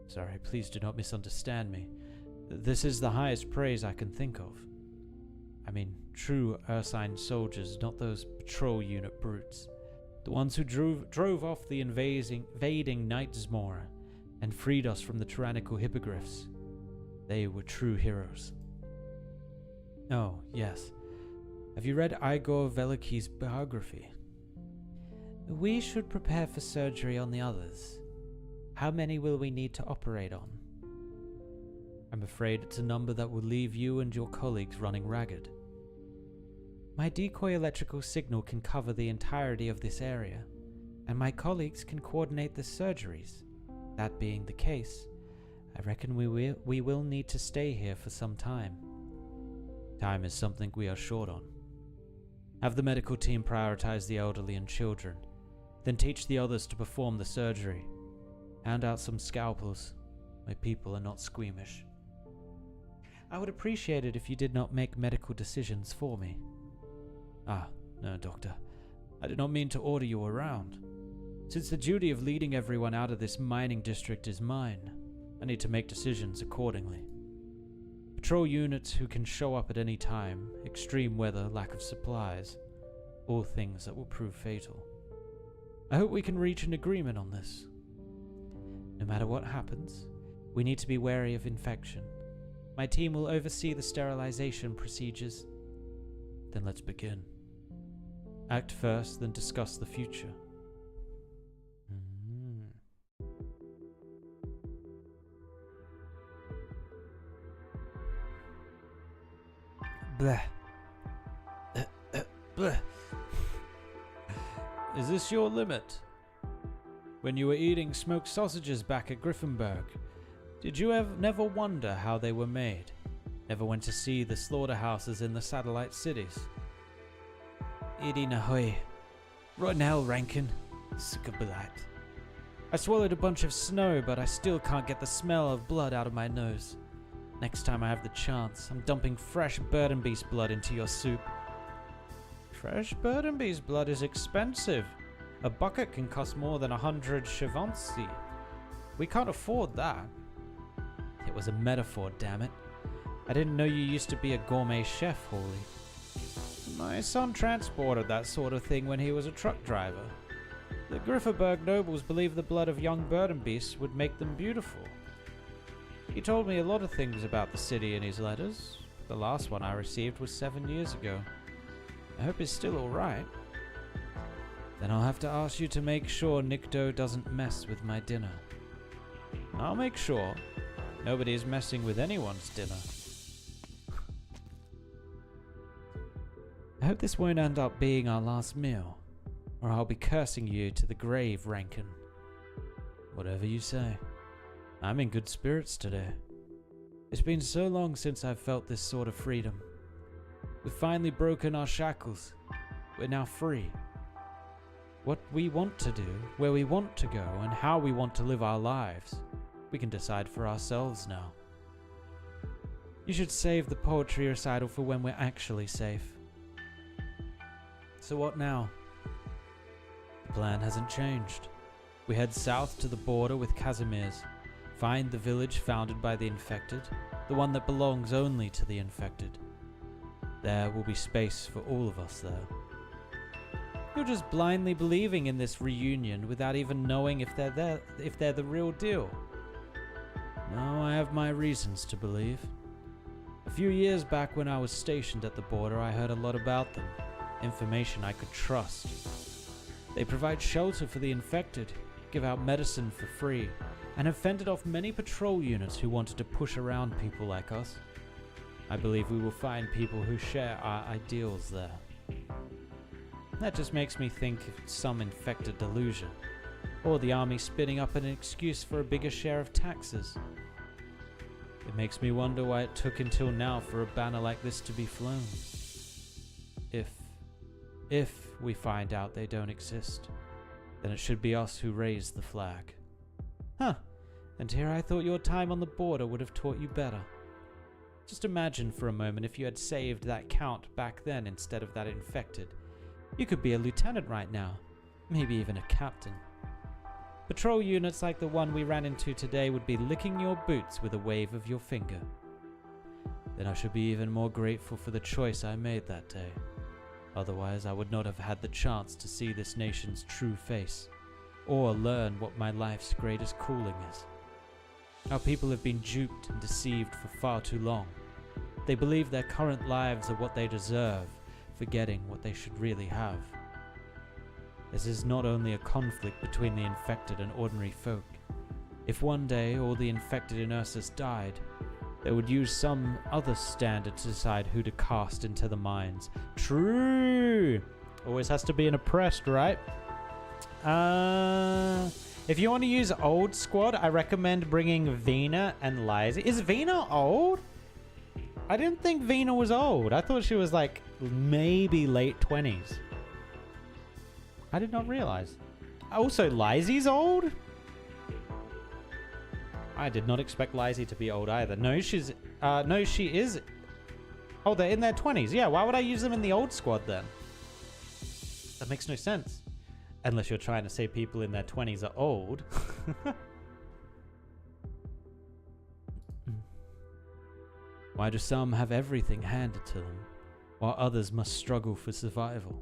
Sorry, please do not misunderstand me. This is the highest praise I can think of. I mean, true Ursine soldiers, not those patrol unit brutes. The ones who drove off the invading Nightsmora and freed us from the tyrannical hippogriffs. They were true heroes. Oh, yes. Have you read Igor Veliky's biography? We should prepare for surgery on the others. How many will we need to operate on? I'm afraid it's a number that will leave you and your colleagues running ragged. My decoy electrical signal can cover the entirety of this area, and my colleagues can coordinate the surgeries. That being the case, I reckon we will need to stay here for some time. Time is something we are short on. Have the medical team prioritize the elderly and children, then teach the others to perform the surgery. Hand out some scalpels. My people are not squeamish. I would appreciate it if you did not make medical decisions for me. Ah, no, Doctor. I did not mean to order you around. Since the duty of leading everyone out of this mining district is mine, I need to make decisions accordingly. Patrol units who can show up at any time, extreme weather, lack of supplies, all things that will prove fatal. I hope we can reach an agreement on this. No matter what happens, we need to be wary of infection. My team will oversee the sterilization procedures. Then let's begin. Act first, then discuss the future. Bleh. Bleh. Is this your limit? When you were eating smoked sausages back at Griffinburg, did you never wonder how they were made? Never went to see the slaughterhouses in the satellite cities? Idi nahoy. Rotten hell, Rankin. Sukabalat. I swallowed a bunch of snow, but I still can't get the smell of blood out of my nose. Next time I have the chance, I'm dumping fresh bird beast blood into your soup. Fresh bird beast blood is expensive. A bucket can cost more than 100 Shivansi. We can't afford that. It was a metaphor, damn it. I didn't know you used to be a gourmet chef, Hawley. My son transported that sort of thing when he was a truck driver. The Griffinburg nobles believed the blood of young bird beasts would make them beautiful. He told me a lot of things about the city in his letters. The last one I received was 7 years ago. I hope he's still alright. Then I'll have to ask you to make sure Nikto doesn't mess with my dinner. I'll make sure. Nobody is messing with anyone's dinner. I hope this won't end up being our last meal, or I'll be cursing you to the grave, Rankin. Whatever you say. I'm in good spirits today. It's been so long since I've felt this sort of freedom. We've finally broken our shackles. We're now free. What we want to do, where we want to go, and how we want to live our lives, we can decide for ourselves now. You should save the poetry recital for when we're actually safe. So what now? The plan hasn't changed. We head south to the border with Casimir's, find the village founded by the infected, the one that belongs only to the infected. There will be space for all of us there. You're just blindly believing in this reunion without even knowing if they're the real deal. No, I have my reasons to believe. A few years back when I was stationed at the border, I heard a lot about them. Information I could trust. They provide shelter for the infected, give out medicine for free, and have fended off many patrol units who wanted to push around people like us. I believe we will find people who share our ideals there. That just makes me think of some infected delusion, or the army spinning up an excuse for a bigger share of taxes. It makes me wonder why it took until now for a banner like this to be flown. If we find out they don't exist, then it should be us who raise the flag. Huh, and here I thought your time on the border would have taught you better. Just imagine for a moment if you had saved that count back then instead of that infected. You could be a lieutenant right now, maybe even a captain. Patrol units like the one we ran into today would be licking your boots with a wave of your finger. Then I should be even more grateful for the choice I made that day. Otherwise, I would not have had the chance to see this nation's true face, or learn what my life's greatest calling is. Our people have been duped and deceived for far too long. They believe their current lives are what they deserve, forgetting what they should really have. This is not only a conflict between the infected and ordinary folk. If one day all the infected in Ursus died, they would use some other standard to decide who to cast into the mines. True! Always has to be an oppressed, right? If you want to use old squad, I recommend bringing Vina and Liza. Is Vina old? I didn't think Vina was old. I thought she was like maybe late 20s. I did not realize. Also, Lizy's old? I did not expect Lizzie to be old either. No, she's... no, she is... Oh, they're in their 20s. Yeah, why would I use them in the old squad then? That makes no sense. Unless you're trying to say people in their 20s are old. Why do some have everything handed to them, while others must struggle for survival?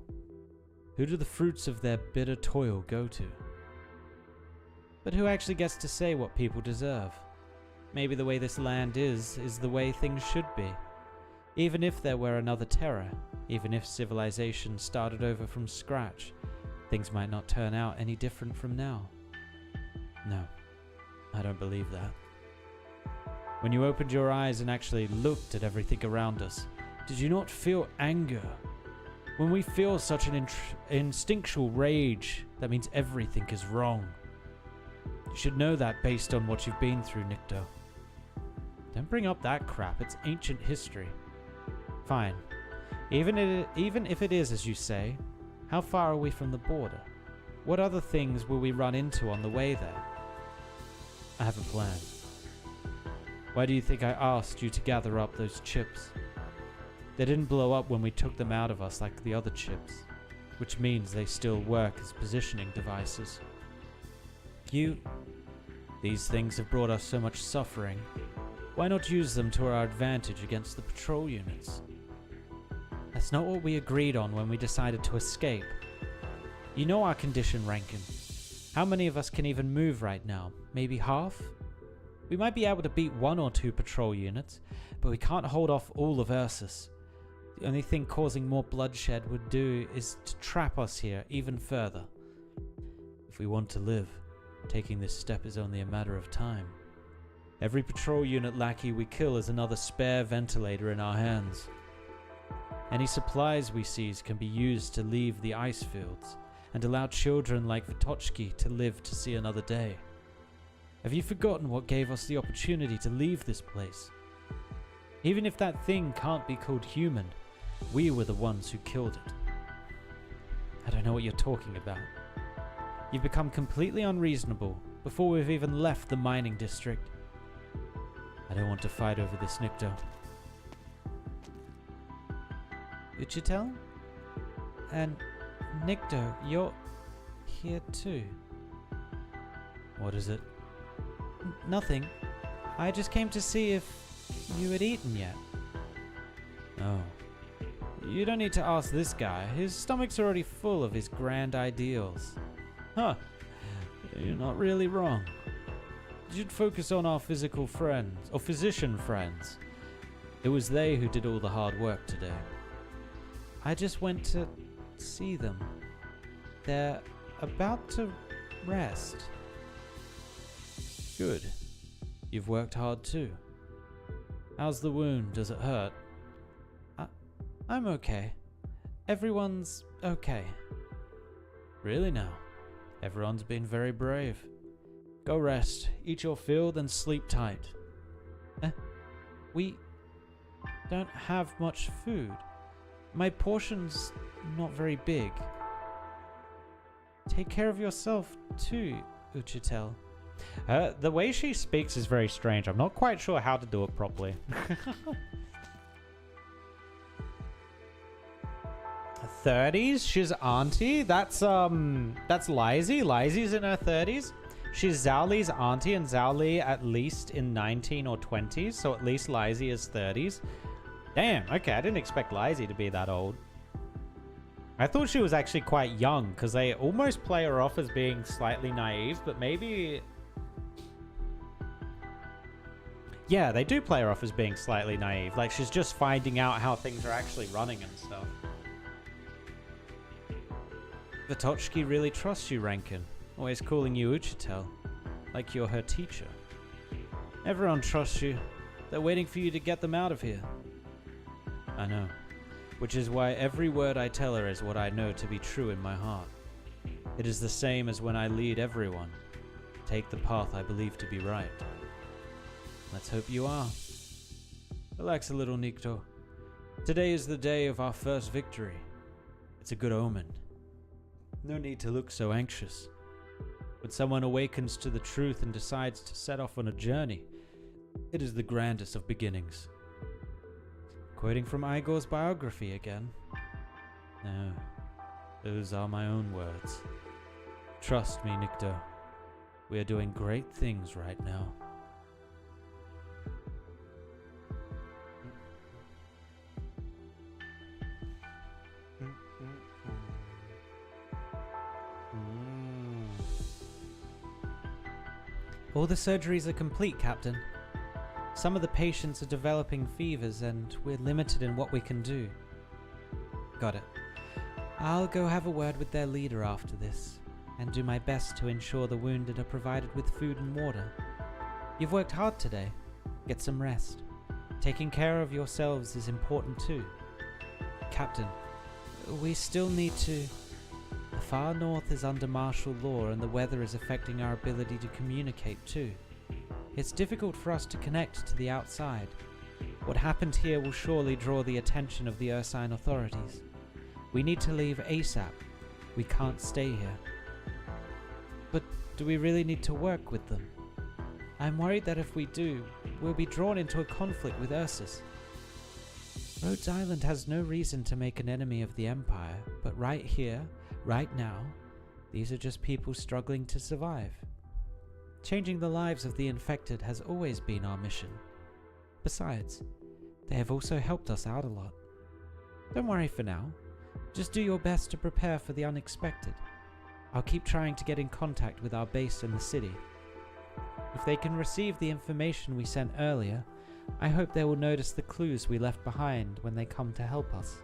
Who do the fruits of their bitter toil go to? But who actually gets to say what people deserve? Maybe the way this land is the way things should be. Even if there were another Terra, even if civilization started over from scratch, things might not turn out any different from now. No, I don't believe that. When you opened your eyes and actually looked at everything around us, did you not feel anger? When we feel such an instinctual rage, that means everything is wrong. You should know that based on what you've been through, Nikto. Don't bring up that crap, it's ancient history. Fine. Even if it is as you say, how far are we from the border? What other things will we run into on the way there? I have a plan. Why do you think I asked you to gather up those chips? They didn't blow up when we took them out of us like the other chips, which means they still work as positioning devices. These things have brought us so much suffering. Why not use them to our advantage against the patrol units? That's not what we agreed on when we decided to escape. You know our condition, Rankin. How many of us can even move right now? Maybe half? We might be able to beat 1 or 2 patrol units, but we can't hold off all of Ursus. The only thing causing more bloodshed would do is to trap us here even further. If we want to live, taking this step is only a matter of time. Every patrol unit lackey we kill is another spare ventilator in our hands. Any supplies we seize can be used to leave the ice fields and allow children like Vitochki to live to see another day. Have you forgotten what gave us the opportunity to leave this place? Even if that thing can't be called human, we were the ones who killed it. I don't know what you're talking about. You've become completely unreasonable before we've even left the mining district. I don't want to fight over this, Nikto. Uchitel? And Nikto, you're here too. What is it? Nothing. I just came to see if you had eaten yet. Oh. You don't need to ask this guy. His stomach's already full of his grand ideals. Huh. You're not really wrong. You should focus on our physical friends, or physician friends. It was they who did all the hard work today. I just went to see them. They're about to rest. Good. You've worked hard too. How's the wound? Does it hurt? I'm okay. Everyone's okay. Really now? Everyone's been very brave. Go rest, eat your fill, then sleep tight. We don't have much food. My portion's not very big. Take care of yourself too, Uchitel. The way she speaks is very strange. I'm not quite sure how to do it properly. 30s? She's auntie? That's Lizzie. Lizzie's in her 30s. She's Zhao auntie, and Zhao at least in 19 or 20s, so at least Lizzie is 30s. Damn, okay, I didn't expect Lizzie to be that old. I thought she was actually quite young, because they almost play her off as being slightly naive, but maybe... Yeah, they do play her off as being slightly naive, like she's just finding out how things are actually running and stuff. Vitochki really trusts you, Rankin. Always calling you Uchitel, like you're her teacher. Everyone trusts you. They're waiting for you to get them out of here. I know. Which is why every word I tell her is what I know to be true in my heart. It is the same as when I lead everyone. Take the path I believe to be right. Let's hope you are. Relax a little, Nikto. Today is the day of our first victory. It's a good omen. No need to look so anxious. When someone awakens to the truth and decides to set off on a journey, it is the grandest of beginnings. Quoting from Igor's biography again. No, those are my own words. Trust me, Nikto. We are doing great things right now. All the surgeries are complete, Captain. Some of the patients are developing fevers and we're limited in what we can do. Got it. I'll go have a word with their leader after this and do my best to ensure the wounded are provided with food and water. You've worked hard today. Get some rest. Taking care of yourselves is important too. Captain, we still need to... The far north is under martial law and the weather is affecting our ability to communicate too. It's difficult for us to connect to the outside. What happened here will surely draw the attention of the Ursine authorities. We need to leave ASAP. We can't stay here. But do we really need to work with them? I'm worried that if we do, we'll be drawn into a conflict with Ursus. Rhodes Island has no reason to make an enemy of the Empire, but right here, right now, these are just people struggling to survive. Changing the lives of the infected has always been our mission. Besides, they have also helped us out a lot. Don't worry for now. Just do your best to prepare for the unexpected. I'll keep trying to get in contact with our base in the city. If they can receive the information we sent earlier, I hope they will notice the clues we left behind when they come to help us.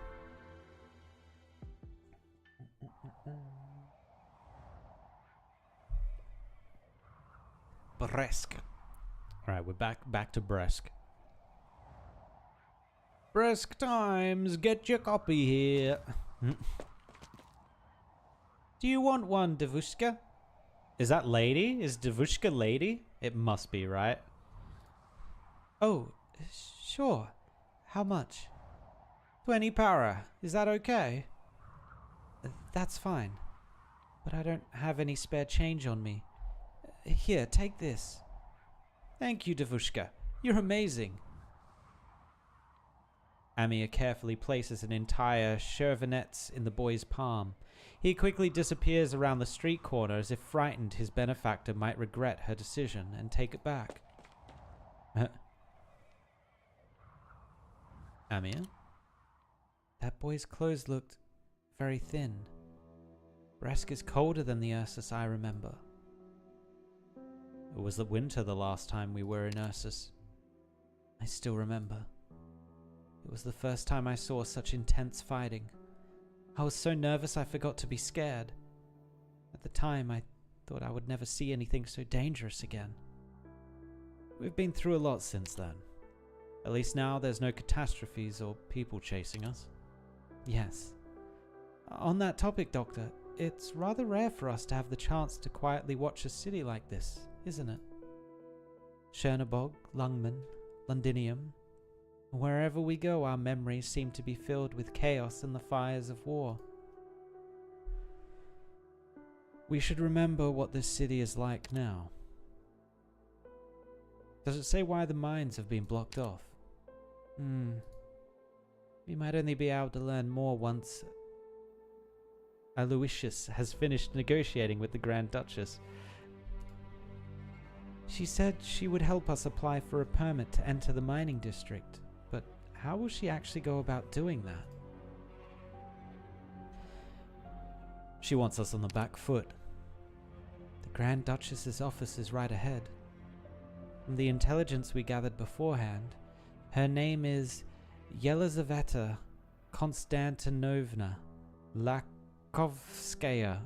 Bresk. Alright, we're back to Bresk. Bresk times, get your copy here. Do you want one, Devushka? Is that lady? Is Devushka lady? It must be, right? Oh, sure. How much? 20 para. Is that okay? That's fine. But I don't have any spare change on me. Here, take this. Thank you, Devushka. You're amazing. Amir carefully places an entire chervanets in the boy's palm. He quickly disappears around the street corner as if frightened his benefactor might regret her decision and take it back. Amir? That boy's clothes looked very thin. Bresk is colder than the Ursus I remember. It was the winter the last time we were in Ursus. I still remember. It was the first time I saw such intense fighting. I was so nervous I forgot to be scared. At the time, I thought I would never see anything so dangerous again. We've been through a lot since then. At least now there's no catastrophes or people chasing us. Yes. On that topic, Doctor, it's rather rare for us to have the chance to quietly watch a city like this, isn't it? Chernobog, Lungman, Londinium. Wherever we go, our memories seem to be filled with chaos and the fires of war. We should remember what this city is like now. Does it say why the mines have been blocked off? We might only be able to learn more once Aloysius has finished negotiating with the Grand Duchess. She said she would help us apply for a permit to enter the mining district, but how will she actually go about doing that? She wants us on the back foot. The Grand Duchess's office is right ahead. From the intelligence we gathered beforehand, her name is Yelizaveta Konstantinovna Lakovskaya.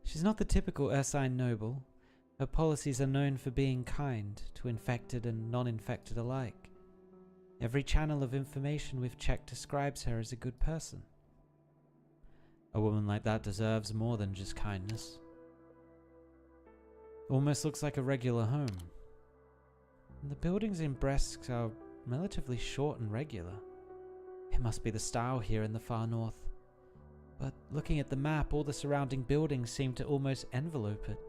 She's not the typical Ursine noble. Her policies are known for being kind to infected and non-infected alike. Every channel of information we've checked describes her as a good person. A woman like that deserves more than just kindness. Almost looks like a regular home. And the buildings in Bresk are relatively short and regular. It must be the style here in the far north. But looking at the map, all the surrounding buildings seem to almost envelope it.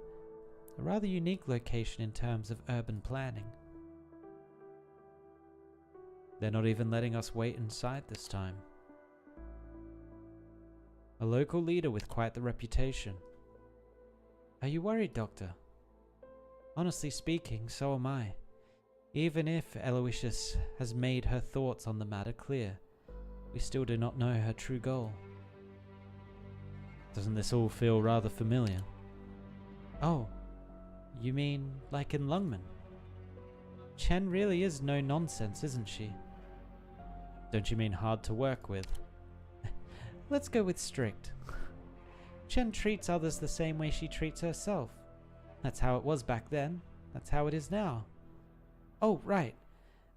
A rather unique location in terms of urban planning. They're not even letting us wait inside this time. A local leader with quite the reputation. Are you worried, Doctor? Honestly speaking, so am I. Even if Aloysius has made her thoughts on the matter clear, we still do not know her true goal. Doesn't this all feel rather familiar? Oh, you mean like in Lungman? Chen really is no nonsense, isn't she? Don't you mean hard to work with? Let's go with strict. Chen treats others the same way she treats herself. That's how it was back then. That's how it is now. Oh, right.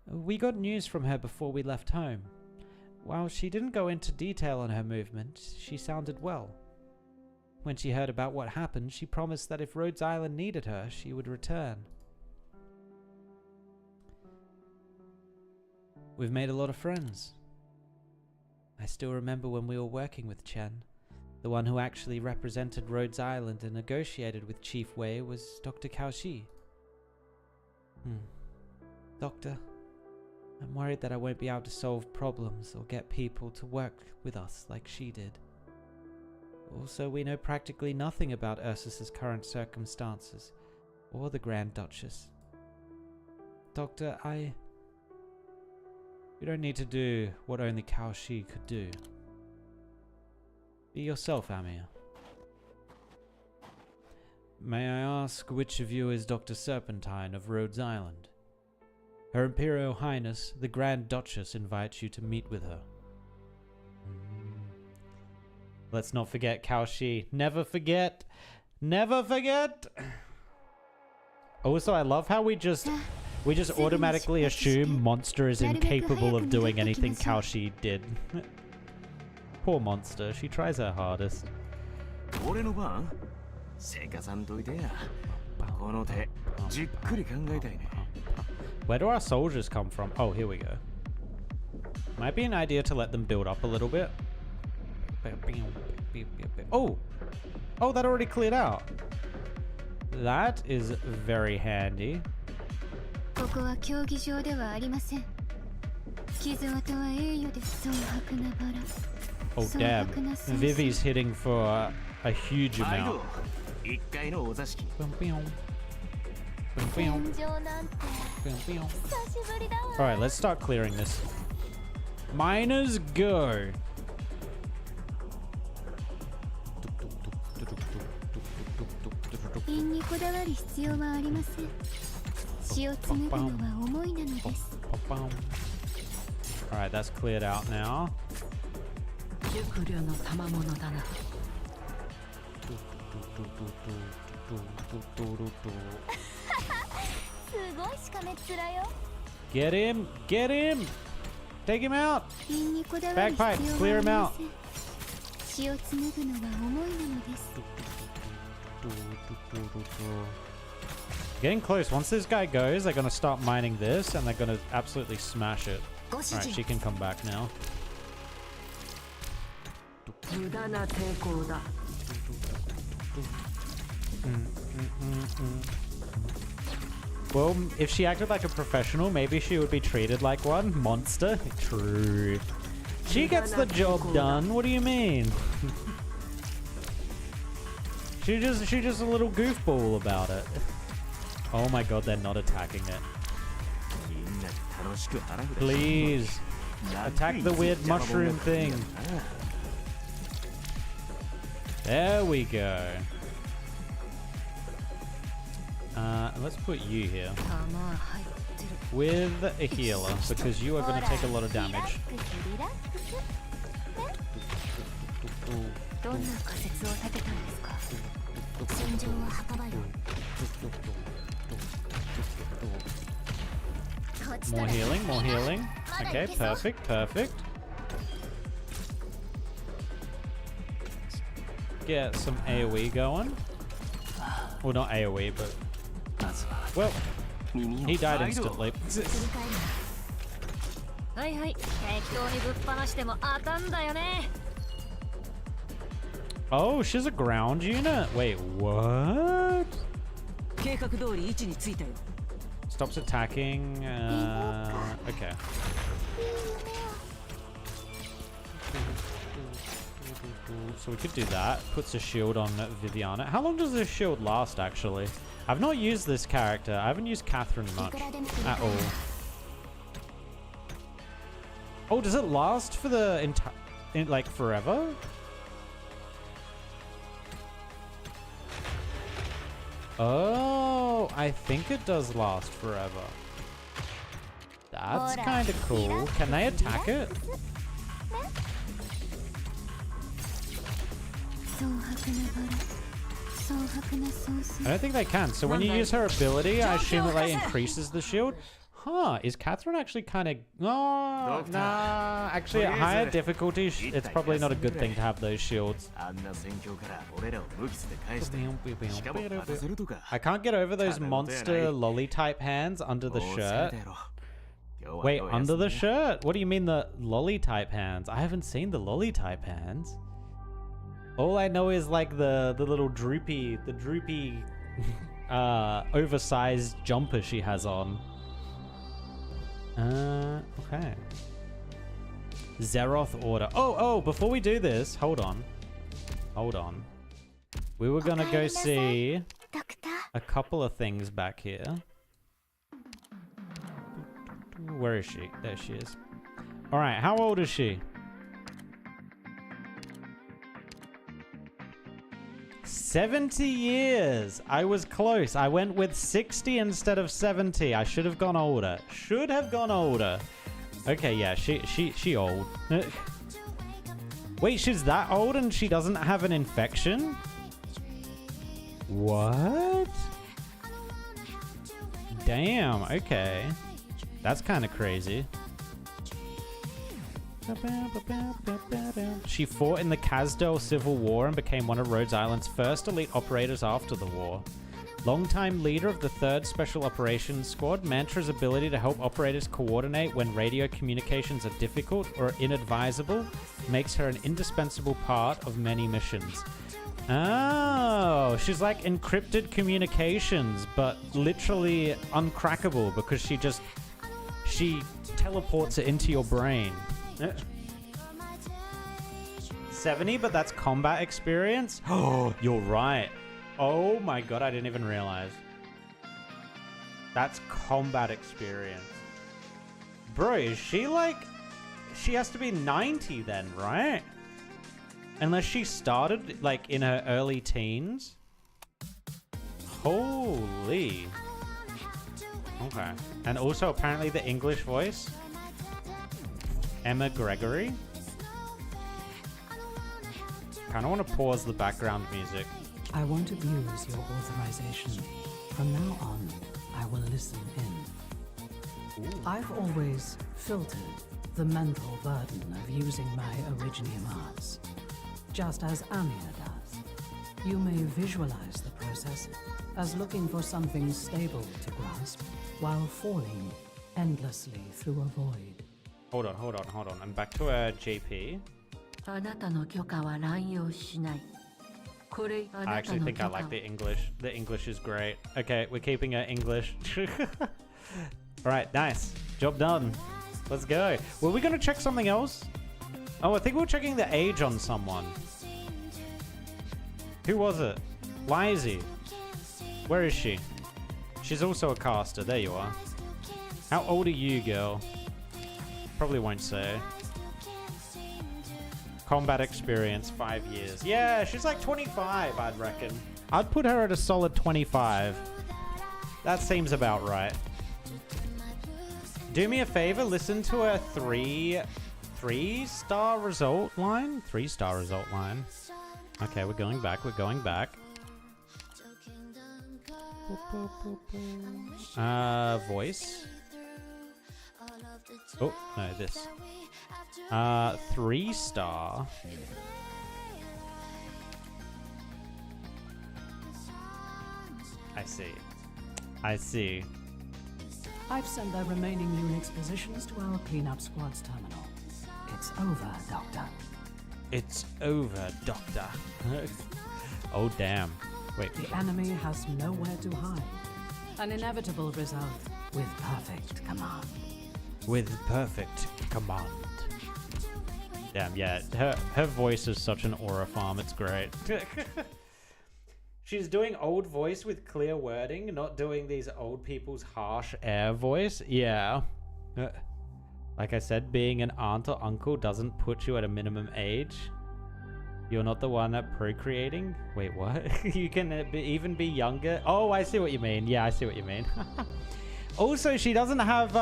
We got news from her before we left home. While she didn't go into detail on her movement, she sounded well. When she heard about what happened, she promised that if Rhodes Island needed her, she would return. We've made a lot of friends. I still remember when we were working with Chen. The one who actually represented Rhodes Island and negotiated with Chief Wei was Dr. Kaoshi. Doctor, I'm worried that I won't be able to solve problems or get people to work with us like she did. Also, we know practically nothing about Ursus's current circumstances, or the Grand Duchess. Doctor, you don't need to do what only Kaoshi could do. Be yourself, Amir. May I ask which of you is Dr. Serpentine of Rhodes Island? Her Imperial Highness, the Grand Duchess, invites you to meet with her. Let's not forget Kaoshi. Never forget. Never forget. Also, I love how we just automatically assume Monster is incapable of doing anything Kaoshi did. Poor Monster. She tries her hardest. Where do our soldiers come from? Oh, here we go. Might be an idea to let them build up a little bit. Oh! Oh, that already cleared out. That is very handy. Oh damn. Vivi's hitting for a huge amount. Alright, let's start clearing this. Miners, go! Alright, that's cleared out now. Get him! Get him! Take him out! Bagpipe, clear him out! Getting close. Once this guy goes, they're going to start mining this and they're going to absolutely smash it. Alright, she can come back now. Well, if she acted like a professional, maybe she would be treated like one. Monster? True. She gets the job done. What do you mean? She's just a little goofball about it. Oh my god, they're not attacking it. Please. Attack the weird mushroom thing. There we go. Let's put you here. With a healer, because you are going to take a lot of damage. More healing, more healing. Okay, perfect, perfect. Get some AoE going. Well, not AoE, but... Well, he died instantly. Oh, she's a ground unit. Wait, what? 計画通り位置についたよ Stops attacking. Okay. So we could do that. Puts a shield on Viviana. How long does this shield last, actually? I've not used this character. I haven't used Catherine much at all. Oh, does it last for the entire... like, forever? Oh, I think it does last forever. That's kind of cool. Can they attack it? I don't think they can. So when you use her ability, I assume it like increases the shield. Huh, is Catherine actually kind of... Oh, nah. Actually, at higher difficulties, it's probably not a good thing to have those shields. I can't get over those monster lolly-type hands under the shirt. Wait, under the shirt? What do you mean the lolly-type hands? I haven't seen the lolly-type hands. All I know is like the little droopy, oversized jumper she has on. Okay. Zeroth order. Oh, before we do this, hold on. We were gonna go see a couple of things back here. Where is she? There she is. Alright, how old is she? 70 years. I was close. I went with 60 instead of 70. I should have gone older. Okay, yeah, she old. Wait, she's that old and she doesn't have an infection? What? Damn, okay. That's kind of crazy. She fought in the Kasdale Civil War and became one of Rhode Island's first elite operators after the war. Longtime leader of the 3rd Special Operations Squad, Mantra's ability to help operators coordinate when radio communications are difficult or inadvisable makes her an indispensable part of many missions. Oh, she's like encrypted communications, but literally uncrackable because she teleports it into your brain. 70, but that's combat experience? Oh, you're right. Oh my god, I didn't even realize. That's combat experience. Bro, is she like... She has to be 90 then, right? Unless she started like in her early teens. Holy. Okay. And also apparently the English voice. Emma Gregory. Kind of want to pause the background music. I won't abuse your authorization. From now on, I will listen in. Ooh. I've always filtered the mental burden of using my originium arts, just as Amir does. You may visualize the process as looking for something stable to grasp while falling endlessly through a void. Hold on. I'm back to JP. あなたの許可は乱用しない I actually think I like the English. The English is great. Okay, we're keeping it English. Alright, nice. Job done. Let's go. Were we going to check something else? Oh, I think we're checking the age on someone. Who was it? Lizzie. Where is she? She's also a caster. There you are. How old are you, girl? Probably won't say. Combat experience, 5 years. Yeah, she's like 25, I'd reckon. I'd put her at a solid 25. That seems about right. Do me a favor, listen to her three-star result line? 3-star result line. Okay, we're going back. Voice. Oh, no, this. 3-star. I see. I've sent the remaining Unix positions to our cleanup squad's terminal. It's over, Doctor. It's over, Doctor. Oh, damn. Wait. The enemy has nowhere to hide. An inevitable result with perfect command. With perfect command. Damn, yeah. Her voice is such an aura farm. It's great. She's doing old voice with clear wording, not doing these old people's harsh air voice. Yeah. Like I said, being an aunt or uncle doesn't put you at a minimum age. You're not the one at procreating? Wait, what? You can even be younger? Oh, I see what you mean. Yeah, I see what you mean. Also, she doesn't have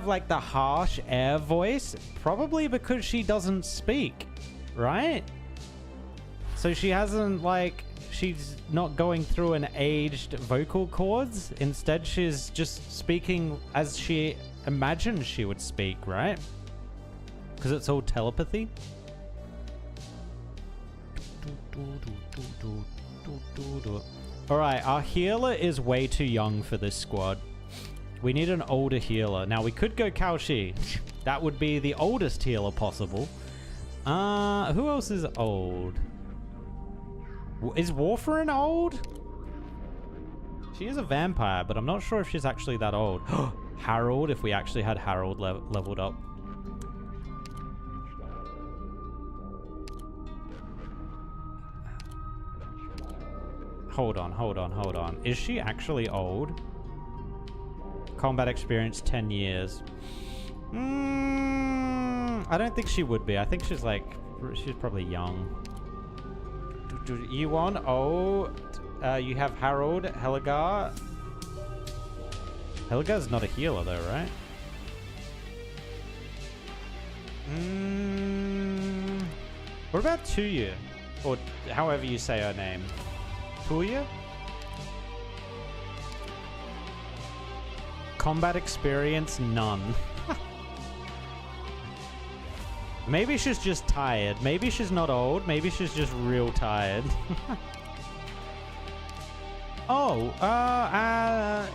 like the harsh air voice, probably because she doesn't speak, right? So she hasn't like, she's not going through an aged vocal cords. Instead, she's just speaking as she imagines she would speak, right? Because it's all telepathy. Alright, our healer is way too young for this squad. We need an older healer. Now, we could go Cao Shi. That would be the oldest healer possible. Who else is old? Is Warfarin old? She is a vampire, but I'm not sure if she's actually that old. Harold, if we actually had Harold leveled up. Hold on. Is she actually old? Combat experience 10 years. I don't think she would be. I think she's probably young. You want? Oh, you have Harold, Helgar. Helgar's not a healer though, right? What about Tuya? Or however you say her name. Tuya? Combat experience, none. Maybe she's just tired. Maybe she's not old. Maybe she's just real tired. Oh,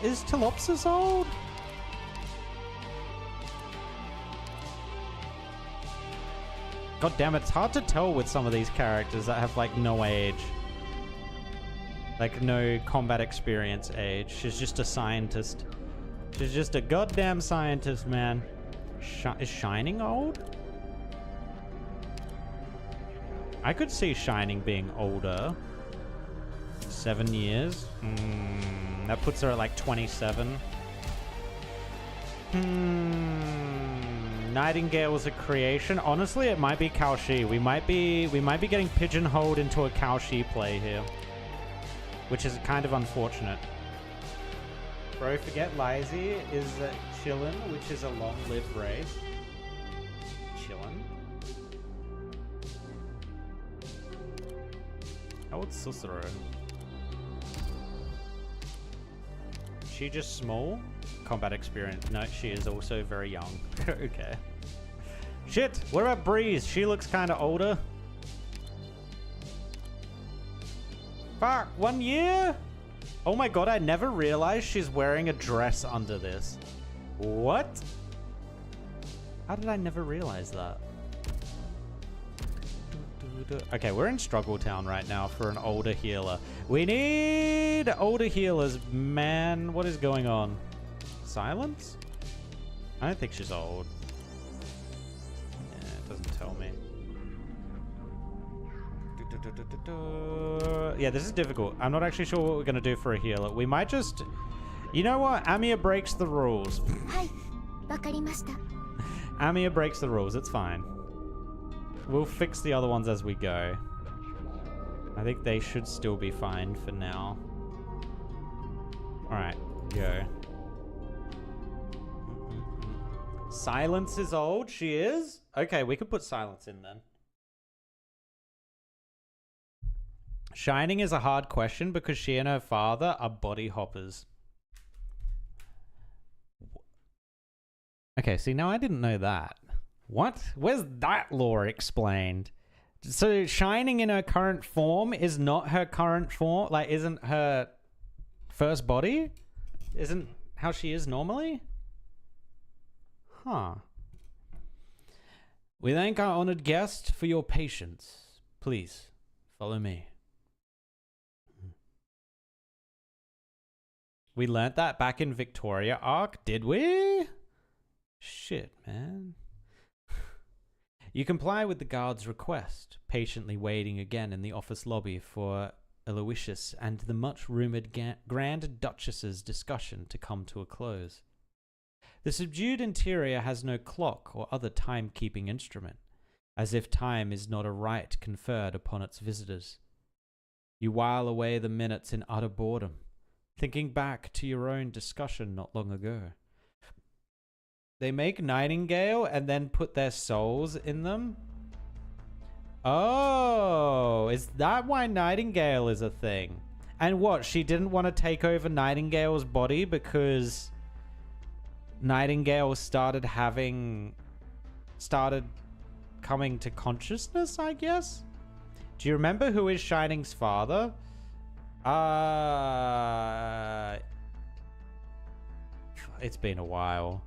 is Telopsis old? God damn it, it's hard to tell with some of these characters that have like no age. Like no combat experience age. She's just a scientist. She's just a goddamn scientist, man. Is Shining old? I could see Shining being older. 7 years. That puts her at like 27. Nightingale's a creation. Honestly, it might be Cao Shi. We might be getting pigeonholed into a Cao Shi play here, which is kind of unfortunate. Bro, forget Lizzie is chillin', which is a long-lived race. Chillin'. How old's Cicero? She just small? Combat experience. No, she is also very young. Okay. Shit! What about Breeze? She looks kind of older. Fuck! 1 year? Oh my god, I never realized she's wearing a dress under this. What? How did I never realize that? Okay, we're in Struggle Town right now for an older healer. We need older healers, man. What is going on? Silence? I don't think she's old. Yeah, it doesn't tell me. Yeah, this is difficult. I'm not actually sure what we're going to do for a healer. We might just... You know what? Amia breaks the rules. Amia breaks the rules. It's fine. We'll fix the other ones as we go. I think they should still be fine for now. Alright, go. Silence is old. She is? Okay, we could put Silence in then. Shining is a hard question because she and her father are body hoppers. Okay, see, now I didn't know that. What? Where's that lore explained? So Shining in her current form is not her current form? Like, isn't her first body? Isn't how she is normally? Huh. We thank our honored guest for your patience. Please, follow me. We learnt that back in Victoria arc, did we? Shit, man. You comply with the guard's request, patiently waiting again in the office lobby for Aloysius and the much-rumoured Grand Duchess's discussion to come to a close. The subdued interior has no clock or other time-keeping instrument, as if time is not a right conferred upon its visitors. You while away the minutes in utter boredom, thinking back to your own discussion not long ago. They make Nightingale and then put their souls in them? Oh, is that why Nightingale is a thing? And what, she didn't want to take over Nightingale's body because Nightingale started coming to consciousness, I guess? Do you remember who is Shining's father? It's been a while.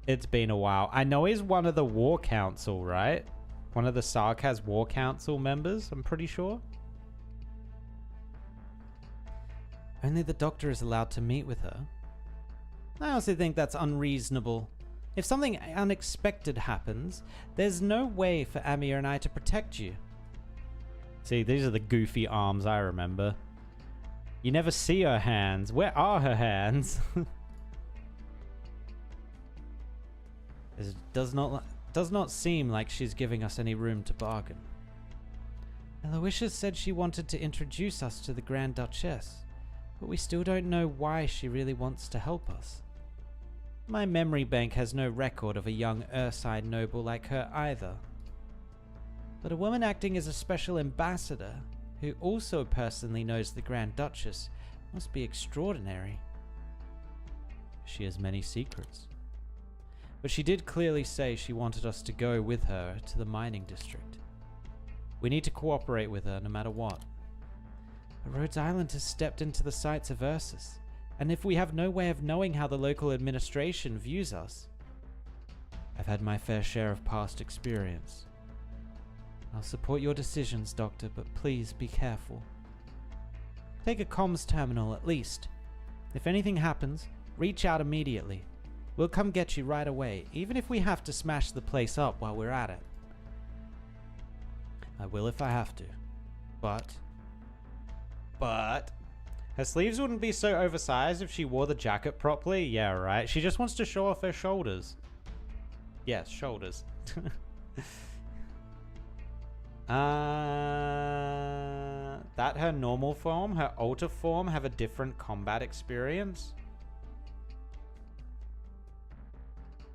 It's been a while. I know he's one of the War Council, right? One of the Sarkaz War Council members, I'm pretty sure. Only the doctor is allowed to meet with her. I also think that's unreasonable. If something unexpected happens, there's no way for Amir and I to protect you. See, these are the goofy arms I remember. You never see her hands. Where are her hands? It does not seem like she's giving us any room to bargain. Aloysius said she wanted to introduce us to the Grand Duchess, but we still don't know why she really wants to help us. My memory bank has no record of a young Ursine noble like her either. But a woman acting as a special ambassador, who also personally knows the Grand Duchess, must be extraordinary. She has many secrets. But she did clearly say she wanted us to go with her to the mining district. We need to cooperate with her no matter what. Rhodes Island has stepped into the sights of Ursus, and if we have no way of knowing how the local administration views us... I've had my fair share of past experience. I'll support your decisions, Doctor, but please be careful. Take a comms terminal at least. If anything happens, reach out immediately. We'll come get you right away, even if we have to smash the place up while we're at it. I will if I have to. But... her sleeves wouldn't be so oversized if she wore the jacket properly. Yeah, right. She just wants to show off her shoulders. Yes, shoulders. That her normal form, her alter form have a different combat experience?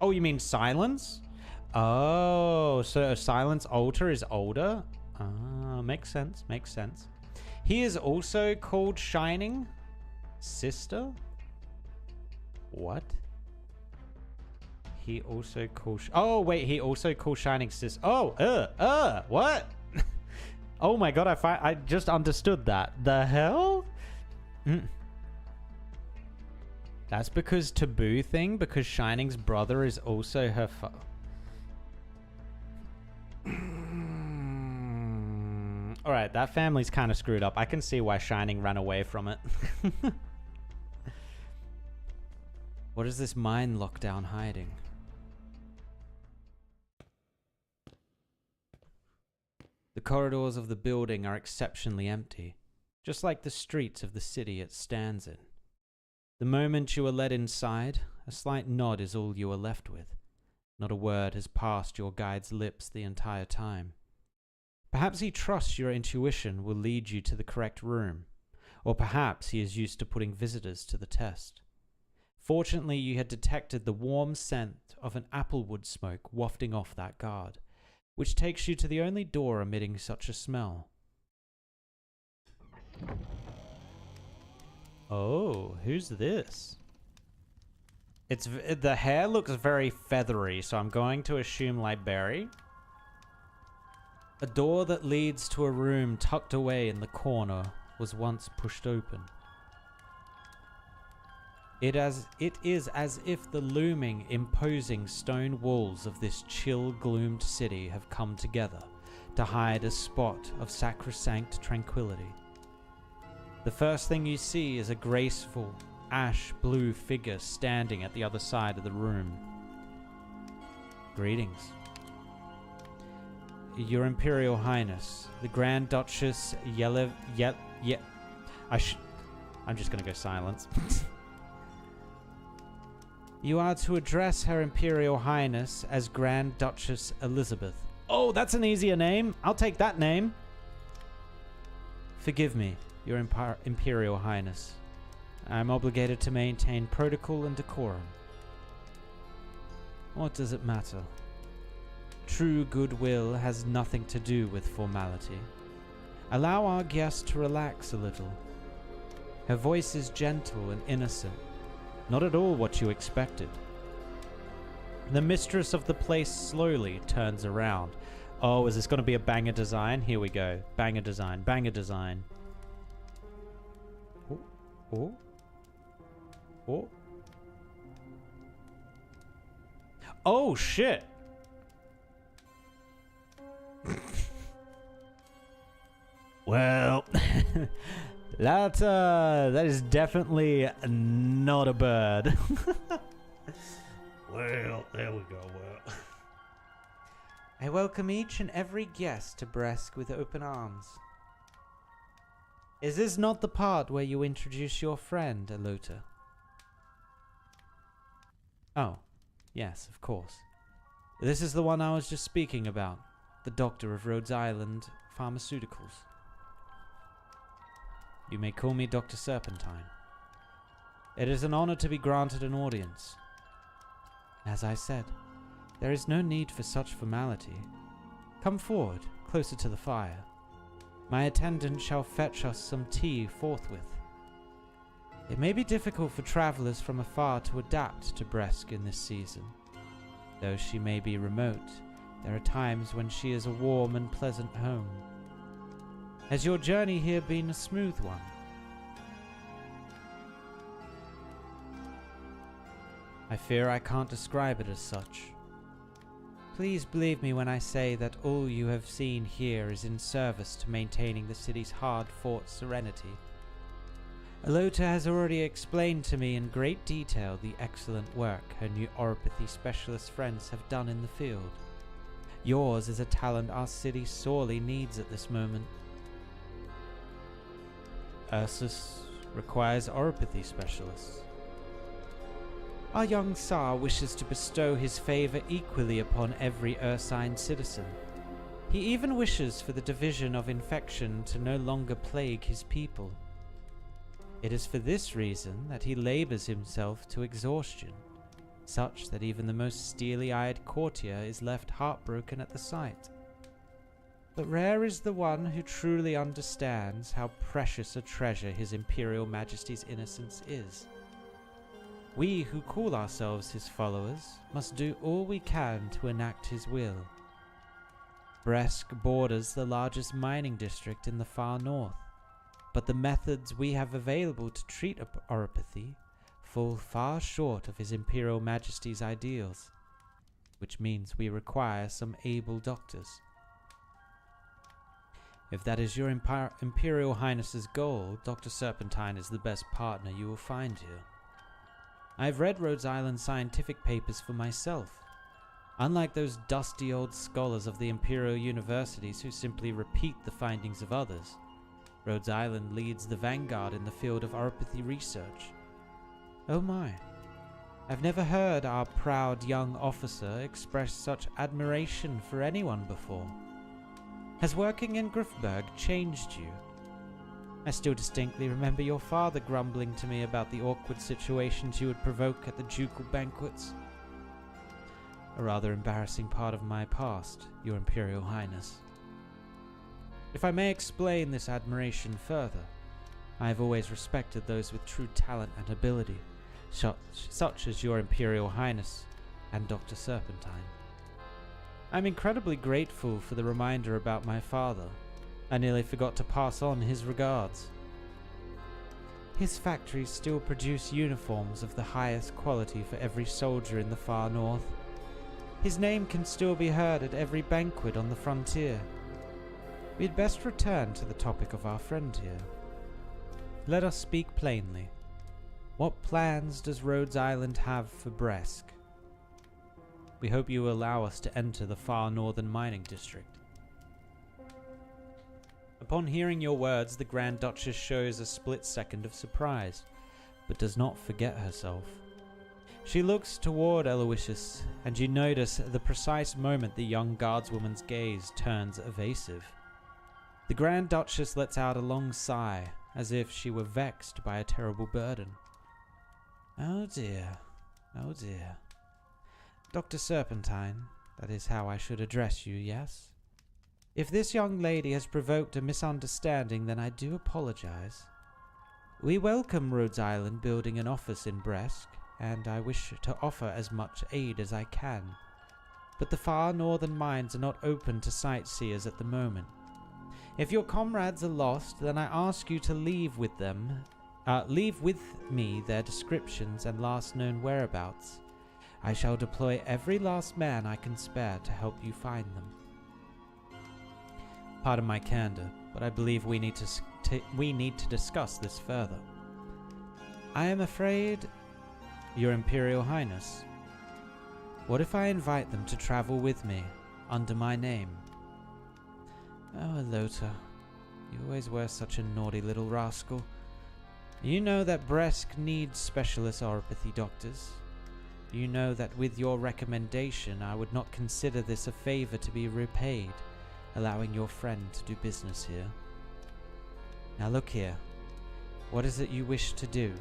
Oh, you mean Silence? Oh, so Silence alter is older? Ah, makes sense, makes sense. He is also called Shining Sister? What? He also calls... Oh, wait, he also calls Shining Sister. Oh, what? Oh my god, I just understood that. The hell? That's because Taboo thing, because Shining's brother is also her Alright, that family's kind of screwed up. I can see why Shining ran away from it. What is this mine lockdown hiding? The corridors of the building are exceptionally empty, just like the streets of the city it stands in. The moment you are led inside, a slight nod is all you are left with. Not a word has passed your guide's lips the entire time. Perhaps he trusts your intuition will lead you to the correct room, or perhaps he is used to putting visitors to the test. Fortunately, you had detected the warm scent of an applewood smoke wafting off that guard, which takes you to the only door emitting such a smell. Oh, who's this? The hair looks very feathery, so I'm going to assume Liberry. A door that leads to a room tucked away in the corner was once pushed open. It is as if the looming, imposing stone walls of this chill-gloomed city have come together to hide a spot of sacrosanct tranquility. The first thing you see is a graceful, ash-blue figure standing at the other side of the room. Greetings. Your Imperial Highness, the Grand Duchess I'm just gonna go silence. You are to address Her Imperial Highness as Grand Duchess Elizabeth. Oh, that's an easier name. I'll take that name. Forgive me, Your Imperial Highness. I'm obligated to maintain protocol and decorum. What does it matter? True goodwill has nothing to do with formality. Allow our guest to relax a little. Her voice is gentle and innocent, not at all what you expected. The mistress of the place slowly turns around. Oh, is this going to be a banger design? Here we go. Banger design, banger design. Oh, oh, oh. Oh, shit. Well, that is definitely not a bird. Well, there we go. Well, I welcome each and every guest to Bresk with open arms. Is this not the part where you introduce your friend, Alota? Oh, yes, of course. This is the one I was just speaking about, the doctor of Rhodes Island Pharmaceuticals. You may call me Dr. Serpentine. It is an honor to be granted an audience. As I said, there is no need for such formality. Come forward, closer to the fire. My attendant shall fetch us some tea forthwith. It may be difficult for travelers from afar to adapt to Bresk in this season. Though she may be remote, there are times when she is a warm and pleasant home. Has your journey here been a smooth one? I fear I can't describe it as such. Please believe me when I say that all you have seen here is in service to maintaining the city's hard-fought serenity. Alota has already explained to me in great detail the excellent work her new oropathy specialist friends have done in the field. Yours is a talent our city sorely needs at this moment. Ursus requires oropathy specialists. Our young Tsar wishes to bestow his favor equally upon every Ursine citizen. He even wishes for the division of infection to no longer plague his people. It is for this reason that he labors himself to exhaustion, such that even the most steely-eyed courtier is left heartbroken at the sight. But rare is the one who truly understands how precious a treasure His Imperial Majesty's innocence is. We who call ourselves his followers must do all we can to enact his will. Bresk borders the largest mining district in the far north, but the methods we have available to treat oropathy fall far short of His Imperial Majesty's ideals, which means we require some able doctors. If that is your Imperial Highness's goal, Dr. Serpentine is the best partner you will find here. I've read Rhodes Island scientific papers for myself. Unlike those dusty old scholars of the Imperial Universities who simply repeat the findings of others, Rhodes Island leads the vanguard in the field of oropathy research. Oh my, I've never heard our proud young officer express such admiration for anyone before. Has working in Grifberg changed you? I still distinctly remember your father grumbling to me about the awkward situations you would provoke at the ducal banquets. A rather embarrassing part of my past, Your Imperial Highness. If I may explain this admiration further, I have always respected those with true talent and ability, such as Your Imperial Highness and Dr. Serpentine. I'm incredibly grateful for the reminder about my father. I nearly forgot to pass on his regards. His factories still produce uniforms of the highest quality for every soldier in the far north. His name can still be heard at every banquet on the frontier. We'd best return to the topic of our friend here. Let us speak plainly. What plans does Rhodes Island have for Bresk? We hope you will allow us to enter the far northern mining district. Upon hearing your words, the Grand Duchess shows a split second of surprise, but does not forget herself. She looks toward Aloysius, and you notice the precise moment the young guardswoman's gaze turns evasive. The Grand Duchess lets out a long sigh, as if she were vexed by a terrible burden. Oh dear, oh dear. Dr. Serpentine, that is how I should address you, yes? If this young lady has provoked a misunderstanding, then I do apologize. We welcome Rhodes Island building an office in Bresk, and I wish to offer as much aid as I can. But the far northern mines are not open to sightseers at the moment. If your comrades are lost, then I ask you to leave with me their descriptions and last known whereabouts. I shall deploy every last man I can spare to help you find them. Pardon my candor, but I believe we need to discuss this further. I am afraid, Your Imperial Highness. What if I invite them to travel with me, under my name? Oh, Alota, you always were such a naughty little rascal. You know that Bresk needs specialist oropathy doctors. You know that with your recommendation I would not consider this a favor to be repaid, allowing your friend to do business here. Now look here, what is it you wish to do?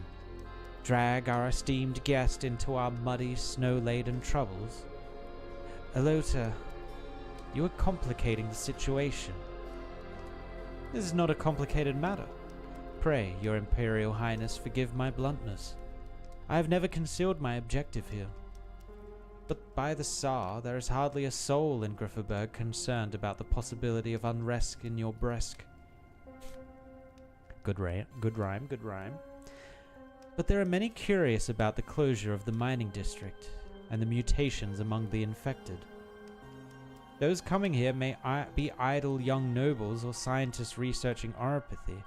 Drag our esteemed guest into our muddy, snow-laden troubles? Alota, you are complicating the situation. This is not a complicated matter. Pray, Your Imperial Highness, forgive my bluntness. I have never concealed my objective here. But by the Tsar, there is hardly a soul in Grifferberg concerned about the possibility of unrest in your Bresk. Good rhyme. But there are many curious about the closure of the mining district and the mutations among the infected. Those coming here may be idle young nobles or scientists researching oropathy,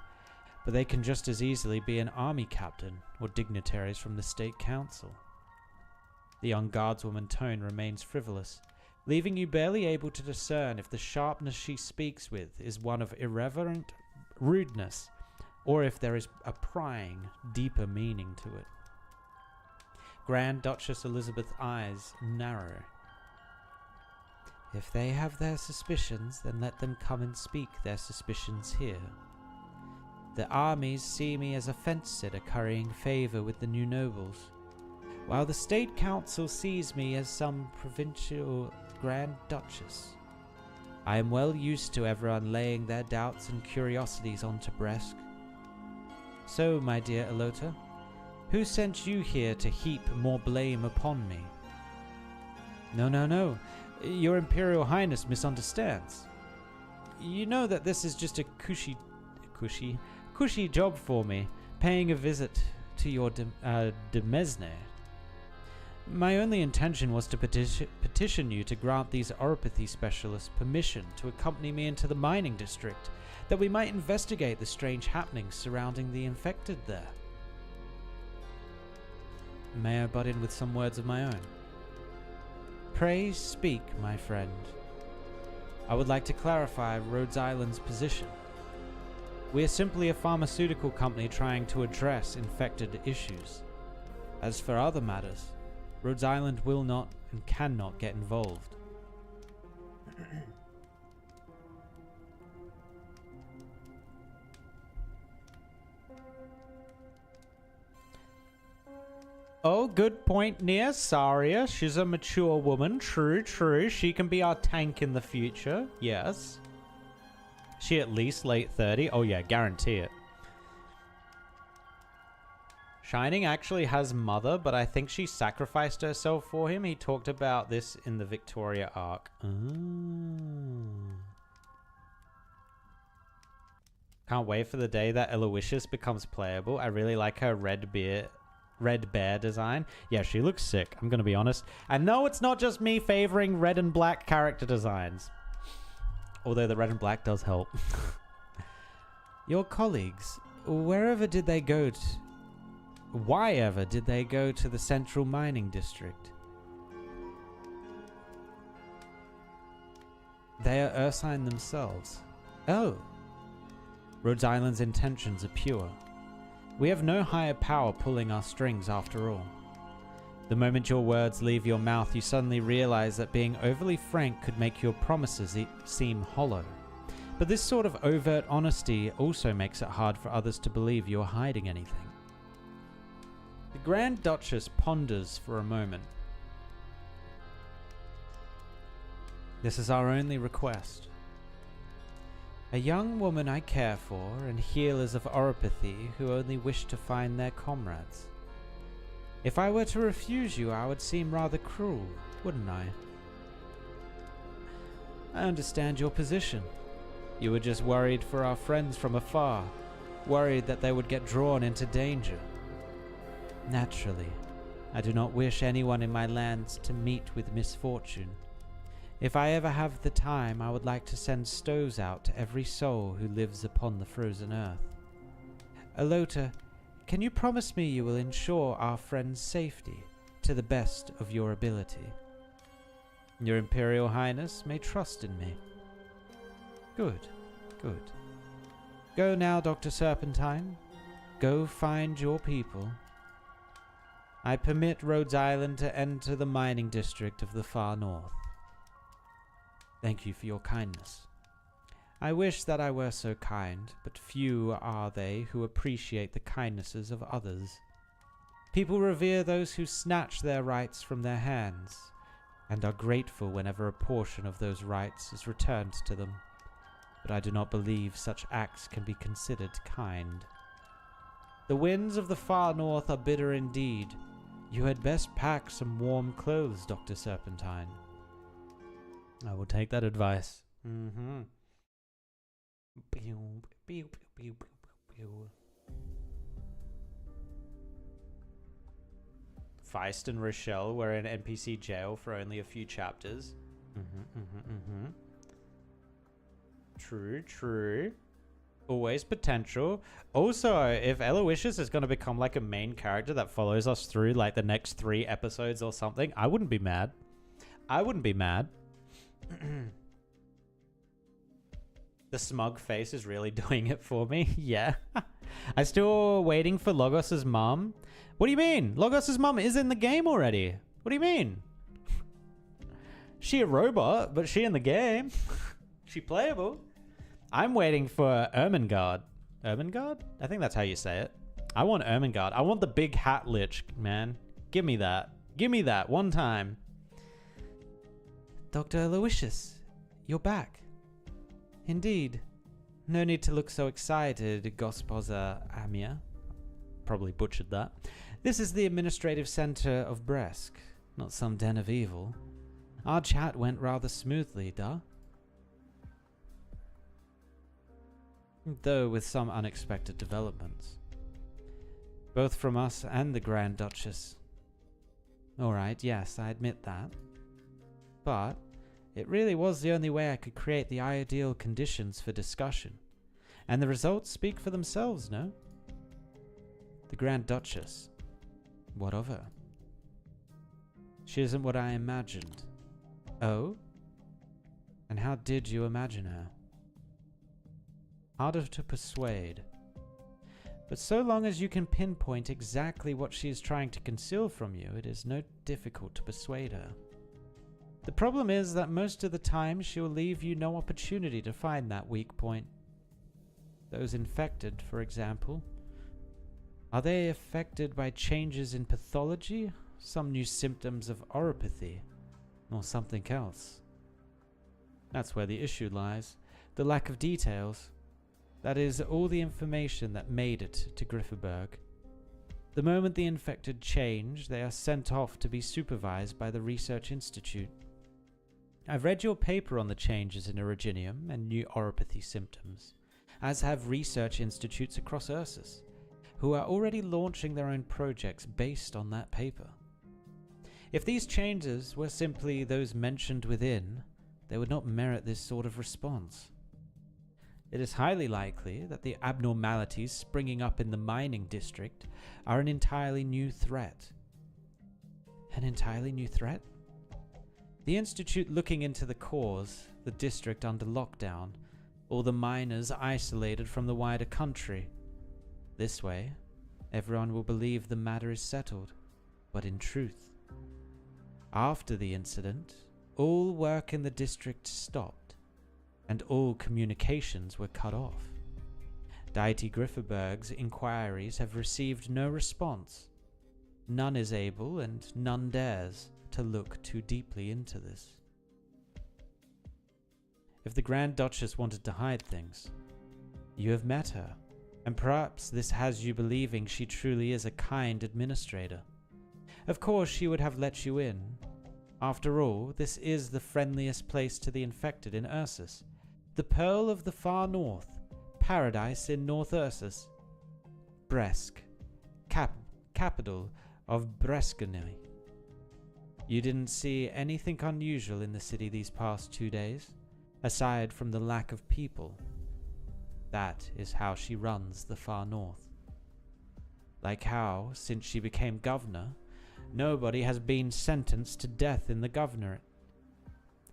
but they can just as easily be an army captain or dignitaries from the state council. The young guardswoman's tone remains frivolous, leaving you barely able to discern if the sharpness she speaks with is one of irreverent rudeness, or if there is a prying, deeper meaning to it. Grand Duchess Elizabeth's eyes narrow. If they have their suspicions, then let them come and speak their suspicions here. The armies see me as a fence-sitter currying favor with the new nobles, while the state council sees me as some provincial Grand Duchess. I am well used to everyone laying their doubts and curiosities onto Bresk. So, my dear Alota, who sent you here to heap more blame upon me? No. Your Imperial Highness misunderstands. You know that this is just a cushy job for me, paying a visit to your Demesne. My only intention was to petition you to grant these oropathy specialists permission to accompany me into the mining district, that we might investigate the strange happenings surrounding the infected there. May I butt in with some words of my own? Pray speak, my friend. I would like to clarify Rhodes Island's position. We are simply a pharmaceutical company trying to address infected issues. As for other matters, Rhodes Island will not and cannot get involved. Oh, good point, Nia. Saria, she's a mature woman. True. She can be our tank in the future. Yes. She at least late 30? Oh yeah, guarantee it. Shining actually has mother, but I think she sacrificed herself for him. He talked about this in the Victoria arc. Kind Can't wait for the day that Aloysius becomes playable. I really like her red bear design. Yeah, she looks sick, I'm gonna be honest. And no, it's not just me favoring red and black character designs. Although the red and black does help. Your colleagues, wherever did they go to... Why ever did they go to the central mining district? They are Ursine themselves. Oh. Rhode Island's intentions are pure. We have no higher power pulling our strings after all. The moment your words leave your mouth, you suddenly realize that being overly frank could make your promises seem hollow. But this sort of overt honesty also makes it hard for others to believe you're hiding anything. The Grand Duchess ponders for a moment. This is our only request. A young woman I care for, and healers of oropathy who only wish to find their comrades. If I were to refuse you, I would seem rather cruel, wouldn't I? I understand your position. You were just worried for our friends from afar, worried that they would get drawn into danger. Naturally, I do not wish anyone in my lands to meet with misfortune. If I ever have the time, I would like to send stoves out to every soul who lives upon the frozen earth. Alota, can you promise me you will ensure our friend's safety to the best of your ability? Your Imperial Highness may trust in me. Good, good. Go now, Dr. Serpentine. Go find your people. I permit Rhodes Island to enter the mining district of the far north. Thank you for your kindness. I wish that I were so kind, but few are they who appreciate the kindnesses of others. People revere those who snatch their rights from their hands, and are grateful whenever a portion of those rights is returned to them. But I do not believe such acts can be considered kind. The winds of the far north are bitter indeed. You had best pack some warm clothes, Dr. Serpentine. I will take that advice. Feist and Rochelle were in NPC jail for only a few chapters. True. Always potential. Also, if Aloysius is going to become like a main character that follows us through like the next 3 episodes or something, I wouldn't be mad. The smug face is really doing it for me. Yeah. I'm still waiting for Logos's mum. What do you mean? Logos's mum is in the game already. What do you mean? She a robot, but she in the game. She playable. I'm waiting for Ermengarde. Ermengarde? I think that's how you say it. I want Ermengarde. I want the big hat lich, man. Give me that. Give me that one time. Dr. Aloysius, you're back. Indeed. No need to look so excited, Gospoza Amia. Probably butchered that. This is the administrative center of Bresk, not some den of evil. Our chat went rather smoothly, duh? Though with some unexpected developments. Both from us and the Grand Duchess. Alright, yes, I admit that. But it really was the only way I could create the ideal conditions for discussion. And the results speak for themselves, no? The Grand Duchess. What of her? She isn't what I imagined. Oh? And how did you imagine her? Harder to persuade. But so long as you can pinpoint exactly what she is trying to conceal from you, it is no difficult to persuade her. The problem is that most of the time she will leave you no opportunity to find that weak point. Those infected, for example. Are they affected by changes in pathology, some new symptoms of oropathy, or something else? That's where the issue lies. The lack of details. That is all the information that made it to Grifferberg. The moment the infected change, they are sent off to be supervised by the Research Institute. I've read your paper on the changes in originium and new oropathy symptoms. as have research institutes across Ursus, who are already launching their own projects based on that paper. If these changes were simply those mentioned within, they would not merit this sort of response. It is highly likely that the abnormalities springing up in the mining district are an entirely new threat. An entirely new threat? The Institute looking into the cause, the district under lockdown, all the miners isolated from the wider country. This way, everyone will believe the matter is settled, but in truth. After the incident, all work in the district stopped, and all communications were cut off. Deity Grifferberg's inquiries have received no response. None is able and none dares to look too deeply into this. If the Grand Duchess wanted to hide things, you have met her, and perhaps this has you believing she truly is a kind administrator. Of course she would have let you in. After all, this is the friendliest place to the infected in Ursus, the Pearl of the Far North, paradise in North Ursus. Bresk, capital of Breskany. You didn't see anything unusual in the city these past 2 days, aside from the lack of people. That is how she runs the Far North. Like how, since she became governor, nobody has been sentenced to death in the governorate.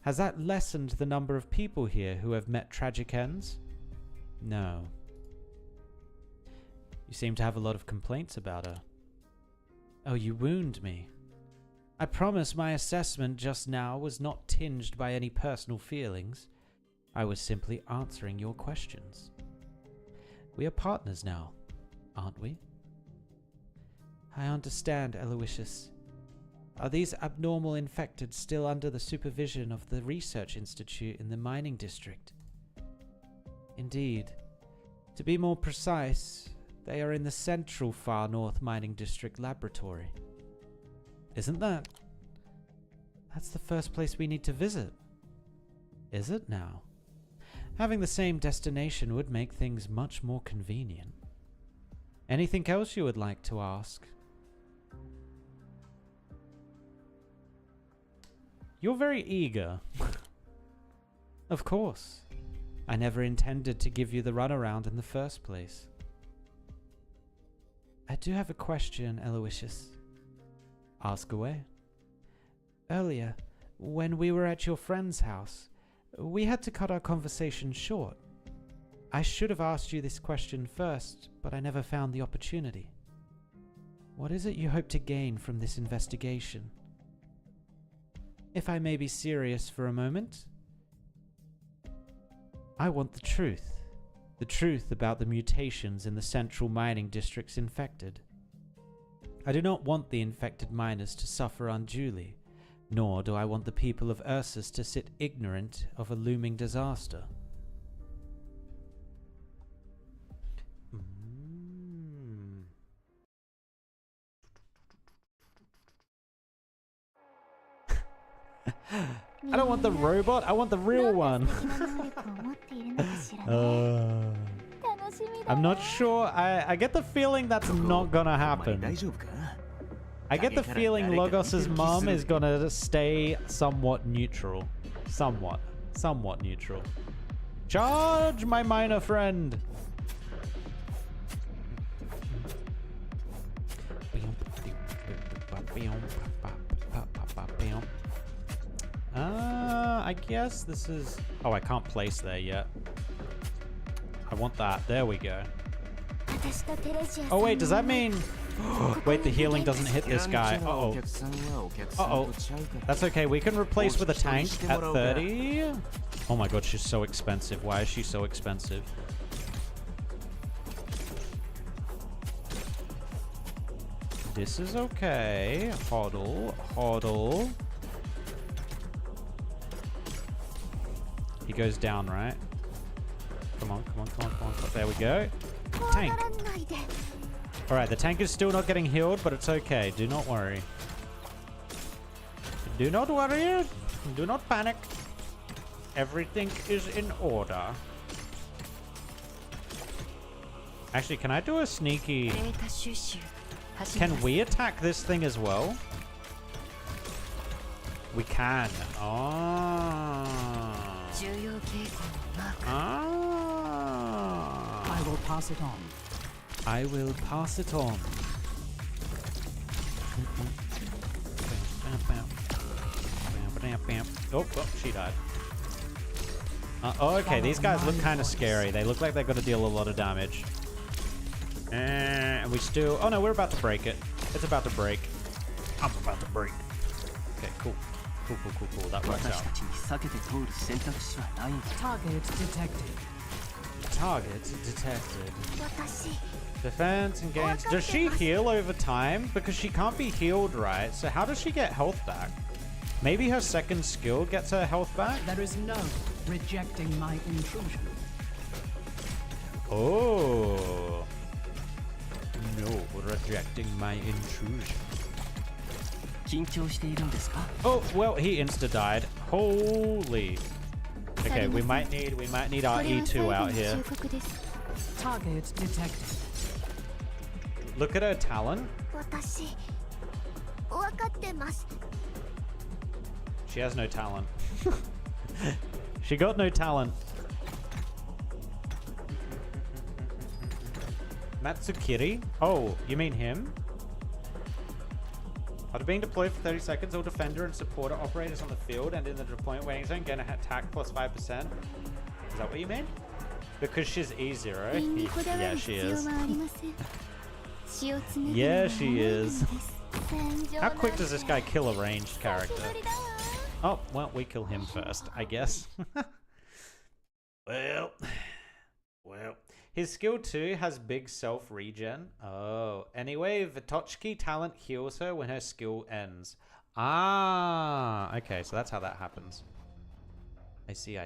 Has that lessened the number of people here who have met tragic ends? No. You seem to have a lot of complaints about her. Oh, you wound me. I promise my assessment just now was not tinged by any personal feelings. I was simply answering your questions. We are partners now, aren't we? I understand, Aloysius. Are these abnormal infected still under the supervision of the Research Institute in the mining district? Indeed. To be more precise, they are in the Central Far North Mining District Laboratory. Isn't that? That's the first place we need to visit. Is it now? Having the same destination would make things much more convenient. Anything else you would like to ask? You're very eager. Of course. I never intended to give you the runaround in the first place. I do have a question, Aloysius. Ask away. Earlier, when we were at your friend's house, we had to cut our conversation short. I should have asked you this question first, but I never found the opportunity. What is it you hope to gain from this investigation? If I may be serious for a moment, I want the truth about the mutations in the central mining districts infected. I do not want the infected miners to suffer unduly, nor do I want the people of Ursus to sit ignorant of a looming disaster. I don't want the robot, I want the real one. I'm not sure. I get the feeling that's not gonna happen. I get the feeling Logos's mom is gonna stay somewhat neutral. Somewhat neutral. Charge, my minor friend! I guess this is... Oh, I can't place there yet. I want that. There we go. Oh, wait, does that mean... Wait, the healing doesn't hit this guy. Uh-oh. Uh-oh. That's okay. We can replace with a tank at 30. Oh my god, she's so expensive. Why is she so expensive? This is okay. Hodl. Hodl. He goes down, right? Come on, come on, come on, come on. There we go. Tank. Alright, the tank is still not getting healed, but it's okay. Do not worry. Do not worry. Do not panic. Everything is in order. Actually, can I do a sneaky... データ収集走り Can ます we attack this thing as well? We can. Oh. 重要傾向をマーク Ah. I will pass it on. I will pass it on. Oh, she died. Oh, okay, these guys look kind of scary. They look like they're going to deal a lot of damage. And we still... Oh, no, we're about to break it. It's about to break. I'm about to break. Okay, cool. Cool. That works 私 out. たちに避けて通る選択肢はないんだ。 Target detected. Target detected. 私 Defense and gains. Does she heal over time? Because she can't be healed, right? So how does she get health back? Maybe her second skill gets her health back? There is no rejecting my intrusion. Oh. No, rejecting my intrusion. 緊張しているんですか？ Oh, well, he insta-died. Holy. Okay, we might need our これは最 E2 後 out の here. 忠告です Target detected. Look at her talent. 私分かってます She has no talent. She got no talent. Matsukiri? Oh, you mean him? After being deployed for 30 seconds, all defender and supporter operators on the field and in the deployment waiting zone get an attack plus 5%. Is that what you mean? Because she's E0? 念にこだわ Yeah, る she 必要 is. はありません血を詰め Yeah, て she も is. 戦場 How quick does this guy kill a ranged 久し character? ぶりだわ Oh, well, we kill him first, I guess. well. His skill 2 has big self-regen. Oh. Anyway, Vitochki talent heals her when her skill ends. Ah, okay, so that's how that happens. I see.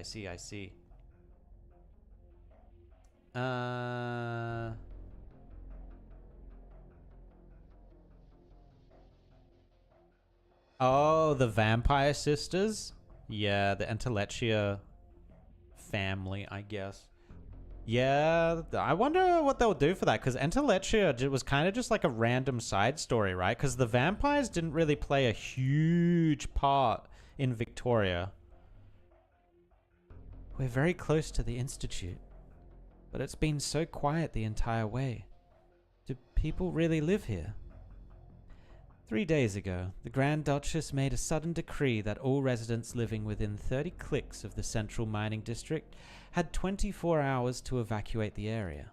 Oh, the Vampire Sisters? Yeah, the Entelechia family, I guess. Yeah, I wonder what they'll do for that, because Entelechia was kind of just like a random side story, right? Because the vampires didn't really play a huge part in Victoria. We're very close to the Institute, but it's been so quiet the entire way. Do people really live here? 3 days ago, the Grand Duchess made a sudden decree that all residents living within 30 clicks of the central mining district had 24 hours to evacuate the area.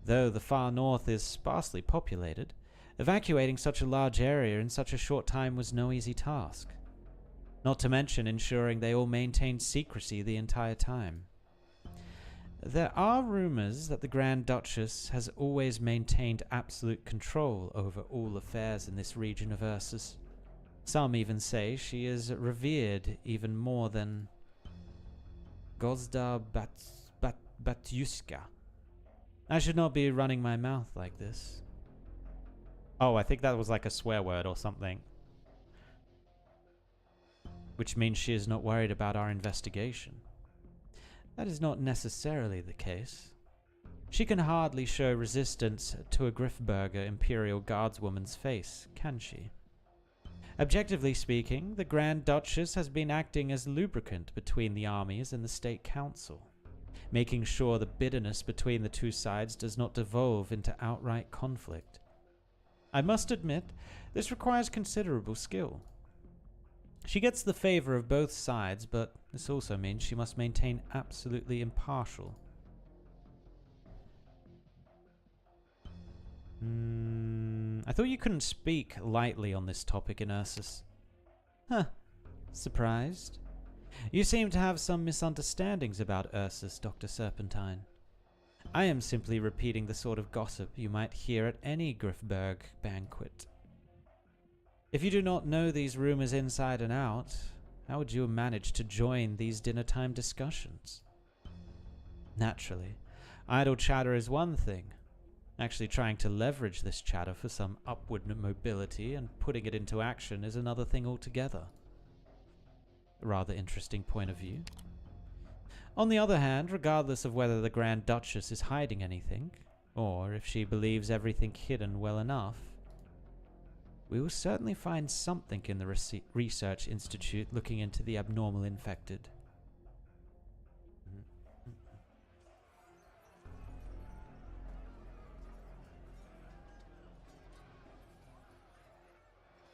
Though the far north is sparsely populated, evacuating such a large area in such a short time was no easy task. Not to mention ensuring they all maintained secrecy the entire time. There are rumors that the Grand Duchess has always maintained absolute control over all affairs in this region of Ursus. Some even say she is revered even more than Gozda Batyuska. I should not be running my mouth like this. Oh, I think that was like a swear word or something. Which means she is not worried about our investigation. That is not necessarily the case. She can hardly show resistance to a Griffberger Imperial Guardswoman's face, can she? Objectively speaking, the Grand Duchess has been acting as lubricant between the armies and the State Council, making sure the bitterness between the two sides does not devolve into outright conflict. I must admit, this requires considerable skill. She gets the favor of both sides, but this also means she must maintain absolutely impartial. I thought you couldn't speak lightly on this topic in Ursus. Huh. Surprised? You seem to have some misunderstandings about Ursus, Dr. Serpentine. I am simply repeating the sort of gossip you might hear at any Griffberg banquet. If you do not know these rumors inside and out, how would you manage to join these dinner-time discussions? Naturally, idle chatter is one thing. Actually trying to leverage this chatter for some upward mobility and putting it into action is another thing altogether. A rather interesting point of view. On the other hand, regardless of whether the Grand Duchess is hiding anything, or if she believes everything hidden well enough, we will certainly find something in the Research Institute looking into the abnormal infected.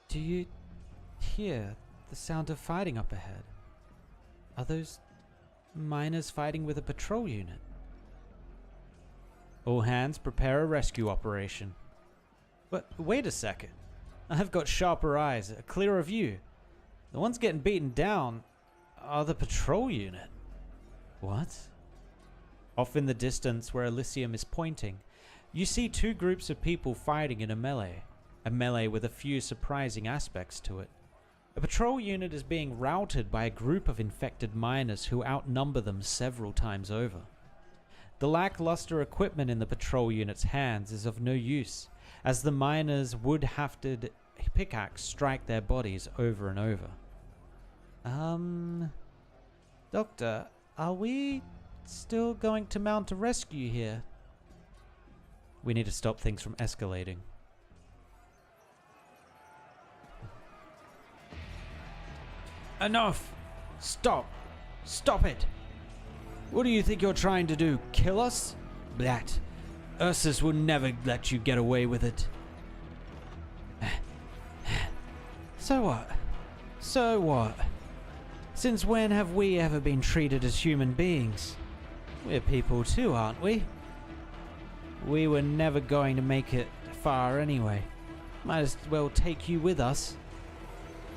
Do you hear the sound of fighting up ahead? Are those miners fighting with a patrol unit? All hands, prepare a rescue operation. But wait a second. I've got sharper eyes, a clearer view. The ones getting beaten down are the patrol unit. What? Off in the distance where Elysium is pointing, you see two groups of people fighting in a melee with a few surprising aspects to it. A patrol unit is being routed by a group of infected miners who outnumber them several times over. The lackluster equipment in the patrol unit's hands is of no use, as the miners would have to pickaxe strike their bodies over and over. Doctor, are we still going to mount a rescue here? We need to stop things from escalating. Enough! Stop! Stop it! What do you think you're trying to do? Kill us? Blat. Ursus will never let you get away with it. So what? So what? Since when have we ever been treated as human beings? We're people too, aren't we? We were never going to make it far anyway. Might as well take you with us.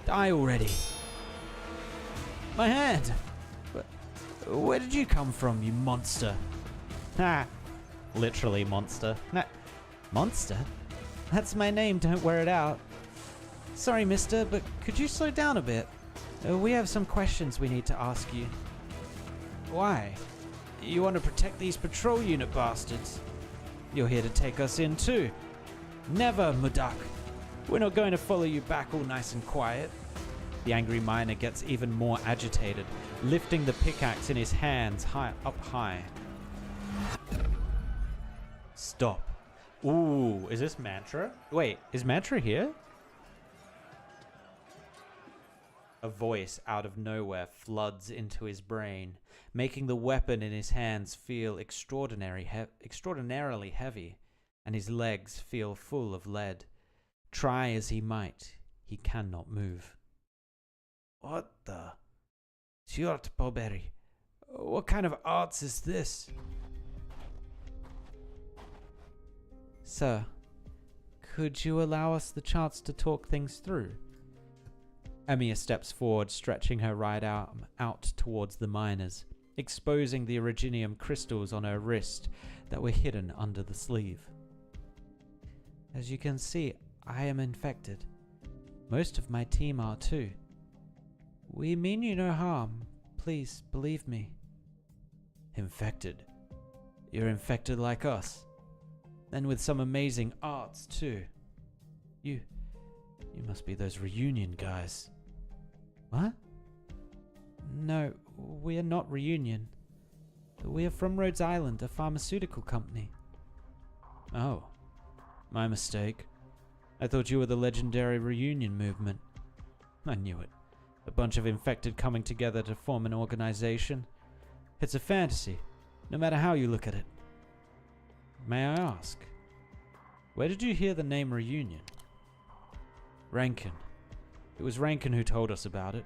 Die already. My hand! Where did you come from, you monster? Ha! Literally monster. Monster? That's my name, don't wear it out. Sorry, mister, but could you slow down a bit? We have some questions we need to ask you. Why? You want to protect these patrol unit bastards? You're here to take us in too. Never, Mudak. We're not going to follow you back all nice and quiet. The angry miner gets even more agitated, lifting the pickaxe in his hands up high. Stop. Ooh, is this Mantra? Wait, is Mantra here? A voice out of nowhere floods into his brain, making the weapon in his hands feel extraordinarily heavy, and his legs feel full of lead. Try as he might, he cannot move. What the? Sjort Poberi. What kind of arts is this? Sir, could you allow us the chance to talk things through? Amia steps forward, stretching her right arm out towards the miners, exposing the originium crystals on her wrist that were hidden under the sleeve. As you can see, I am infected. Most of my team are too. We mean you no harm. Please, believe me. Infected? You're infected like us. And with some amazing arts, too. You must be those Reunion guys. What? No, we are not Reunion. We are from Rhodes Island, a pharmaceutical company. Oh, my mistake. I thought you were the legendary Reunion movement. I knew it. A bunch of infected coming together to form an organization. It's a fantasy, no matter how you look at it. May I ask, where did you hear the name Reunion? Rankin. It was Rankin who told us about it.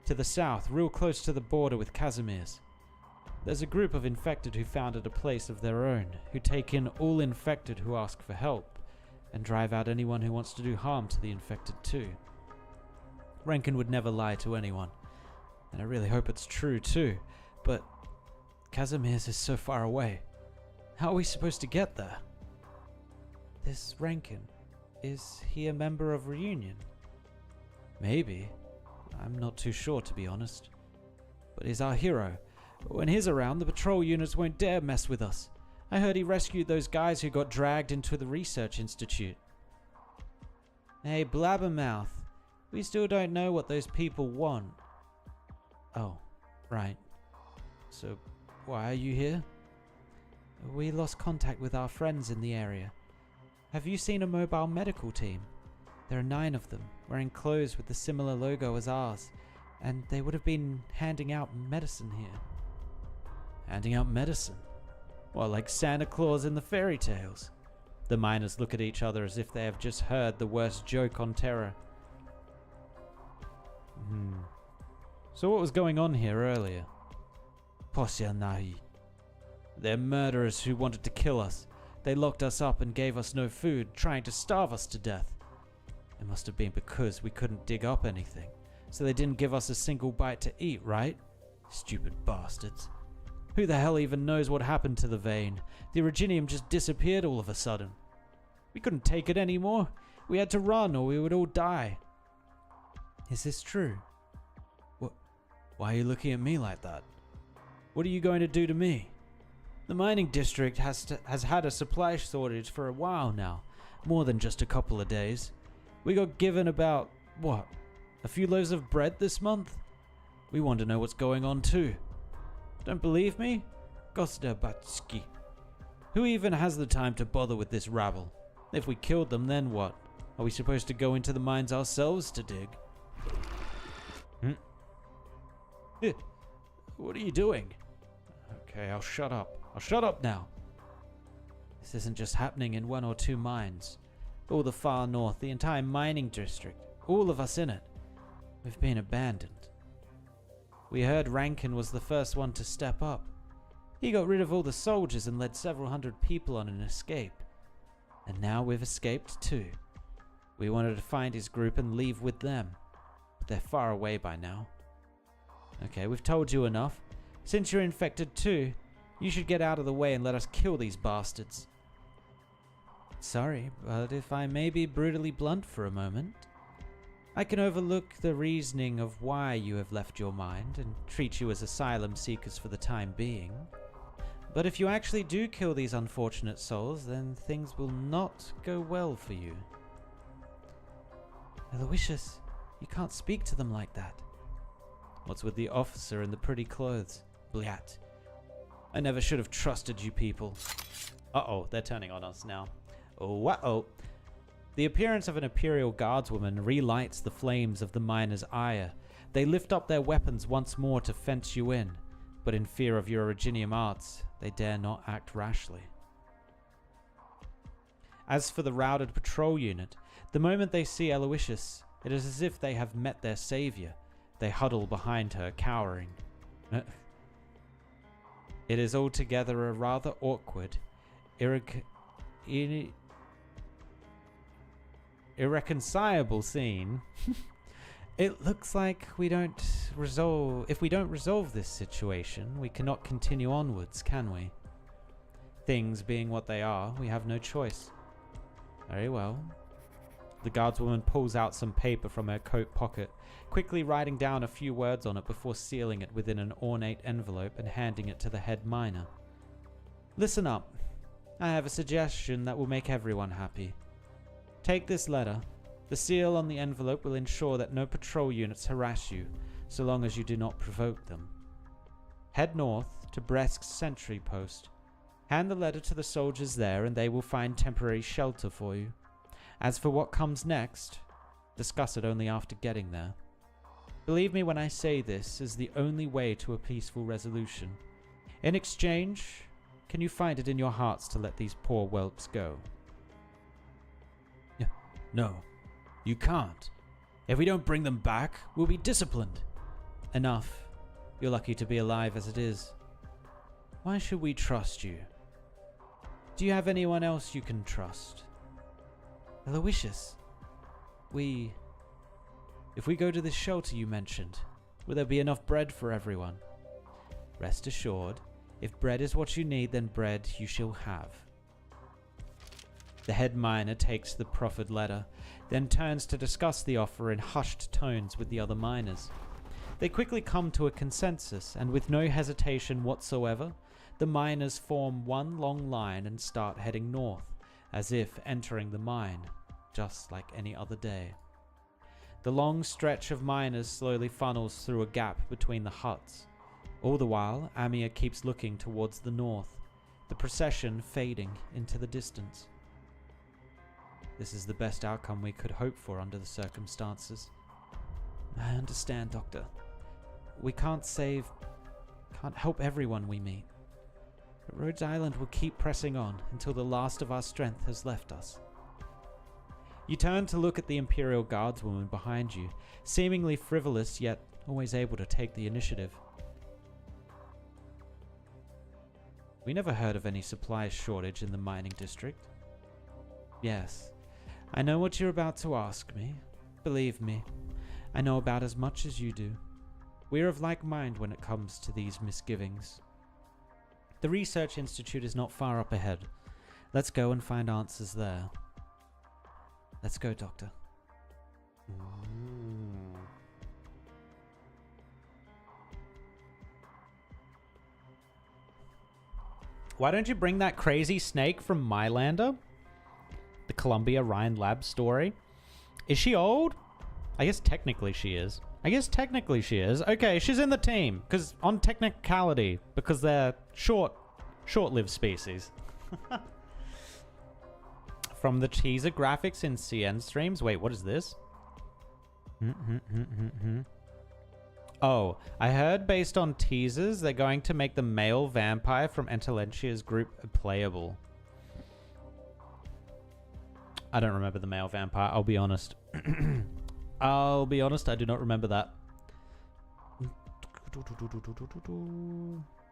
To the south, real close to the border with Casimir's. There's a group of infected who founded a place of their own, who take in all infected who ask for help, and drive out anyone who wants to do harm to the infected too. Rankin would never lie to anyone, and I really hope it's true too, but Casimir's is so far away. How are we supposed to get there? This Rankin, is he a member of Reunion? Maybe. I'm not too sure, to be honest. But he's our hero. When he's around, the patrol units won't dare mess with us. I heard he rescued those guys who got dragged into the Research Institute. Hey, blabbermouth. We still don't know what those people want. Oh, right. So, why are you here? We lost contact with our friends in the area. Have you seen a mobile medical team? There are 9 of them, wearing clothes with the similar logo as ours, and they would have been handing out medicine here. Handing out medicine? Well, like Santa Claus in the fairy tales. The miners look at each other as if they have just heard the worst joke on Terra. So what was going on here earlier? Posyanai. They're murderers who wanted to kill us. They locked us up and gave us no food, trying to starve us to death. It must have been because we couldn't dig up anything, so they didn't give us a single bite to eat, right? Stupid bastards. Who the hell even knows what happened to the vein? The originium just disappeared all of a sudden. We couldn't take it anymore. We had to run or we would all die. Is this true? Why are you looking at me like that? What are you going to do to me? The mining district has had a supply shortage for a while now, more than just a couple of days. We got given about, what, a few loaves of bread this month? We want to know what's going on too. Don't believe me? Gostabatski. Who even has the time to bother with this rabble? If we killed them, then what? Are we supposed to go into the mines ourselves to dig? What are you doing? Okay, I'll shut up. I'll shut up now. This isn't just happening in 1 or 2 mines. All the far north, the entire mining district, all of us in it. We've been abandoned. We heard Rankin was the first one to step up. He got rid of all the soldiers and led several hundred people on an escape. And now we've escaped too. We wanted to find his group and leave with them, but they're far away by now. Okay, we've told you enough. Since you're infected too, you should get out of the way and let us kill these bastards. Sorry, but if I may be brutally blunt for a moment, I can overlook the reasoning of why you have left your mind and treat you as asylum seekers for the time being. But if you actually do kill these unfortunate souls, then things will not go well for you. Aloysius, you can't speak to them like that. What's with the officer in the pretty clothes? Blyat. I never should have trusted you people. Uh-oh, they're turning on us now. Oh, uh-oh. The appearance of an Imperial Guardswoman relights the flames of the miners' ire. They lift up their weapons once more to fence you in, but in fear of your Originium arts, they dare not act rashly. As for the routed patrol unit, the moment they see Aloysius, it is as if they have met their savior. They huddle behind her, cowering. It is altogether a rather awkward, irreconcilable scene. It looks like if we don't resolve this situation, we cannot continue onwards, can we? Things being what they are, we have no choice. Very well. The guardswoman pulls out some paper from her coat pocket, quickly writing down a few words on it before sealing it within an ornate envelope and handing it to the head miner. Listen up. I have a suggestion that will make everyone happy. Take this letter. The seal on the envelope will ensure that no patrol units harass you, so long as you do not provoke them. Head north to Bresk's sentry post. Hand the letter to the soldiers there and they will find temporary shelter for you. As for what comes next, discuss it only after getting there. Believe me when I say this is the only way to a peaceful resolution. In exchange, can you find it in your hearts to let these poor whelps go? No, you can't. If we don't bring them back, we'll be disciplined. Enough. You're lucky to be alive as it is. Why should we trust you? Do you have anyone else you can trust? Aloysius, if we go to this shelter you mentioned, will there be enough bread for everyone? Rest assured, if bread is what you need, then bread you shall have. The head miner takes the proffered letter, then turns to discuss the offer in hushed tones with the other miners. They quickly come to a consensus, and with no hesitation whatsoever, the miners form one long line and start heading north, as if entering the mine, just like any other day. The long stretch of miners slowly funnels through a gap between the huts. All the while, Amir keeps looking towards the north, the procession fading into the distance. This is the best outcome we could hope for under the circumstances. I understand, Doctor. We can't help everyone we meet. But Rhodes Island will keep pressing on until the last of our strength has left us. You turn to look at the Imperial Guardswoman behind you, seemingly frivolous yet always able to take the initiative. We never heard of any supply shortage in the mining district. Yes, I know what you're about to ask me. Believe me, I know about as much as you do. We're of like mind when it comes to these misgivings. The Research Institute is not far up ahead. Let's go and find answers there. Let's go, Doctor. Why don't you bring that crazy snake from Mylander? The Columbia Ryan Lab story. Is she old? I guess technically she is. Okay, she's in the team. Because on technicality. Because they're short-lived species. From the teaser graphics in CN streams. Wait, what is this? Oh, I heard based on teasers, they're going to make the male vampire from Entelencia's group playable. I don't remember the male vampire, I'll be honest. I do not remember that.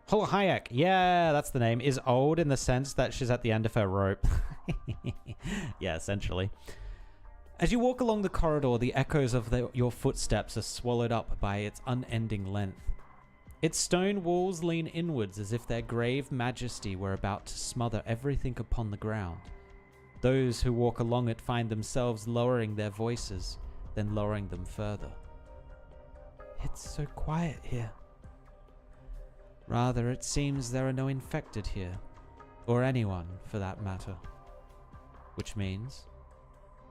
Hola Hayek, yeah, that's the name, is old in the sense that she's at the end of her rope. Yeah, essentially. As you walk along the corridor, the echoes of your footsteps are swallowed up by its unending length. Its stone walls lean inwards as if their grave majesty were about to smother everything upon the ground. Those who walk along it find themselves lowering their voices, then lowering them further. It's so quiet here. Rather, it seems there are no infected here, or anyone for that matter. Which means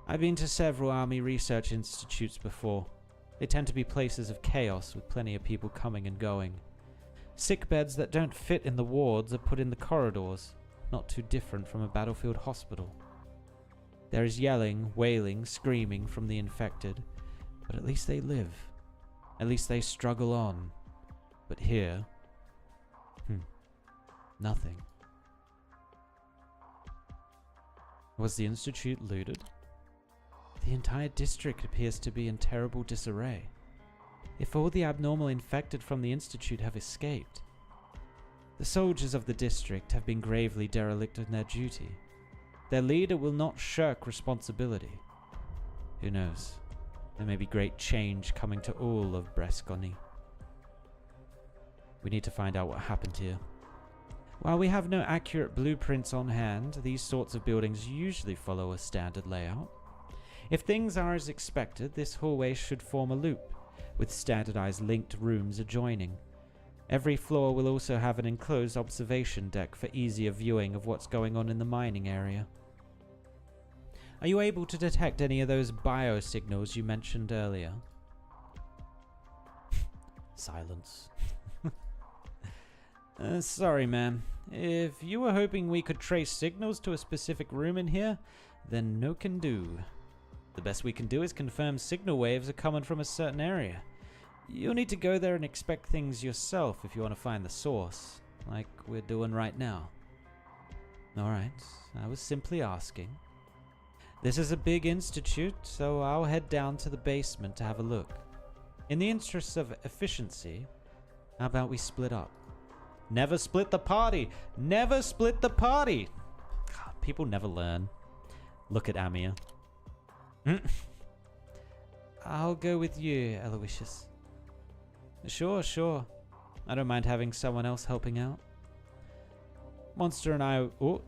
I've been to several army research institutes before. They tend to be places of chaos with plenty of people coming and going. Sick beds that don't fit in the wards are put in the corridors, not too different from a battlefield hospital. There is yelling, wailing, screaming from the infected, but at least they live. At least they struggle on. But here, nothing. Was the institute looted? The entire district appears to be in terrible disarray. If all the abnormal infected from the Institute have escaped, the soldiers of the district have been gravely derelict in their duty. Their leader will not shirk responsibility. Who knows? There may be great change coming to all of Bresconi. We need to find out what happened here. While we have no accurate blueprints on hand, these sorts of buildings usually follow a standard layout. If things are as expected, this hallway should form a loop, with standardized linked rooms adjoining. Every floor will also have an enclosed observation deck for easier viewing of what's going on in the mining area. Are you able to detect any of those biosignals you mentioned earlier? Silence. Sorry, ma'am. If you were hoping we could trace signals to a specific room in here, then no can do. The best we can do is confirm signal waves are coming from a certain area. You'll need to go there and inspect things yourself if you want to find the source, like we're doing right now. Alright, I was simply asking. This is a big institute, so I'll head down to the basement to have a look. In the interests of efficiency, how about we split up? Never split the party! Never split the party! God, people never learn. Look at Amir. I'll go with you, Aloysius. Sure. I don't mind having someone else helping out. Monster and I... Oh.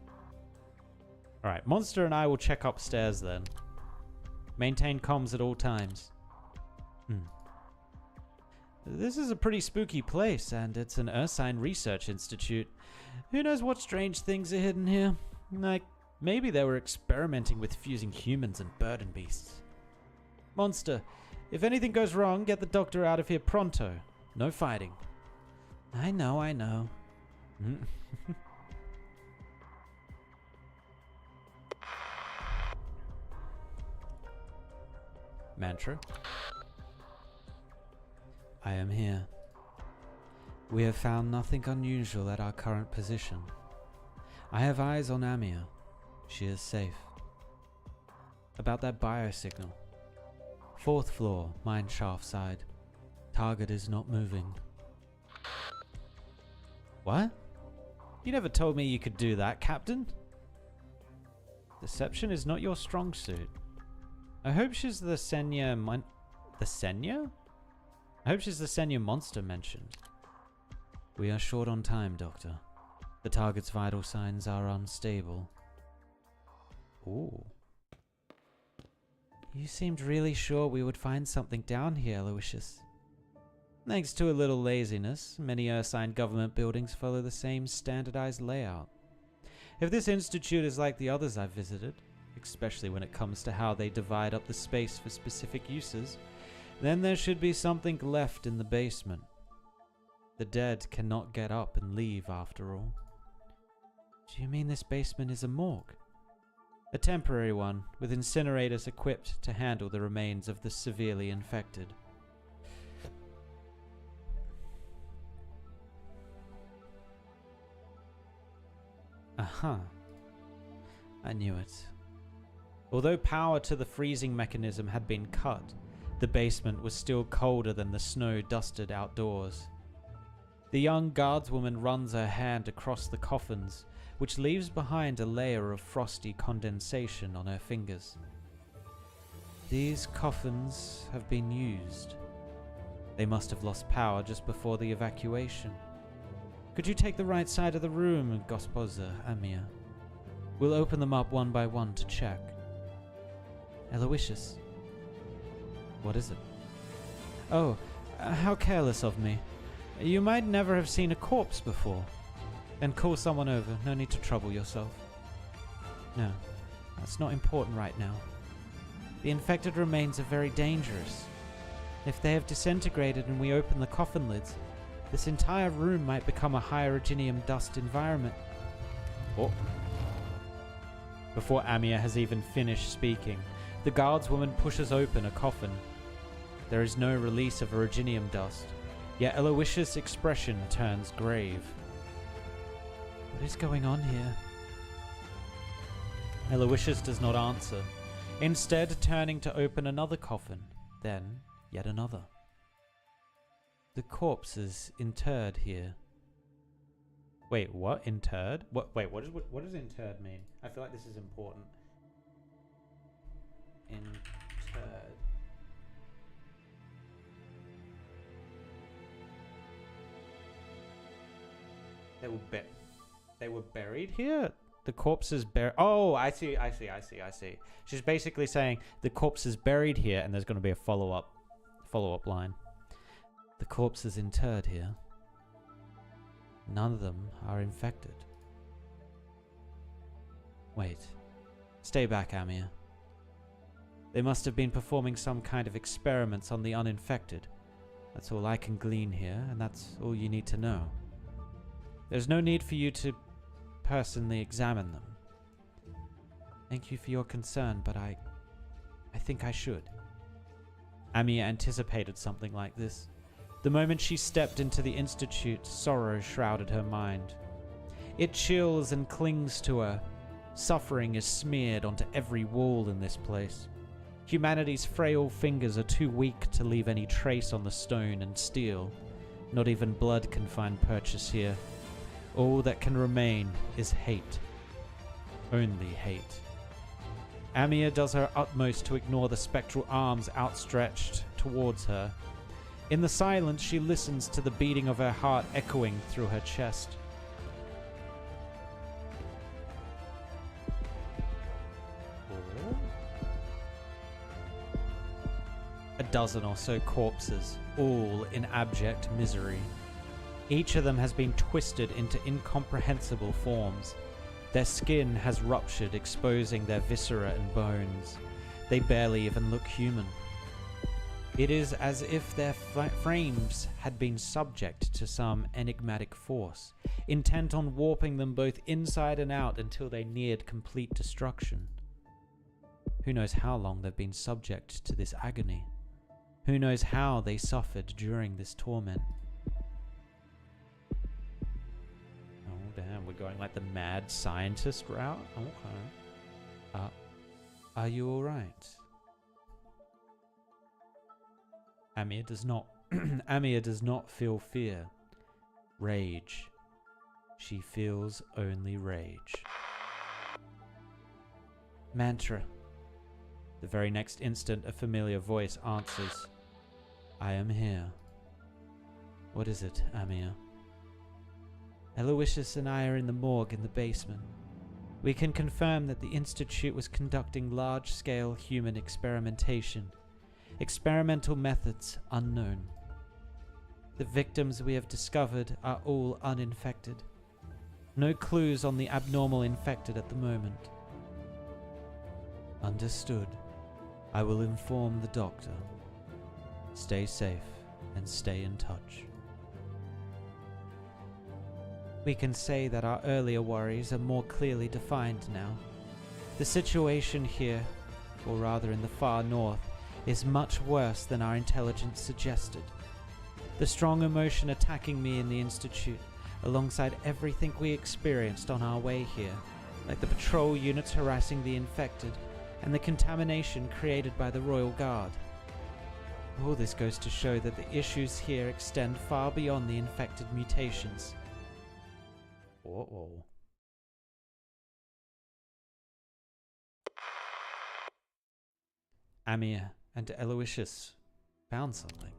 Alright, Monster and I will check upstairs then. Maintain comms at all times. This is a pretty spooky place, and it's an Ursine Research Institute. Who knows what strange things are hidden here? Like, maybe they were experimenting with fusing humans and burden beasts. Monster, if anything goes wrong, get the doctor out of here pronto. No fighting. I know. Mantra. I am here. We have found nothing unusual at our current position. I have eyes on Amia. She is safe. About that biosignal. 4th floor, mine shaft side. Target is not moving. What? You never told me you could do that, Captain. Deception is not your strong suit. I hope she's the Senya the Senya? I hope she's the Senya monster mentioned. We are short on time, Doctor. The target's vital signs are unstable. Ooh. You seemed really sure we would find something down here, Aloysius. Thanks to a little laziness, many Ursine government buildings follow the same standardized layout. If this institute is like the others I've visited, especially when it comes to how they divide up the space for specific uses, then there should be something left in the basement. The dead cannot get up and leave after all. Do you mean this basement is a morgue? A temporary one, with incinerators equipped to handle the remains of the severely infected. Aha. I knew it. Although power to the freezing mechanism had been cut, the basement was still colder than the snow-dusted outdoors. The young guardswoman runs her hand across the coffins, which leaves behind a layer of frosty condensation on her fingers. These coffins have been used. They must have lost power just before the evacuation. Could you take the right side of the room, Gospoda Amir? We'll open them up one by one to check. Aloysius. What is it? Oh, how careless of me. You might never have seen a corpse before. Then call someone over. No need to trouble yourself. No, that's not important right now. The infected remains are very dangerous. If they have disintegrated and we open the coffin lids, this entire room might become a hydrogenium dust environment. Oh. Before Amia has even finished speaking, the guardswoman pushes open a coffin. There is no release of originium dust, yet Aloysius' expression turns grave. What is going on here? Aloysius does not answer, instead turning to open another coffin, then yet another. The corpse is interred here. Wait, what? Interred? What does interred mean? I feel like this is important. Interred. They were buried here? The corpse is buried. Oh, I see. She's basically saying the corpse is buried here and there's going to be a follow-up line. The corpse is interred here. None of them are infected. Wait. Stay back, Amir. They must have been performing some kind of experiments on the uninfected. That's all I can glean here, and that's all you need to know. There's no need for you to personally examine them. Thank you for your concern, but I think I should. Amir anticipated something like this. The moment she stepped into the Institute, sorrow shrouded her mind. It chills and clings to her. Suffering is smeared onto every wall in this place. Humanity's frail fingers are too weak to leave any trace on the stone and steel. Not even blood can find purchase here. All that can remain is hate. Only hate. Amir does her utmost to ignore the spectral arms outstretched towards her. In the silence, she listens to the beating of her heart echoing through her chest. A dozen or so corpses, all in abject misery. Each of them has been twisted into incomprehensible forms. Their skin has ruptured, exposing their viscera and bones. They barely even look human. It is as if their frames had been subject to some enigmatic force, intent on warping them both inside and out until they neared complete destruction. Who knows how long they've been subject to this agony? Who knows how they suffered during this torment? Oh damn, we're going like the mad scientist route? Okay. Are you alright? Amir does not Amir does not feel fear. Rage. She feels only rage. Mantra. The very next instant, a familiar voice answers. I am here. What is it, Amir? Aloysius and I are in the morgue in the basement. We can confirm that the Institute was conducting large-scale human experimentation. Experimental methods unknown. The victims we have discovered are all uninfected. No clues on the abnormal infected at the moment. Understood. I will inform the doctor. Stay safe and stay in touch. We can say that our earlier worries are more clearly defined now. The situation here, or rather in the far north, is much worse than our intelligence suggested. The strong emotion attacking me in the Institute, alongside everything we experienced on our way here, like the patrol units harassing the infected, and the contamination created by the Royal Guard. All this goes to show that the issues here extend far beyond the infected mutations. Uh-oh. Amir and Aloysius found something.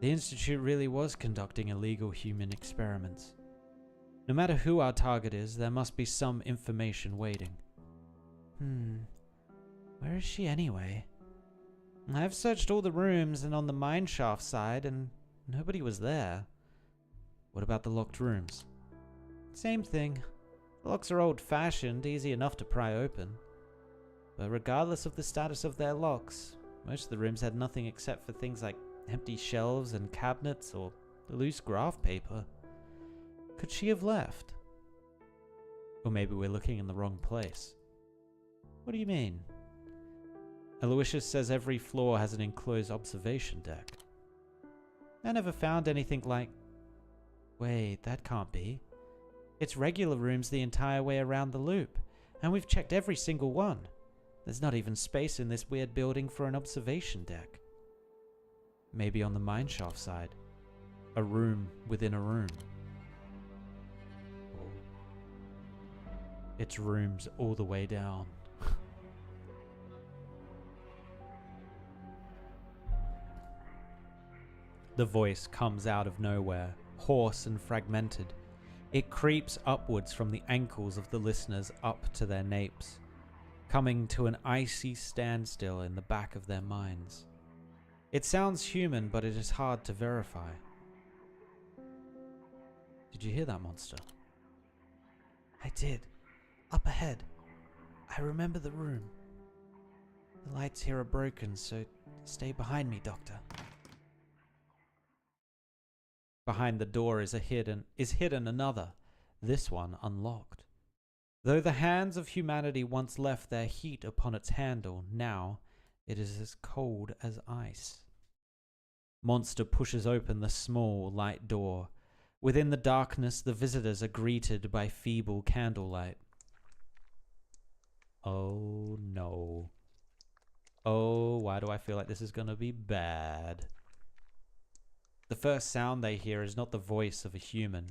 The Institute really was conducting illegal human experiments. No matter who our target is, there must be some information waiting. Where is she anyway? I've searched all the rooms and on the mineshaft side, and nobody was there. What about the locked rooms? Same thing. The locks are old-fashioned, easy enough to pry open. But regardless of the status of their locks, most of the rooms had nothing except for things like empty shelves and cabinets or loose graph paper. Could she have left? Or maybe we're looking in the wrong place. What do you mean? Aloysius says every floor has an enclosed observation deck. I never found anything like... Wait, that can't be. It's regular rooms the entire way around the loop, and we've checked every single one. There's not even space in this weird building for an observation deck. Maybe on the mineshaft side. A room within a room. It's rooms all the way down. The voice comes out of nowhere, hoarse and fragmented. It creeps upwards from the ankles of the listeners up to their napes, coming to an icy standstill in the back of their minds. It sounds human, but it is hard to verify. Did you hear that, monster? I did. Up ahead. I remember the room. The lights here are broken, so stay behind me, Doctor. Behind the door is hidden another, this one unlocked. Though the hands of humanity once left their heat upon its handle, now it is as cold as ice. Monster pushes open the small, light door. Within the darkness, the visitors are greeted by feeble candlelight. Oh no. Oh, why do I feel like this is gonna be bad? The first sound they hear is not the voice of a human,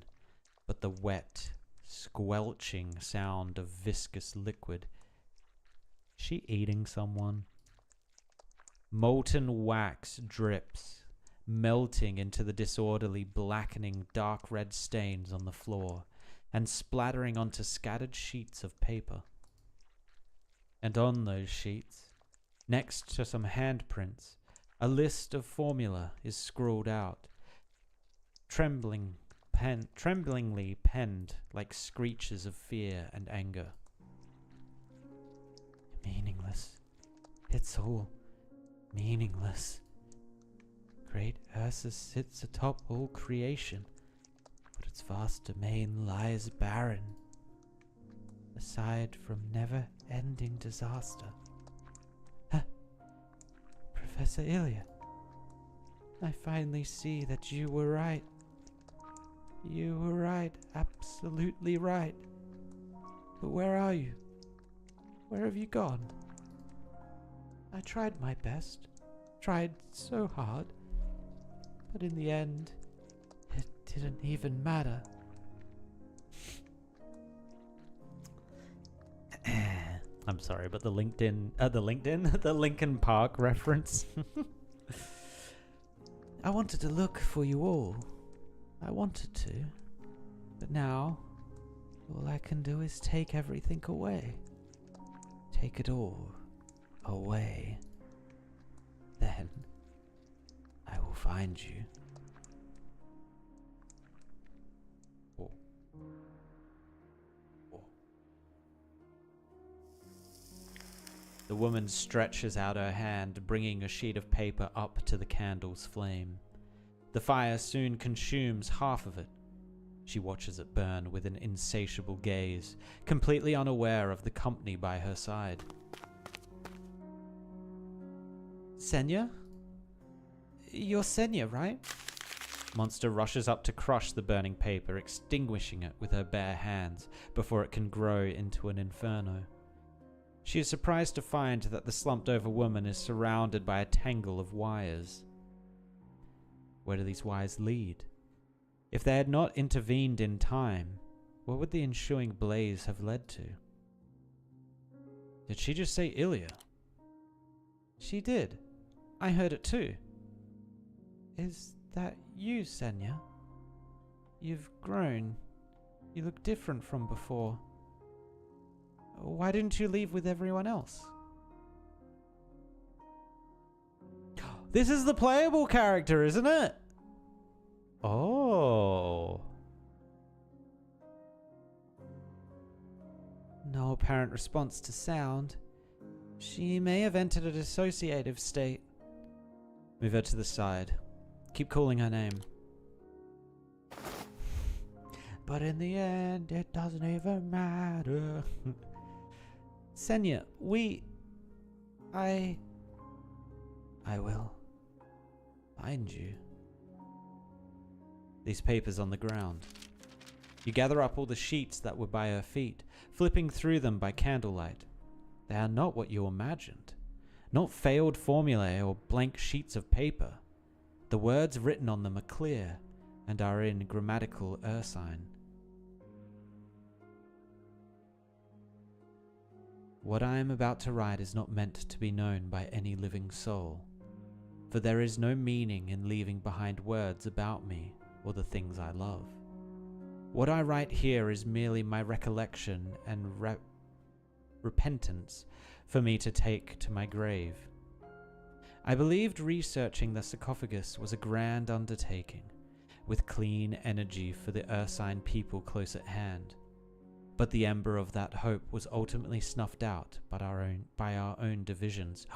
but the wet, squelching sound of viscous liquid. Is she eating someone? Molten wax drips, melting into the disorderly, blackening, dark red stains on the floor and splattering onto scattered sheets of paper. And on those sheets, next to some handprints, a list of formula is scrawled out, tremblingly penned like screeches of fear and anger. Meaningless. It's all meaningless. Great Ursus sits atop all creation, but its vast domain lies barren, aside from never-ending disaster. Professor Ilya, I finally see that you were right. You were right, absolutely right. But where are you? Where have you gone? I tried my best, tried so hard, but in the end, it didn't even matter. I'm sorry, but the Linkin Park reference. I wanted to look for you all. I wanted to. But now, all I can do is take everything away. Take it all away. Then, I will find you. Oh. The woman stretches out her hand, bringing a sheet of paper up to the candle's flame. The fire soon consumes half of it. She watches it burn with an insatiable gaze, completely unaware of the company by her side. Senya? You're Senya, right? Monster rushes up to crush the burning paper, extinguishing it with her bare hands before it can grow into an inferno. She is surprised to find that the slumped-over woman is surrounded by a tangle of wires. Where do these wires lead? If they had not intervened in time, what would the ensuing blaze have led to? Did she just say Ilya? She did. I heard it too. Is that you, Senya? You've grown. You look different from before. Why didn't you leave with everyone else? This is the playable character, isn't it? Oh. No apparent response to sound. She may have entered a dissociative state. Move her to the side. Keep calling her name. But in the end, it doesn't even matter. Senya, I will find you. These papers on the ground. You gather up all the sheets that were by her feet, flipping through them by candlelight. They are not what you imagined. Not failed formulae or blank sheets of paper. The words written on them are clear and are in grammatical Ursine. What I am about to write is not meant to be known by any living soul, for there is no meaning in leaving behind words about me or the things I love. What I write here is merely my recollection and repentance for me to take to my grave. I believed researching the sarcophagus was a grand undertaking, with clean energy for the Ursine people close at hand. But the ember of that hope was ultimately snuffed out by our own divisions.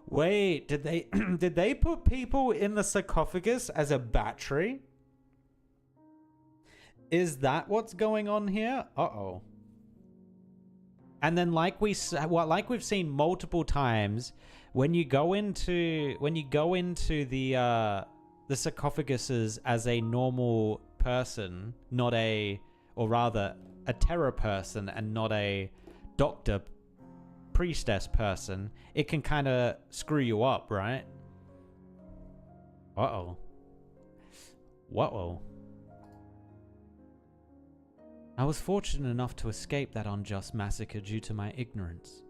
Wait, did they put people in the sarcophagus as a battery? Is that what's going on here? Uh-oh. And then like we've seen multiple times, when you go into the sarcophaguses as a normal person, a terror person and not a doctor priestess person, it can kind of screw you up, right? Uh-oh. Whoa. I was fortunate enough to escape that unjust massacre due to my ignorance,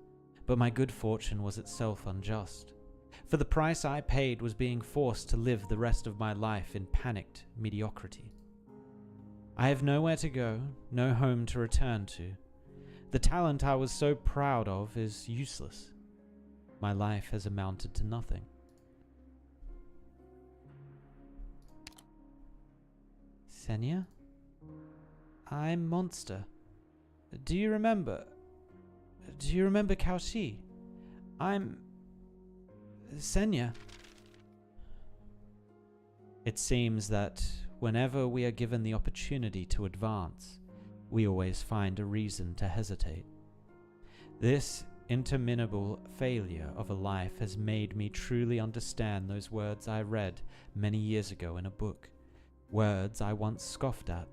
but my good fortune was itself unjust, for the price I paid was being forced to live the rest of my life in panicked mediocrity. I have nowhere to go, no home to return to. The talent I was so proud of is useless. My life has amounted to nothing. Senya? I'm Monster. Do you remember Kaoshi? I'm Senya. It seems that whenever we are given the opportunity to advance, we always find a reason to hesitate. This interminable failure of a life has made me truly understand those words I read many years ago in a book, words I once scoffed at.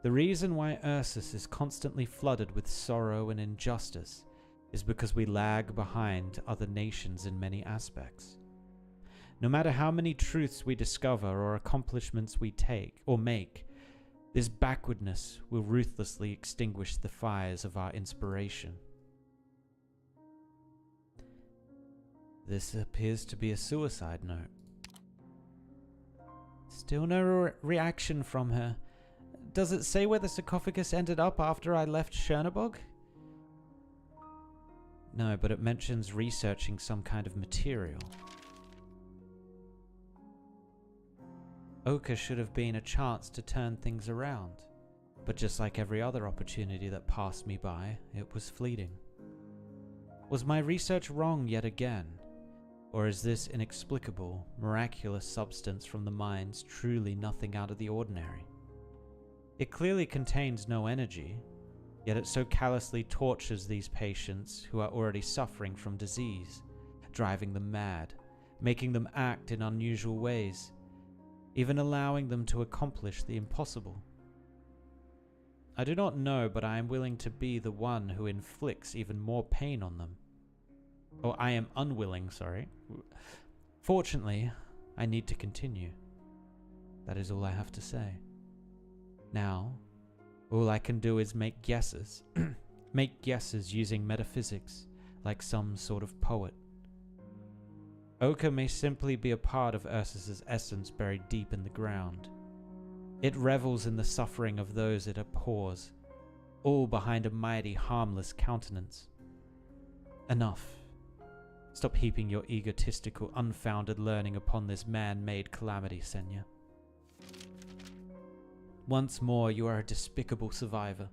The reason why Ursus is constantly flooded with sorrow and injustice is because we lag behind other nations in many aspects. No matter how many truths we discover or accomplishments we take or make, this backwardness will ruthlessly extinguish the fires of our inspiration. This appears to be a suicide note. Still no reaction from her. Does it say where the sarcophagus ended up after I left Chernobog? No, but it mentions researching some kind of material. Oka should have been a chance to turn things around, but just like every other opportunity that passed me by, it was fleeting. Was my research wrong yet again? Or is this inexplicable, miraculous substance from the mines truly nothing out of the ordinary? It clearly contains no energy, yet it so callously tortures these patients who are already suffering from disease, driving them mad, making them act in unusual ways, even allowing them to accomplish the impossible. I do not know, but I am willing to be the one who inflicts even more pain on them. Or I am unwilling, sorry. Fortunately, I need to continue. That is all I have to say. Now, all I can do is make guesses. Make guesses using metaphysics, like some sort of poet. Oka may simply be a part of Ursus's essence buried deep in the ground. It revels in the suffering of those it abhors, all behind a mighty, harmless countenance. Enough. Stop heaping your egotistical, unfounded learning upon this man-made calamity, Senya. Once more, you are a despicable survivor.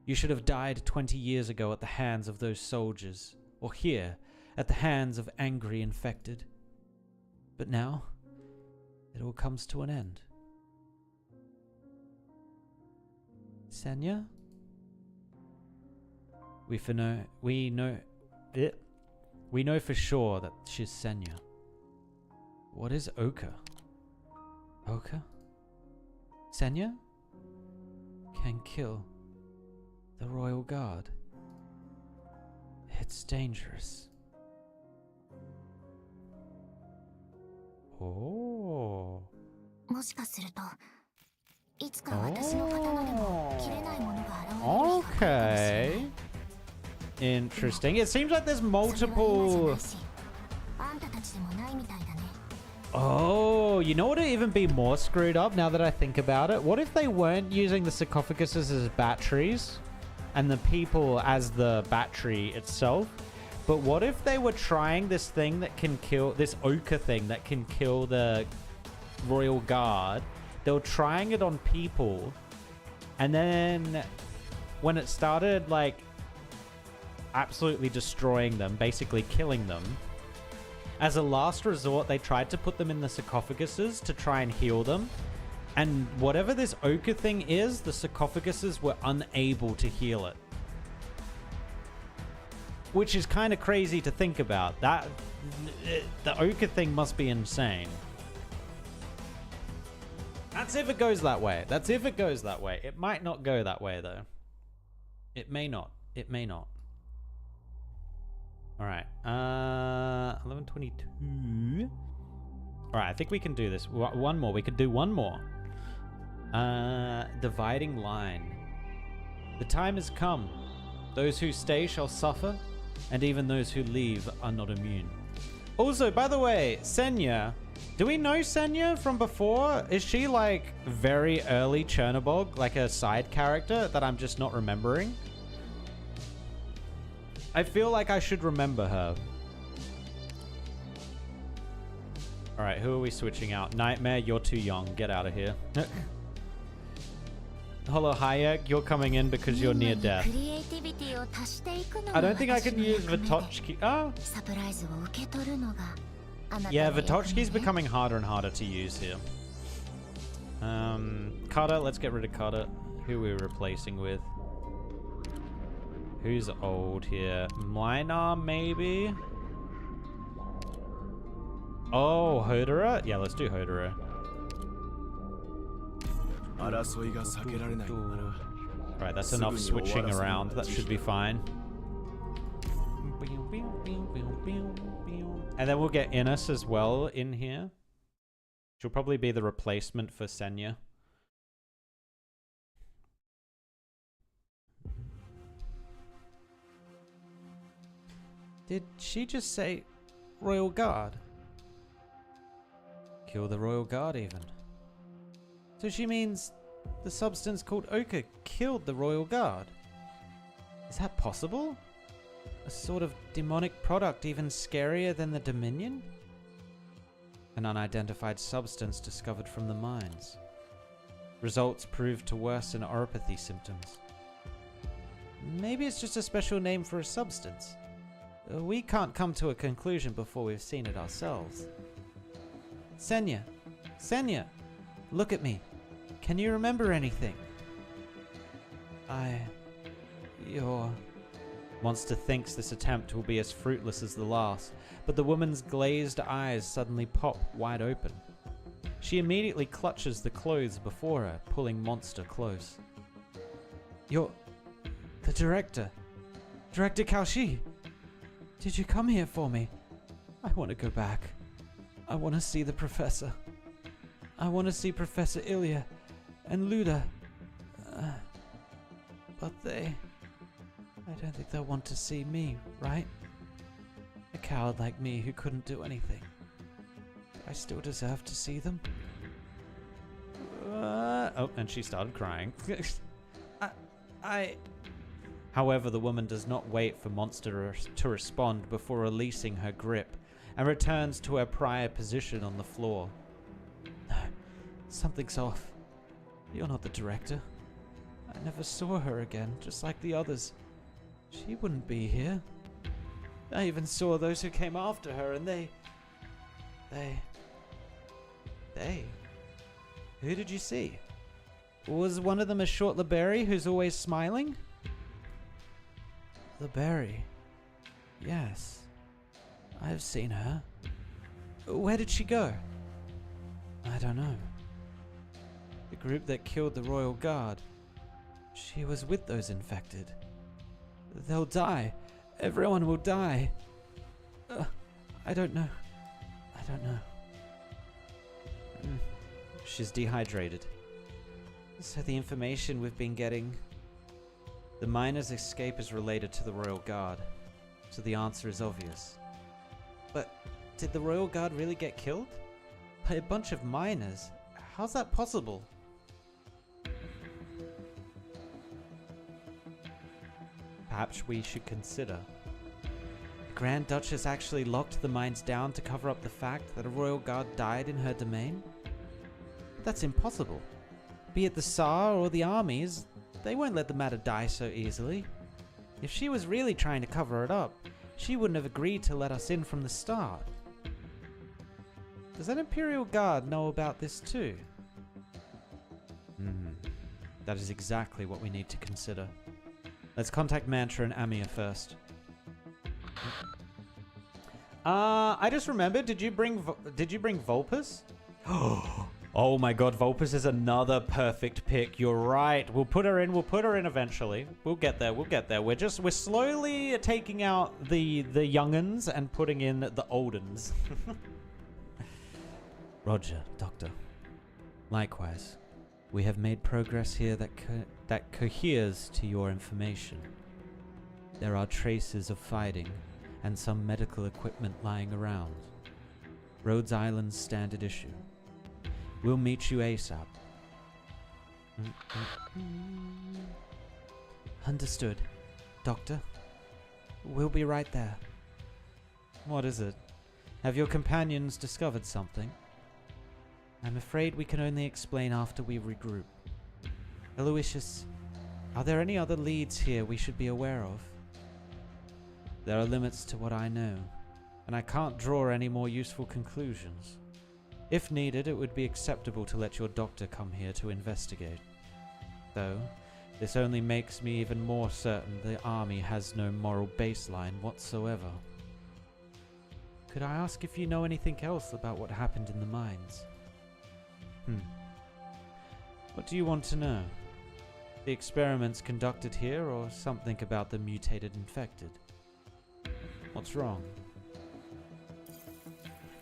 You should have died 20 years ago at the hands of those soldiers, or here, at the hands of angry infected. But now, it all comes to an end. Senya? We know for sure that she's Senya. What is Oka? Oka? Senya? Can kill the Royal Guard. It's dangerous. Oh. もしかするといつか私の刀でも切れないものが現れる日が来るかもしれない。 Okay. Interesting. It seems like there's それは今じゃ multiple... ないし、あんたたちでもないみたいだね。 Oh, you know what would even be more screwed up now that I think about it? What if they weren't using the sarcophaguses as batteries and the people as the battery itself? But what if they were trying this thing that can kill, this Oka thing that can kill the Royal Guard? They were trying it on people, and then when it started like absolutely destroying them, basically killing them, as a last resort, they tried to put them in the sarcophaguses to try and heal them. And whatever this Oka thing is, the sarcophaguses were unable to heal it. Which is kind of crazy to think about. That the Oka thing must be insane. That's if it goes that way. That's if it goes that way. It might not go that way, though. It may not. It may not. All right. 11:22. All right. I think we can do this. One more. We could do one more. Dividing line. The time has come. Those who stay shall suffer, and even those who leave are not immune. Also, by the way, Senya. Do we know Senya from before? Is she like very early Chernobog, like a side character that I'm just not remembering? I feel like I should remember her. Alright, who are we switching out? Nightmare, you're too young. Get out of here. Hollow Hayek, you're coming in because you're near death. I don't think I can use Vitochki. Oh. Yeah, Vitochki's becoming harder and harder to use here. Carter, let's get rid of Carter. Who are we replacing with? Who's old here? Minor, maybe? Oh, Hodera? Yeah, let's do Hodera. Right, that's enough switching around. That should be fine. And then we'll get Innes as well in here. She'll probably be the replacement for Senya. Did she just say Royal Guard? Kill the Royal Guard even. So she means the substance called ochre killed the Royal Guard. Is that possible? A sort of demonic product even scarier than the Dominion? An unidentified substance discovered from the mines. Results proved to worsen oropathy symptoms. Maybe it's just a special name for a substance. We can't come to a conclusion before we've seen it ourselves. Senya! Senya! Look at me. Can you remember anything? You're... Monster thinks this attempt will be as fruitless as the last, but the woman's glazed eyes suddenly pop wide open. She immediately clutches the clothes before her, pulling Monster close. You're... the director. Director Kaoshi! Did you come here for me? I want to go back. I want to see the professor. I want to see Professor Ilya and Luda. But they... I don't think they'll want to see me, right? A coward like me who couldn't do anything. Do I still deserve to see them? Oh, and she started crying. However, the woman does not wait for Monster to respond before releasing her grip and returns to her prior position on the floor. No, something's off. You're not the director. I never saw her again, just like the others. She wouldn't be here. I even saw those who came after her, and they... Who did you see? Was one of them a short Liberry who's always smiling? Liberry? Yes. I've seen her. Where did she go? I don't know. The group that killed the Royal Guard. She was with those infected. They'll die. Everyone will die. I don't know. I don't know. She's dehydrated. So the information we've been getting... The miner's escape is related to the Royal Guard, so the answer is obvious. But did the Royal Guard really get killed? By a bunch of miners? How's that possible? Perhaps we should consider. The Grand Duchess actually locked the mines down to cover up the fact that a Royal Guard died in her domain? But that's impossible. Be it the Tsar or the armies, they won't let the matter die so easily. If she was really trying to cover it up, she wouldn't have agreed to let us in from the start. Does that Imperial Guard know about this too? That is exactly what we need to consider. Let's contact Mantra and Amia first. I just remembered. Did you bring Vulpes? Oh my god, Vulpes is another perfect pick. You're right. We'll put her in. We'll put her in eventually. We'll get there. We'll get there. We're slowly taking out the young'uns and putting in the old'uns. Roger, Doctor. Likewise, we have made progress here that coheres to your information. There are traces of fighting and some medical equipment lying around. Rhodes Island's standard issue. We'll meet you ASAP. Understood, Doctor. We'll be right there. What is it? Have your companions discovered something? I'm afraid we can only explain after we regroup. Aloysius, are there any other leads here we should be aware of? There are limits to what I know, and I can't draw any more useful conclusions. If needed, it would be acceptable to let your doctor come here to investigate. Though, this only makes me even more certain the army has no moral baseline whatsoever. Could I ask if you know anything else about what happened in the mines? What do you want to know? The experiments conducted here, or something about the mutated infected? What's wrong?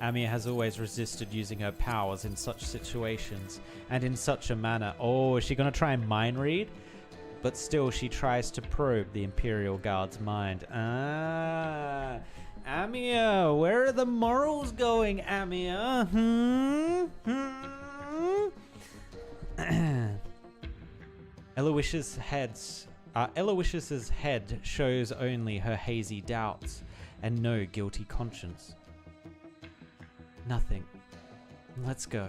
Amia has always resisted using her powers in such situations, and in such a manner. Oh, is she going to try and mind read? But still, she tries to probe the Imperial Guard's mind. Ah, Amia, where are the morals going, Amia? Eloysius's head shows only her hazy doubts and no guilty conscience. Nothing. Let's go.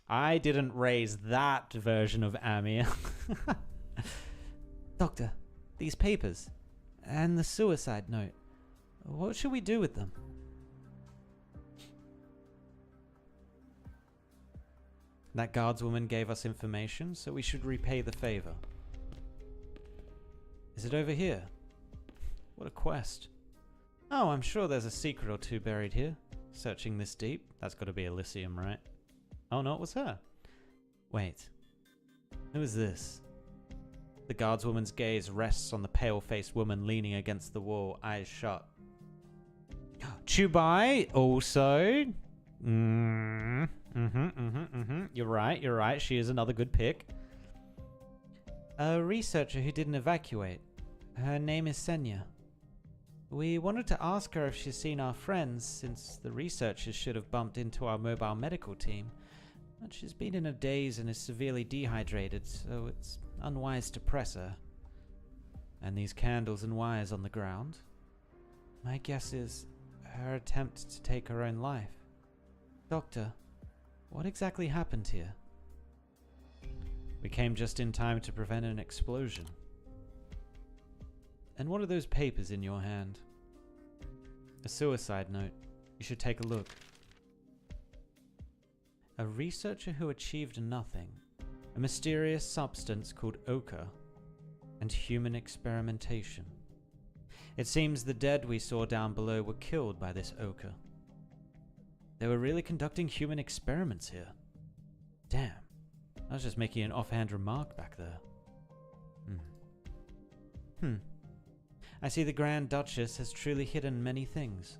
I didn't raise that version of Amia. Doctor, these papers and the suicide note. What should we do with them? That guardswoman gave us information, so we should repay the favor. Is it over here? What a quest. Oh, I'm sure there's a secret or two buried here. Searching this deep, that's got to be Elysium, right? Oh no, it was her. Wait. Who is this? The guardswoman's gaze rests on the pale-faced woman leaning against the wall, eyes shut. Chubai, also. You're right. She is another good pick. A researcher who didn't evacuate. Her name is Senya. We wanted to ask her if she's seen our friends, since the researchers should have bumped into our mobile medical team. But she's been in a daze and is severely dehydrated, so it's unwise to press her. And these candles and wires on the ground? My guess is her attempt to take her own life. Doctor, what exactly happened here? We came just in time to prevent an explosion. And what are those papers in your hand? A suicide note. You should take a look. A researcher who achieved nothing. A mysterious substance called ochre. And human experimentation. It seems the dead we saw down below were killed by this ochre. They were really conducting human experiments here. Damn. I was just making an offhand remark back there. I see the Grand Duchess has truly hidden many things.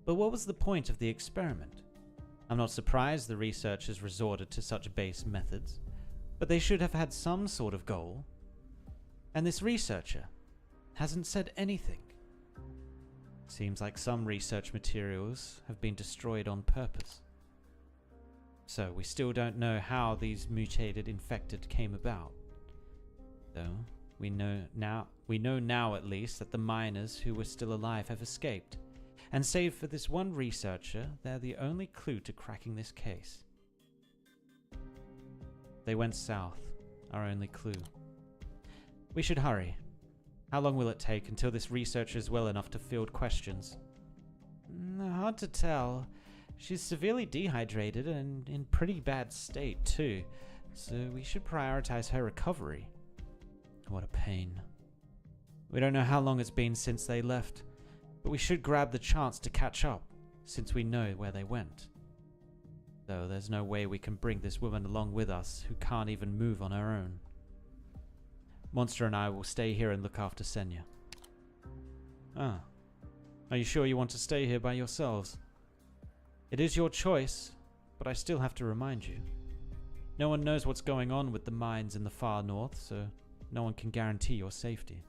But what was the point of the experiment? I'm not surprised the researchers resorted to such base methods, but they should have had some sort of goal. And this researcher hasn't said anything. Seems like some research materials have been destroyed on purpose. So we still don't know how these mutated infected came about. Though we know now at least that the miners who were still alive have escaped. And save for this one researcher, they're the only clue to cracking this case. They went south, our only clue. We should hurry. How long will it take until this researcher is well enough to field questions? Hard to tell. She's severely dehydrated and in pretty bad state too, so we should prioritize her recovery. What a pain. We don't know how long it's been since they left, but we should grab the chance to catch up, since we know where they went. Though there's no way we can bring this woman along with us who can't even move on her own. Monster and I will stay here and look after Senya. Ah. Are you sure you want to stay here by yourselves? It is your choice, but I still have to remind you. No one knows what's going on with the mines in the far north, so no one can guarantee your safety.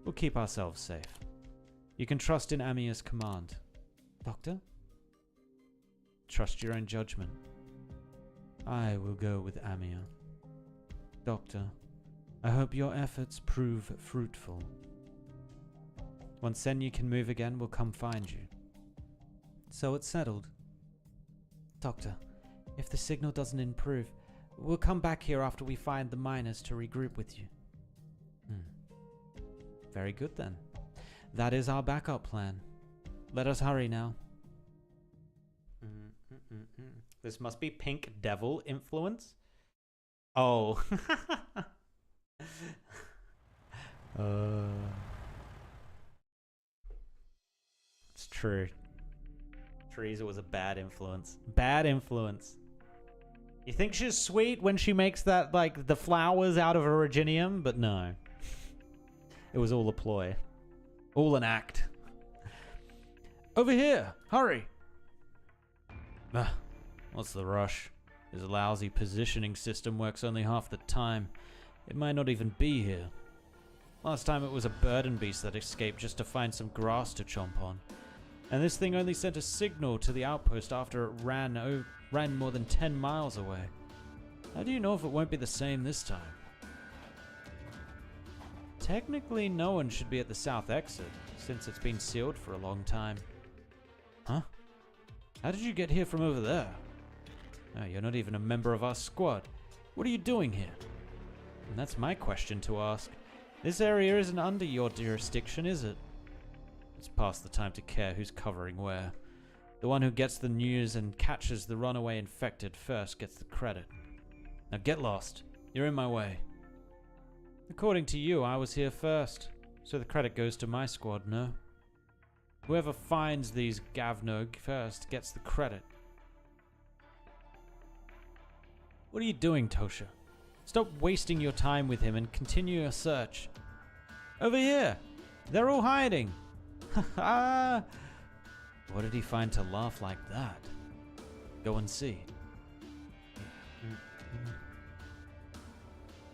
We'll keep ourselves safe. You can trust in Amiya's command. Doctor? Trust your own judgment. I will go with Amiya. Doctor, I hope your efforts prove fruitful. Once Senya can move again, we'll come find you. So it's settled. Doctor, if the signal doesn't improve, we'll come back here after we find the miners to regroup with you. Very good then. That is our backup plan. Let us hurry now. This must be Pink Devil influence. Oh. It's true. Teresa was a bad influence. Bad influence. You think she's sweet when she makes that, like, the flowers out of originium? But no. It was all a ploy. All an act. Over here! Hurry! What's the rush? His lousy positioning system works only half the time. It might not even be here. Last time it was a burden beast that escaped just to find some grass to chomp on. And this thing only sent a signal to the outpost after it ran more than 10 miles away. How do you know if it won't be the same this time? Technically, no one should be at the south exit, since it's been sealed for a long time. Huh? How did you get here from over there? Oh, you're not even a member of our squad. What are you doing here? And that's my question to ask. This area isn't under your jurisdiction, is it? It's past the time to care who's covering where. The one who gets the news and catches the runaway infected first gets the credit. Now get lost. You're in my way. According to you, I was here first, so the credit goes to my squad, no? Whoever finds these Gavnog first gets the credit. What are you doing, Tosha? Stop wasting your time with him and continue your search. Over here! They're all hiding! Ha. What did he find to laugh like that? Go and see.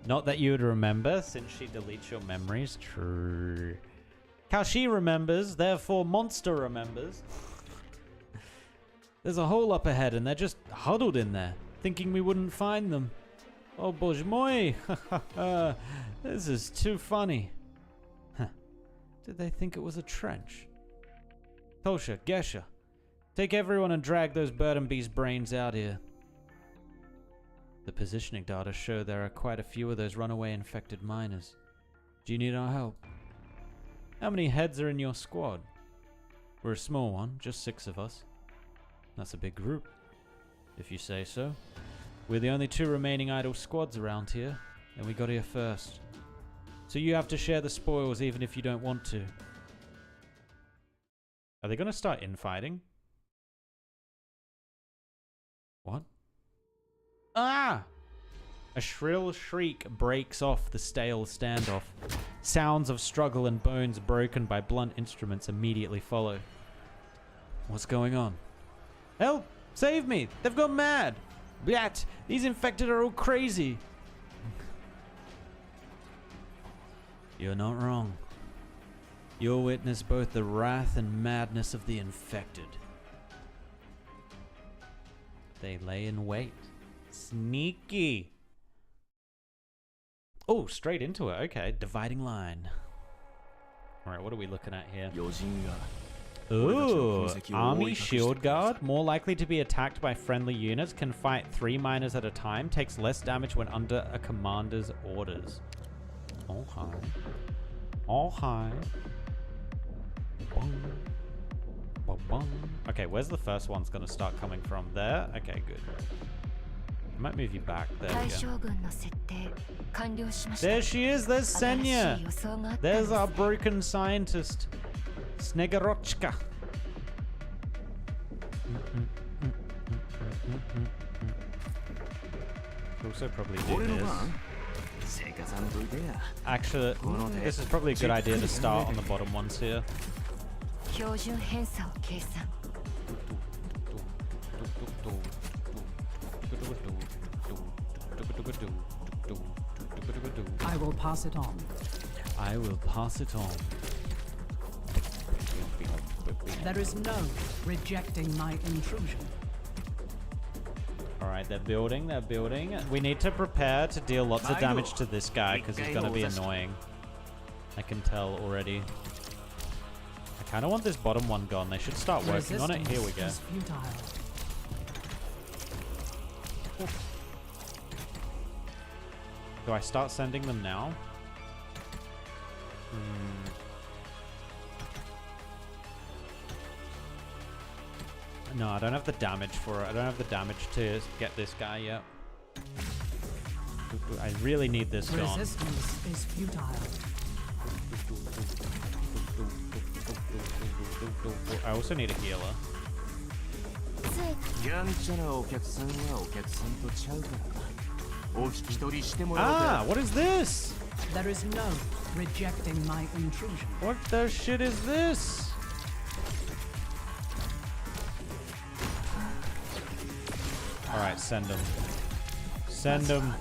Not that you would remember, since she deletes your memories. True. Kalshi remembers, therefore Monster remembers. There's a hole up ahead and they're just huddled in there, thinking we wouldn't find them. Oh, bože moi! This is too funny. Huh. Did they think it was a trench? Tosha, Gesha, take everyone and drag those burden beast brains out here. The positioning data show there are quite a few of those runaway infected miners. Do you need our help? How many heads are in your squad? We're a small one, just 6 of us. That's a big group, if you say so. We're the only 2 remaining idle squads around here, and we got here first. So you have to share the spoils even if you don't want to. Are they going to start infighting? What? Ah! A shrill shriek breaks off the stale standoff. Sounds of struggle and bones broken by blunt instruments immediately follow. What's going on? Help! Save me! They've gone mad! Blat! These infected are all crazy! You're not wrong. You'll witness both the wrath and madness of the infected. They lay in wait. Sneaky! Oh, straight into it. Okay, dividing line. Alright, what are we looking at here? Ooh, Army Shield Guard. More likely to be attacked by friendly units. Can fight 3 miners at a time. Takes less damage when under a commander's orders. Oh, hi. Oh, hi. Bong. Bong. Okay, where's the first one's going to start coming from? There? Okay, good. I might move you back. There we go. There she is. There's Senya. There's our broken scientist, Snegorochka. Also probably do this. Actually, this is probably a good idea to start on the bottom ones here. I will pass it on. I will pass it on. There is no rejecting my intrusion. Alright, they're building, they're building. We need to prepare to deal lots of damage to this guy because he's going to be annoying. I can tell already. I kind of want this bottom one gone. They should start working on it. Here we go. Do I start sending them now? No, I don't have the damage for it. I don't have the damage to get this guy yet. I really need this gone. Resistance is futile. I also need a healer. やんちゃなお客さんはお客さんとちゃうからな。お引き取りしてもら Ah, what is this? There is no rejecting my intrusion. What the shit is this? Alright, send him. Send him.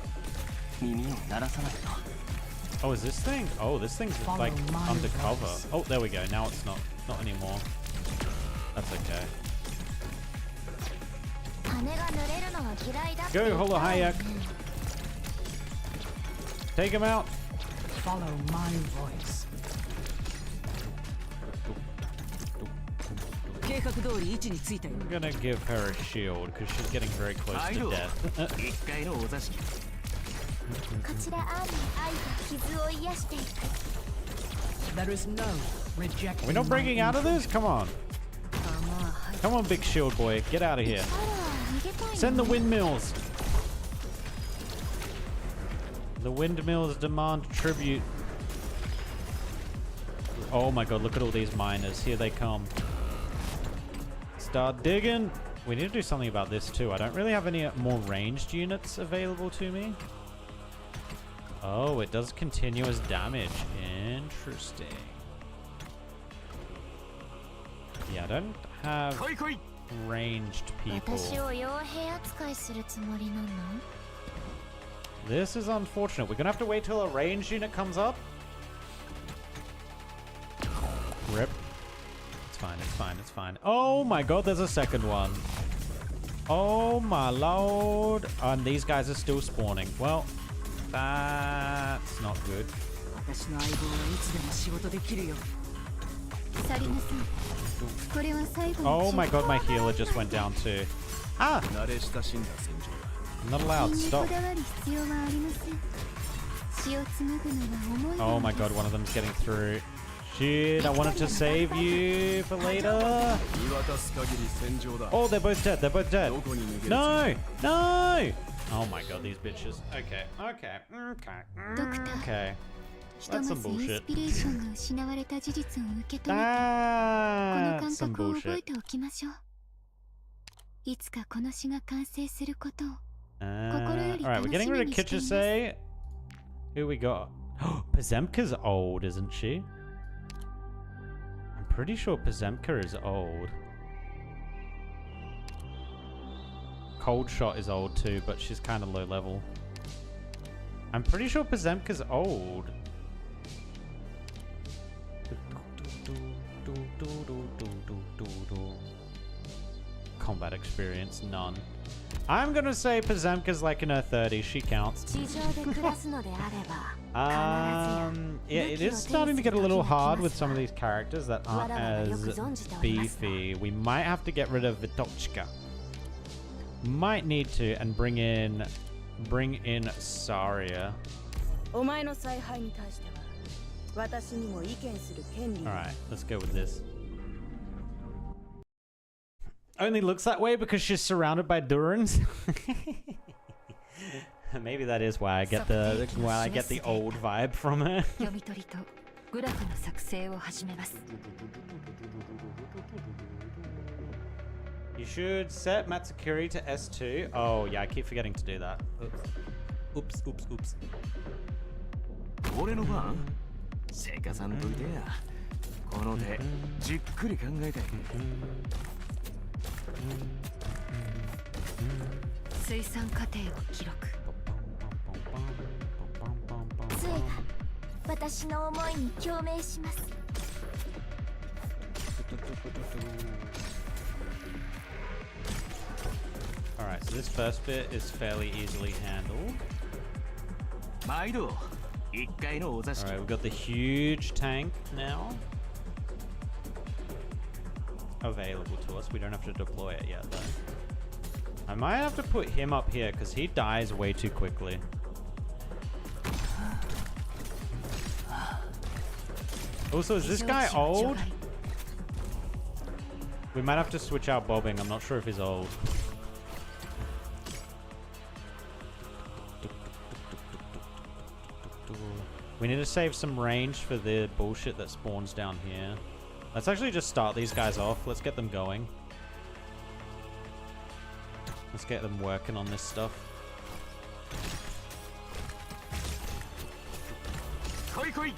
耳を鳴らさないと。 Oh, is this thing? Oh, this thing's like Follow my undercover. voice. Oh, there we go. Now it's not anymore. That's okay. 羽が濡れるのは嫌いだって Go, 言った Holo わよ Hayak. Take him out. Follow my voice. 計画通り位置についたよ。 I'm gonna give her a shield because she's getting very close to death. 一回のお座敷。こちらアーミー愛と傷を癒していく There is no rejecting. Are we not my breaking out of this? Come on. まあはい Come on, big shield boy. Get out of here. あら逃げたいの Send the windmills. The windmills demand tribute. Oh my god, look at all these miners. Here they come. Start digging. We need to do something about this too. I don't really have any more ranged units available to me. Oh, it does continuous damage. Interesting. Yeah, I don't have 来い来い。 ranged people. 私を傭兵扱いするつもりなの This is unfortunate. We're gonna have to wait till a ranged unit comes up. Rip. It's fine, it's fine, it's fine. Oh my god, there's a second one. Oh my lord. And these guys are still spawning. Well, that's not good. 私の相棒はいつでも仕事できるよ。サリナさんこれは最後 Oh の my god, my healer just went down too. Ah! 慣れ親しんだ戦場だ。 I'm not allowed. に Stop. こだわる必要はありません血を紡ぐのは重い Oh の my です god, one of them's getting through. Shit, I wanted to save you for later. 見渡す限り戦場だ。 Oh, they're both dead. They're both dead. どこに逃げるつもり No! No! Oh my god, these bitches. Okay, okay, okay, ドクター okay. ひと That's ま some ずイン bullshit. スピレーションが失われた事実を受け止めてこの That's 感 some 覚を覚え bullshit. ておきましょういつかこの詩が完成することを Alright, we're getting rid of Kichise. Who we got? Pazemka's old, isn't she? I'm pretty sure Pazemka is old. Cold Shot is old too, but she's kind of low level. I'm pretty sure Pazemka's old. Combat experience, none. I'm gonna say Pazemka's like in her 30s. She counts. 地上で暮らすのであれば Yeah, it is starting to get a little hard with some of these characters that aren't as beefy. We might have to get rid of Vitochka. Might need to and bring in Saria. お前の采配に対しては私にも意見する権利が Alright, let's go with this. Only looks that way because she's surrounded by Durans. Maybe that is why I get the old vibe from her. 読み取りとグラフの作成を始めます。 You should set Matsukuri to S2. Oh yeah, I keep forgetting to do that. Oops, oops, oops. 俺の番せかさんといてや。この手じっくり考えて。水産過程を記録。杖が私の思いに共鳴します Alright, so this first bit is fairly easily handled. 毎度一回のお座敷。 Alright, we've got the huge tank now available to us. We don't have to deploy it yet though. I might have to put him up here because he dies way too quickly. Also, is this guy old? We might have to switch out bobbing. I'm not sure if he's old. We need to save some range for the bullshit that spawns down here. Let's actually just start these guys off. Let's get them going. Let's get them working on this stuff. Koi koi.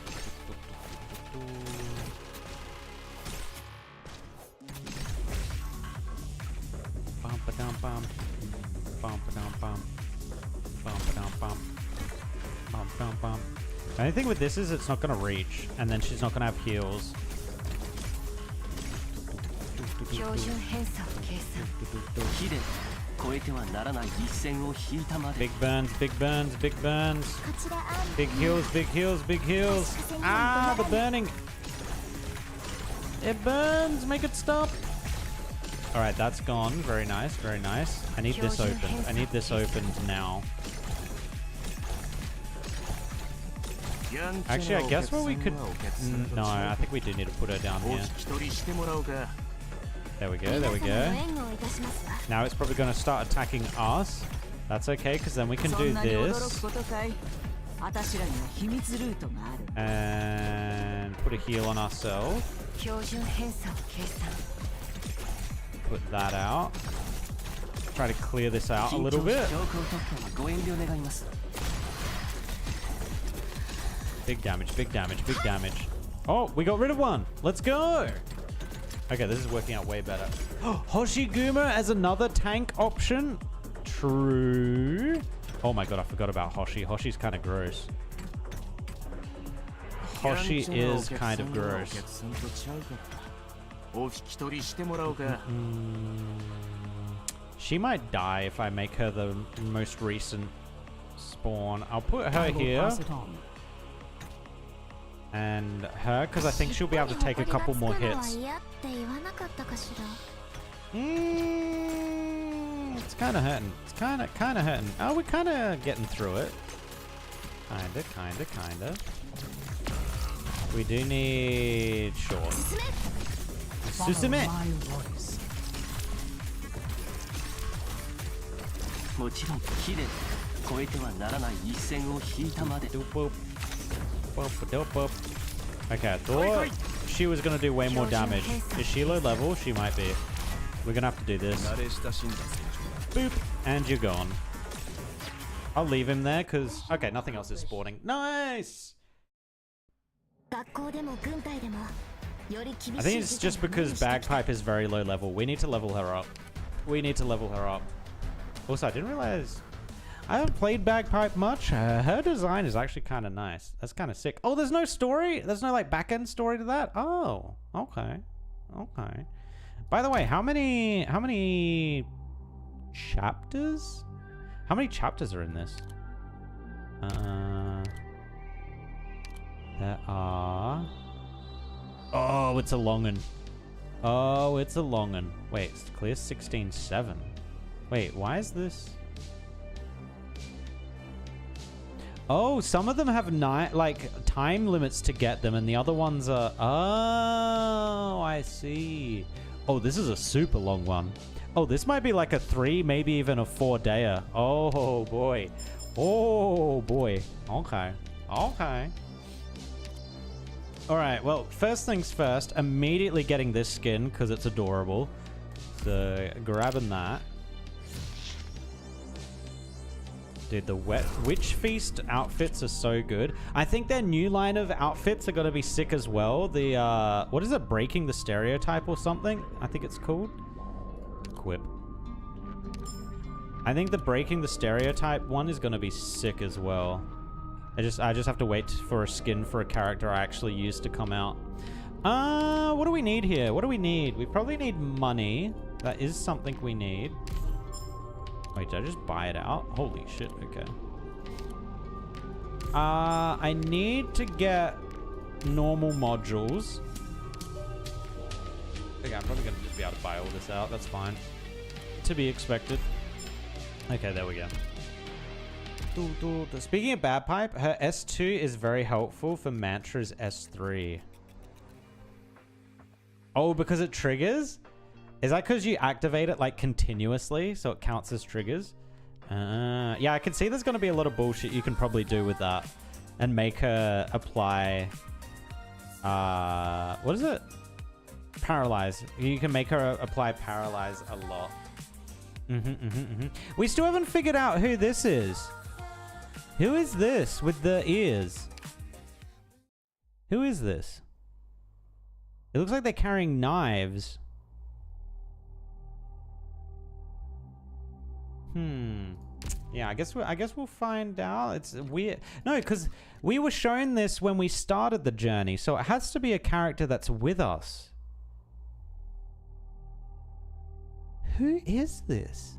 Bum ba dum bum. Bum ba dum bum. Bum ba dum bum. Bum bum bum. The only thing with this is it's not gonna reach, and then she's not gonna have heals. Big burns, big burns, big burns. Big heals, big heals, big heals. Ah, the burning. It burns, make it stop. All right, that's gone. Very nice, very nice. I need this opened. I need this opened now. Actually, I guess what we could... No, I think we do need to put her down here. There we go, there we go. Now it's probably going to start attacking us. That's okay, because then we can do this. And put a heal on ourselves. Put that out. Try to clear this out a little bit. Big damage, big damage, big damage. Oh, we got rid of one. Let's go. Okay, this is working out way better. Hoshiguma as another tank option. True. Oh my god, I forgot about Hoshi. Hoshi's kind of gross. Hoshi is kind of gross. She might die if I make her the most recent spawn. I'll put her here. And her, because I think she'll be able to take a couple more hits. It's kind of hurting. It's kind of hurting. Oh, we're kind of getting through it. Kind of. We do need short. Susume. Okay, I thought she was going to do way more damage. Is she low level? She might be. We're going to have to do this. Boop. And you're gone. I'll leave him there because... Okay, nothing else is spawning. Nice! I think it's just because Bagpipe is very low level. We need to level her up. We need to level her up. Also, I didn't realize... I haven't played Bagpipe much. Her design is actually kind of nice. That's kind of sick. Oh, there's no story? There's no, like, back-end story to that? Oh, okay. Okay. By the way, how many chapters? How many chapters are in this? There are... Oh, it's a long one. Oh, it's a long one. Wait, it's clear 16:7. Wait, why is this... Oh, some of them have time limits to get them, and the other ones are... Oh, I see. Oh, this is a super long one. Oh, this might be like a 3, maybe even a 4-dayer. Oh, boy. Oh, boy. Okay. Okay. Alright, well, first things first. Immediately getting this skin, because it's adorable. So, grabbing that. Dude, the Witch Feast outfits are so good. I think their new line of outfits are going to be sick as well. The, what is it? Breaking the Stereotype or something? I think it's called. Equip. I think the Breaking the Stereotype one is going to be sick as well. I just have to wait for a skin for a character I actually use to come out. What do we need here? What do we need? We probably need money. That is something we need. Wait, did I just buy it out? Holy shit, okay. I need to get normal modules. Okay, I'm probably going to just be able to buy all this out. That's fine. To be expected. Okay, there we go. Speaking of bad pipe, her S2 is very helpful for Mantra's S3. Oh, because it triggers? Is that because you activate it like continuously so it counts as triggers? Yeah, I can see there's going to be a lot of bullshit you can probably do with that and make her apply what is it? Paralyze. You can make her apply paralyze a lot. We still haven't figured out who this is. Who is this with the ears? Who is this? It looks like they're carrying knives. Yeah, I guess we'll find out. It's weird. No, because we were shown this when we started the journey, so it has to be a character that's with us. Who is this?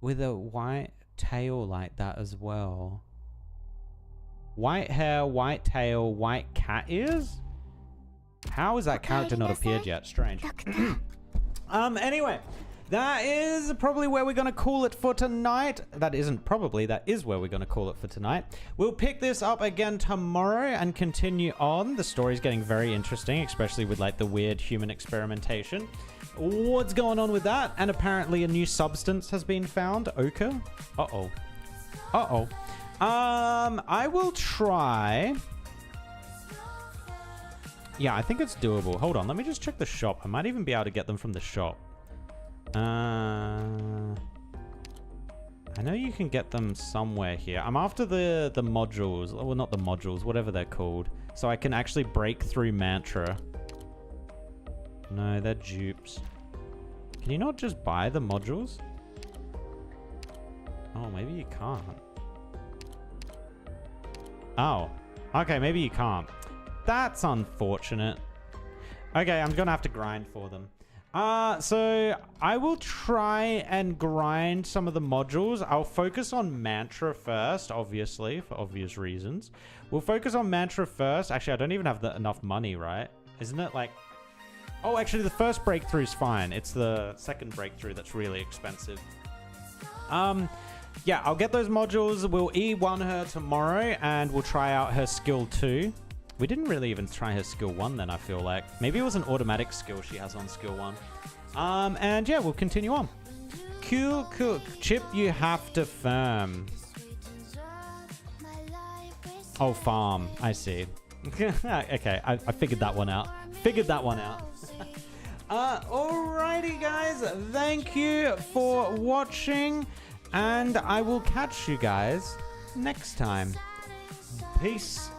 With a white tail like that as well. White hair, white tail, white cat ears? How has that character not appeared yet? Strange. Anyway, that is probably where we're going to call it for tonight. That isn't probably, that is where we're going to call it for tonight. We'll pick this up again tomorrow and continue on. The story's getting very interesting, especially with like the weird human experimentation. What's going on with that? And apparently a new substance has been found. Ochre? Uh-oh. Uh-oh. I will try. Yeah, I think it's doable. Hold on, let me just check the shop. I might even be able to get them from the shop. I know you can get them somewhere here. I'm after the modules. Well, not the modules, whatever they're called. So I can actually break through Mantra. No, they're dupes. Can you not just buy the modules? Oh, maybe you can't. Oh, okay, maybe you can't. That's unfortunate. Okay, I'm gonna have to grind for them. So I will try and grind some of the modules. I'll focus on Mantra first, obviously, for obvious reasons. We'll focus on Mantra first. Actually, I don't even have enough money, right? Isn't it like... Oh, actually, the first breakthrough is fine. It's the second breakthrough that's really expensive. Yeah, I'll get those modules. We'll E1 her tomorrow, and we'll try out her skill 2. We didn't really even try her skill 1 then, I feel like. Maybe it was an automatic skill she has on skill 1. And yeah, we'll continue on. Cool, cool. Chip, you have to farm. Oh, farm. I see. Okay, I figured that one out. Alrighty, guys. Thank you for watching. And I will catch you guys next time. Peace